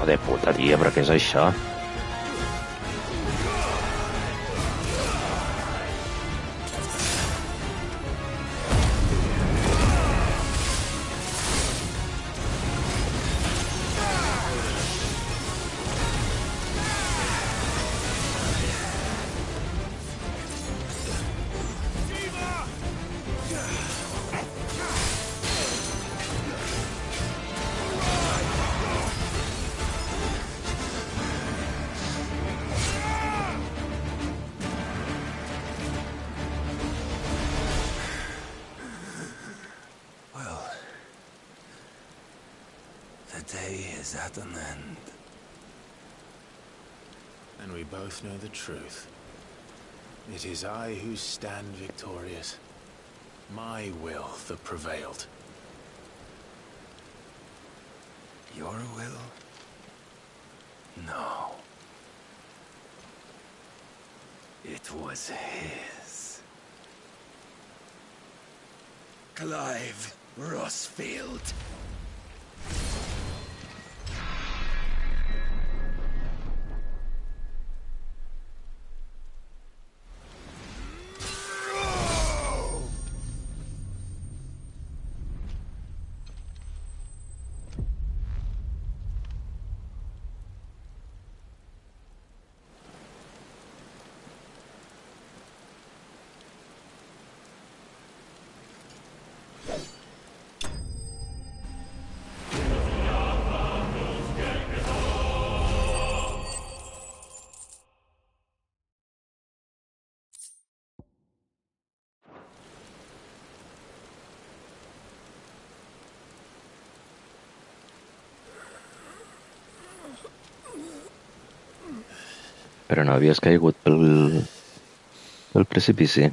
de puta, tia, però què és això? The day is at an end. And we both know the truth. It is I who stand victorious. My will that prevailed. Your will? No. It was his. Clive Rossfield. Però no havies caigut pel precipici.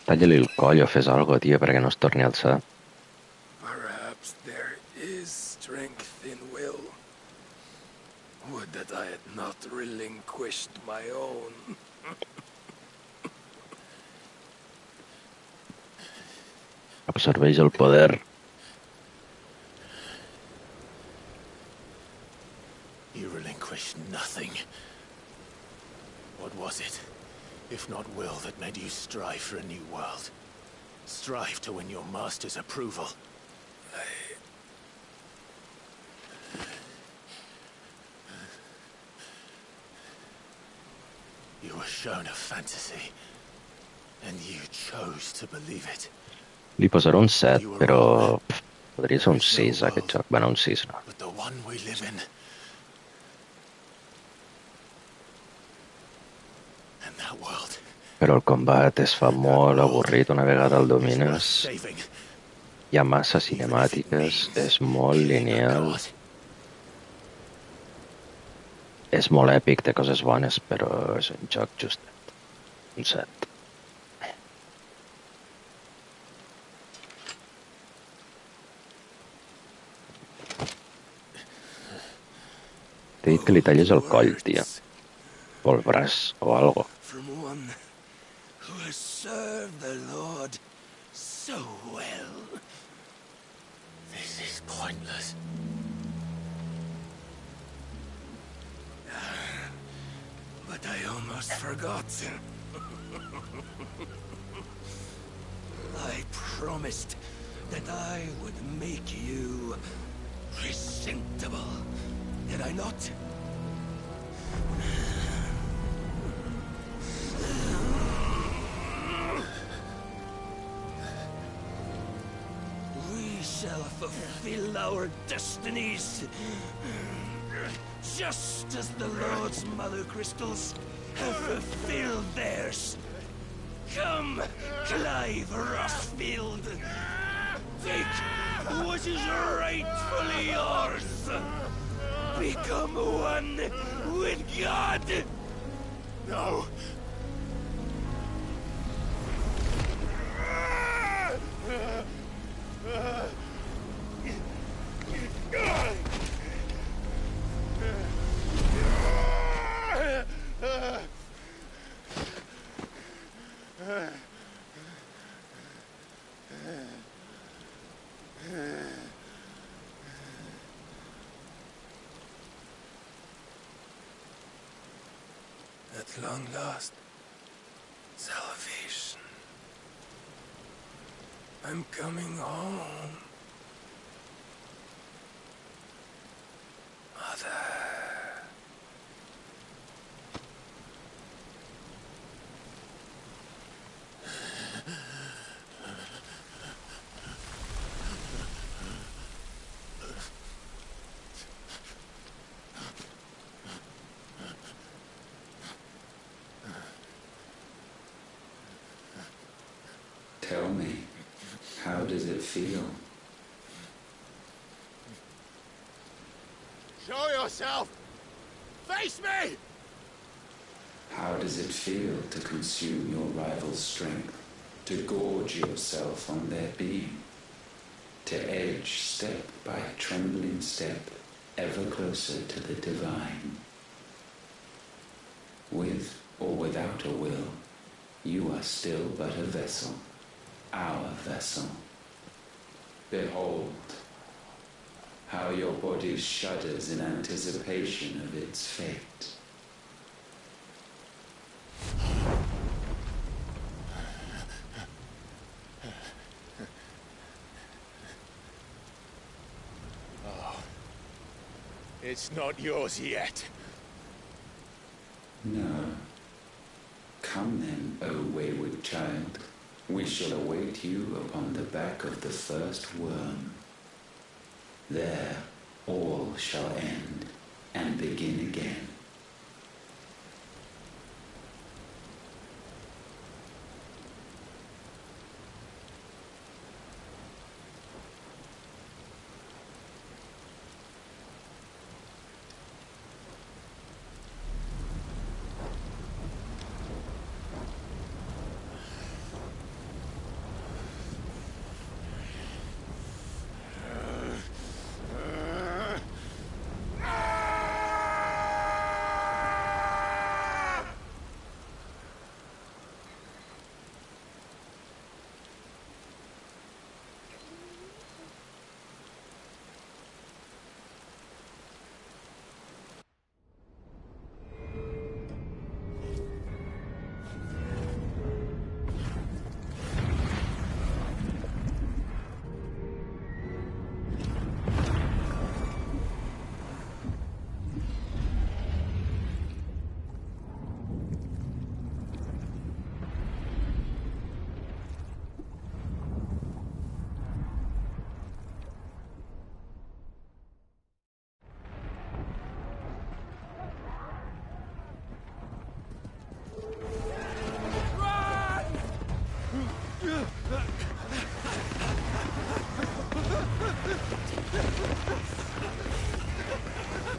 Talla-li el coll o fes alguna cosa, tia, perquè no es torni a alçar. Perhaps there is strength in will. Would that I had not relinquished my own. Absorbeix el poder. You relinquished nothing. What was it, if not will, that made you strive for a new world? Strive to win your master's approval? You were shown a fantasy, and you chose to believe it. Li posaré un 7, però podria ser un 6, aquest joc. Bueno, un 6, no. But the one we live in. And that world. Però el combat es fa molt avorrit una vegada el domines. Hi ha massa cinemàtiques, és molt lineal. És molt èpic, té coses bones, però és un joc justet. Un 7. T'he dit que li talles el coll, tia. O el braç, o algo. From one who has served the Lord so well. This is pointless. But I almost forgot. I promised that I would make you presentable. Did I not? We shall fulfill our destinies, just as the Lord's Mother Crystals have fulfilled theirs. Come, Clive Rossfield. Take what is rightfully yours. Become one with God. No. At long last, salvation. I'm coming home. Mother. Tell me, how does it feel? Show yourself! Face me! How does it feel to consume your rival's strength, to gorge yourself on their being, to edge step by trembling step ever closer to the divine? With or without a will, you are still but a vessel, our vessel. Behold, how your body shudders in anticipation of its fate. Oh, it's not yours yet. No. Come then, O wayward child. We shall await you upon the back of the first worm. There all shall end and begin again.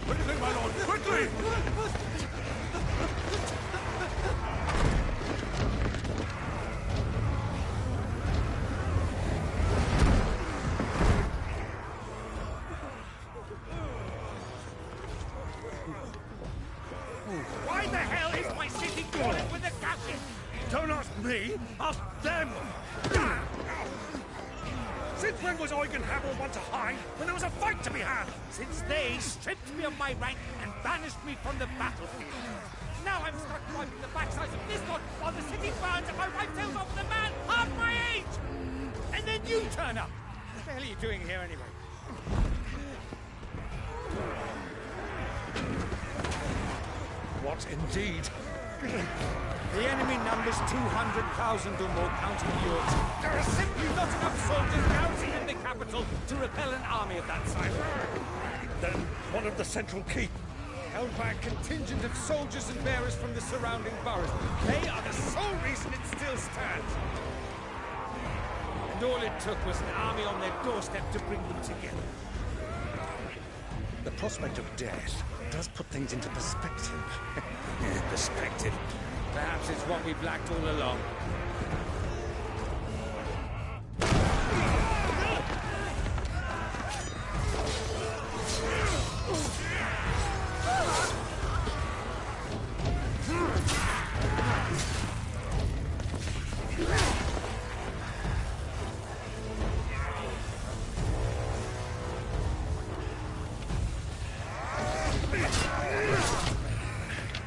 Quickly, my lord, quickly! Why the hell is my city crawling with the gashes? Don't ask me, ask them! Since when was Eugen Hamel one to hide when there was a fight to be had? Since they stripped me of my rank and banished me from the battlefield. Now I'm stuck wiping the backsides of this one while the city burns and my wife tails off with a man half my age! And then you turn up! What the hell are you doing here anyway? What indeed? The enemy numbers 200,000 or more, counting yours. There are simply not enough soldiers garrisoned in the capital to repel an army of that size. Then one of the central keep, held by a contingent of soldiers and bearers from the surrounding boroughs. They are the sole reason it still stands. And all it took was an army on their doorstep to bring them together. The prospect of death does put things into perspective. Perspective. Perhaps it's what we've lacked all along.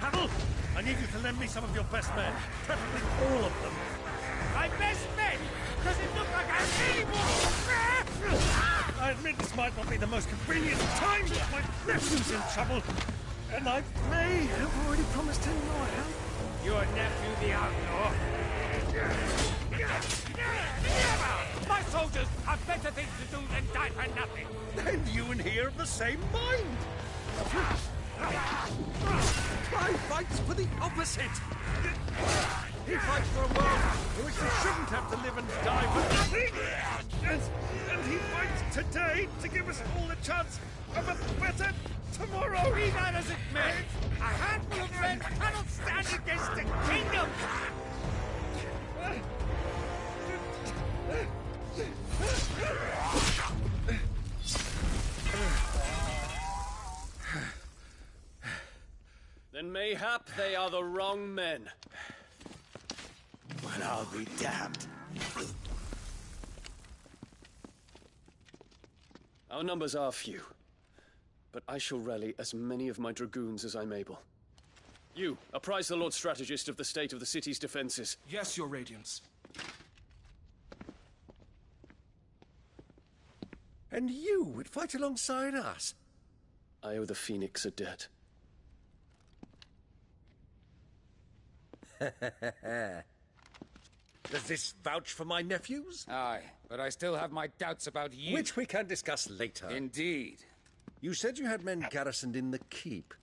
Havel, I need you to to lend me some of your best men? Preferably all of them. My best men? Does it look like I really want... I admit this might not be the most convenient time, but my nephew's in trouble. And I may have already promised him more help. Your nephew, the outlaw? Never! My soldiers have better things to do than die for nothing. Then you and he are of the same mind. Clive fights for the opposite. He fights for a world in which they shouldn't have to live and die for nothing. And he fights today to give us all a chance of a better tomorrow. Be that as it may, a handful of men cannot stand against the kingdom. Then mayhap they are the wrong men. Well, I'll be damned. Our numbers are few, but I shall rally as many of my dragoons as I'm able. You, apprise the Lord Strategist of the state of the city's defenses. Yes, Your Radiance. And you would fight alongside us? I owe the Phoenix a debt. Does this vouch for my nephews? Aye, but I still have my doubts about you. Which we can discuss later. Indeed. You said you had men garrisoned in the keep.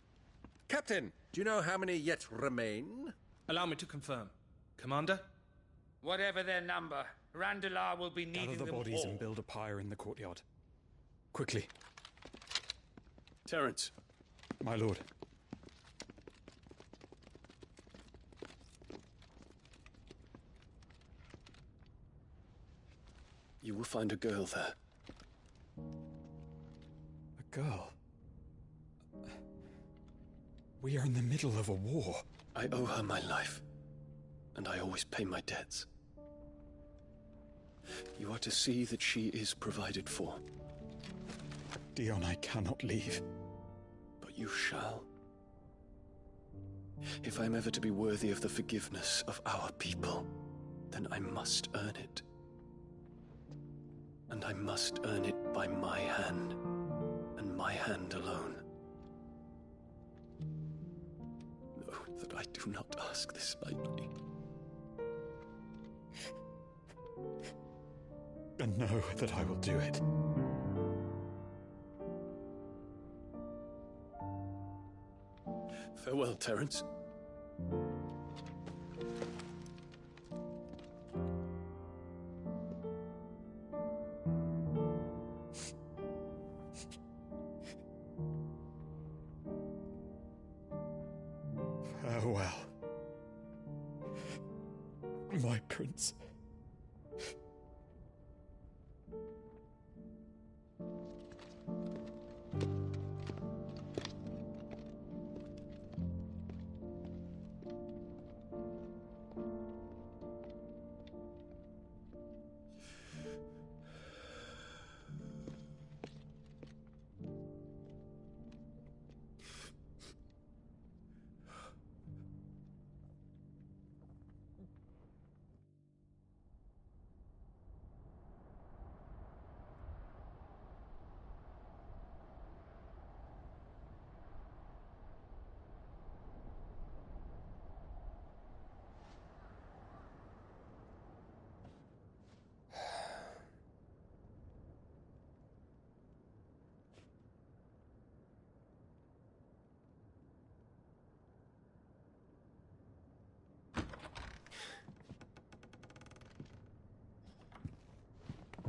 Captain, do you know how many yet remain? Allow me to confirm. Commander? Whatever their number, Randalar will be needing Gather the them bodies all. and build a pyre in the courtyard. Quickly. Terence. My lord. You will find a girl there. A girl? We are in the middle of a war. I owe her my life, and I always pay my debts. You are to see that she is provided for. Dion, I cannot leave. But you shall. If I am ever to be worthy of the forgiveness of our people, then I must earn it. And I must earn it by my hand, and my hand alone. Know that I do not ask this lightly. And know that I will do it. Farewell, Terence. Farewell, my prince.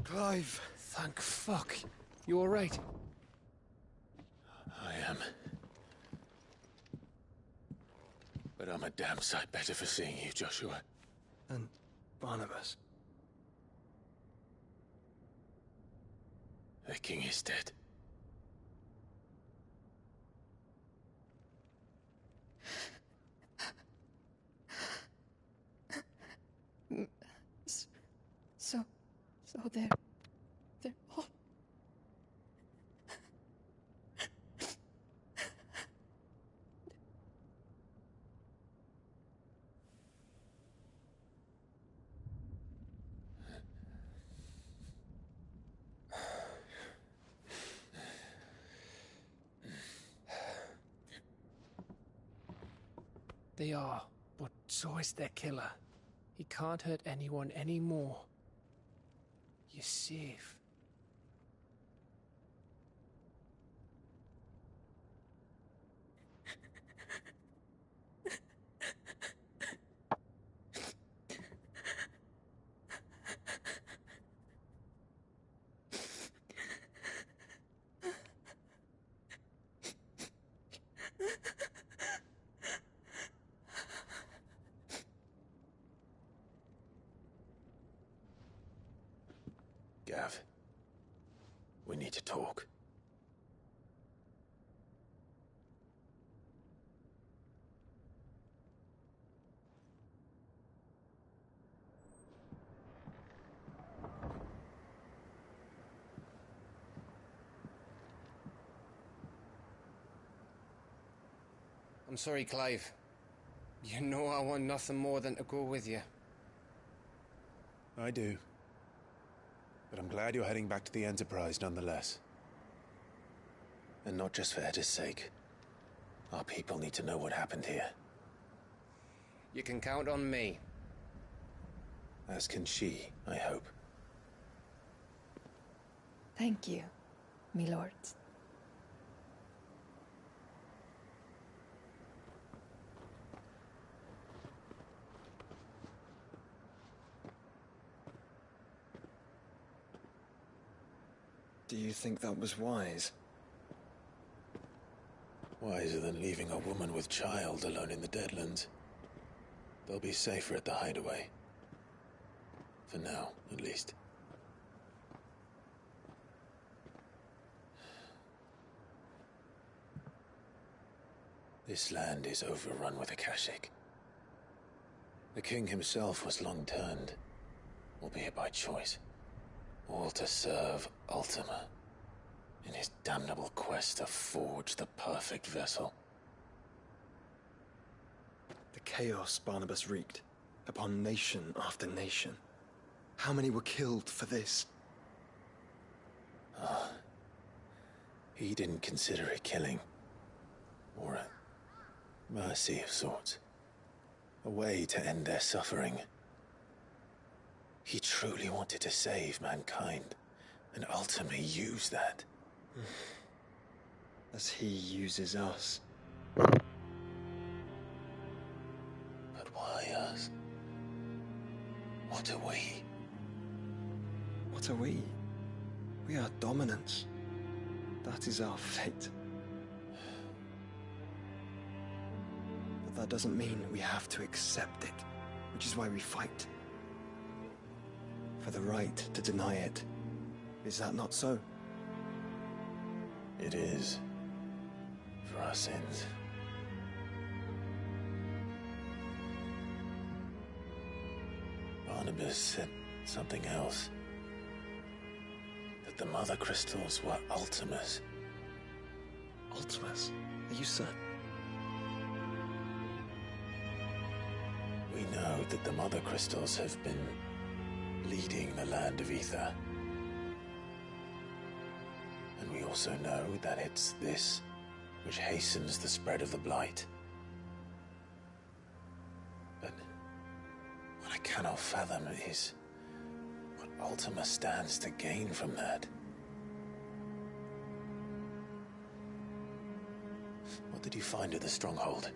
Clive, thank fuck. You alright? I am. But I'm a damn sight better for seeing you, Joshua. And Barnabas. The king is dead. So they're all... They are, but so is their killer. He can't hurt anyone anymore. You're safe. Gav, we need to talk. I'm sorry, Clive. You know I want nothing more than to go with you. I do. But I'm glad you're heading back to the Enterprise nonetheless. And not just for Etta's sake. Our people need to know what happened here. You can count on me. As can she, I hope. Thank you, me lords. Do you think that was wise? Wiser than leaving a woman with child alone in the Deadlands. They'll be safer at the hideaway. For now, at least. This land is overrun with Akashic. The king himself was long turned, albeit by choice, all to serve Ultima in his damnable quest to forge the perfect vessel. The chaos Barnabas wreaked upon nation after nation. How many were killed for this? He didn't consider it killing, or a mercy of sorts. A way to end their suffering. He truly wanted to save mankind, and ultimately used that. As he uses us. But why us? What are we? What are we? We are dominance. That is our fate. But that doesn't mean we have to accept it, which is why we fight. For the right to deny it. Is that not so? It is. For our sins. Barnabas said something else. That the Mother Crystals were Ultimas. Ultimas? Are you certain? We know that the Mother Crystals have been leading the land of Ether. And we also know that it's this which hastens the spread of the Blight. But what I cannot fathom is what Ultima stands to gain from that. What did you find at the Stronghold?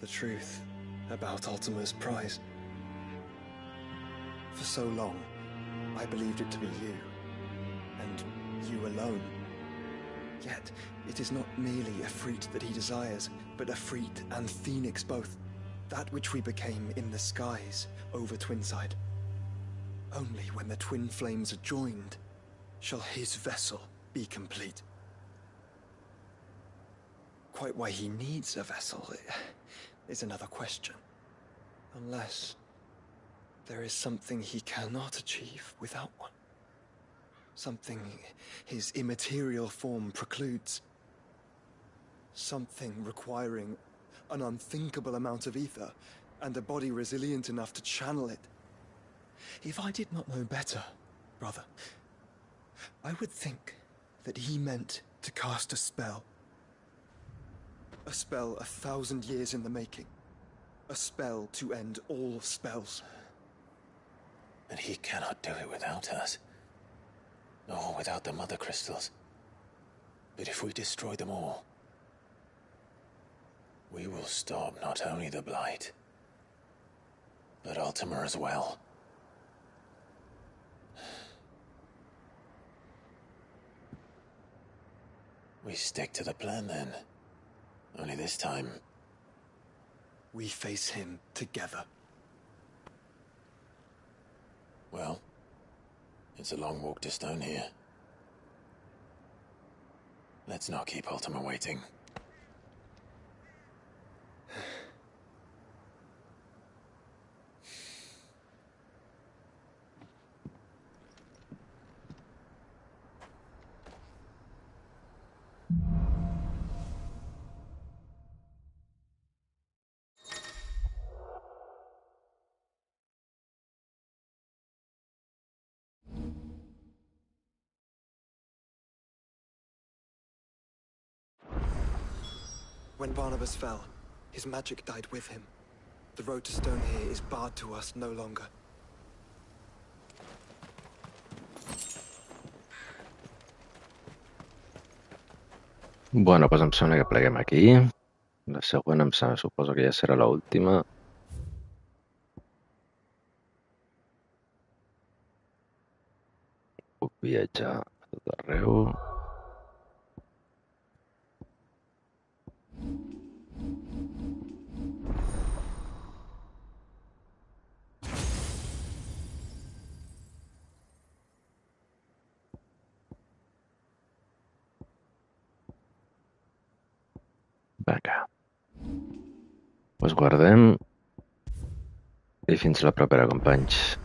The truth about Ultima's prize. For so long, I believed it to be you, and you alone. Yet, it is not merely a Freet that he desires, but a Freet and Phoenix both. That which we became in the skies over Twinside. Only when the twin flames are joined shall his vessel be complete. Quite why he needs a vessel is another question. Unless there is something he cannot achieve without one. Something his immaterial form precludes. Something requiring an unthinkable amount of ether and a body resilient enough to channel it. If I did not know better, brother, I would think that he meant to cast a spell. A spell 1,000 years in the making. A spell to end all spells. And he cannot do it without us. Nor without the Mother Crystals. But if we destroy them all, we will stop not only the Blight, but Ultima as well. We stick to the plan then. Only this time, we face him together. Well, it's a long walk to Stone here. Let's not keep Ultima waiting. When Barnabas fell, his magic died with him. The road to Stone here is barred to us no longer. Bueno, pues em sembla que pleguem aquí. La següent suposo que ja serà l'última. Puc viatjar a tot arreu. Vinga. Pues guardem i fins la propera, companys.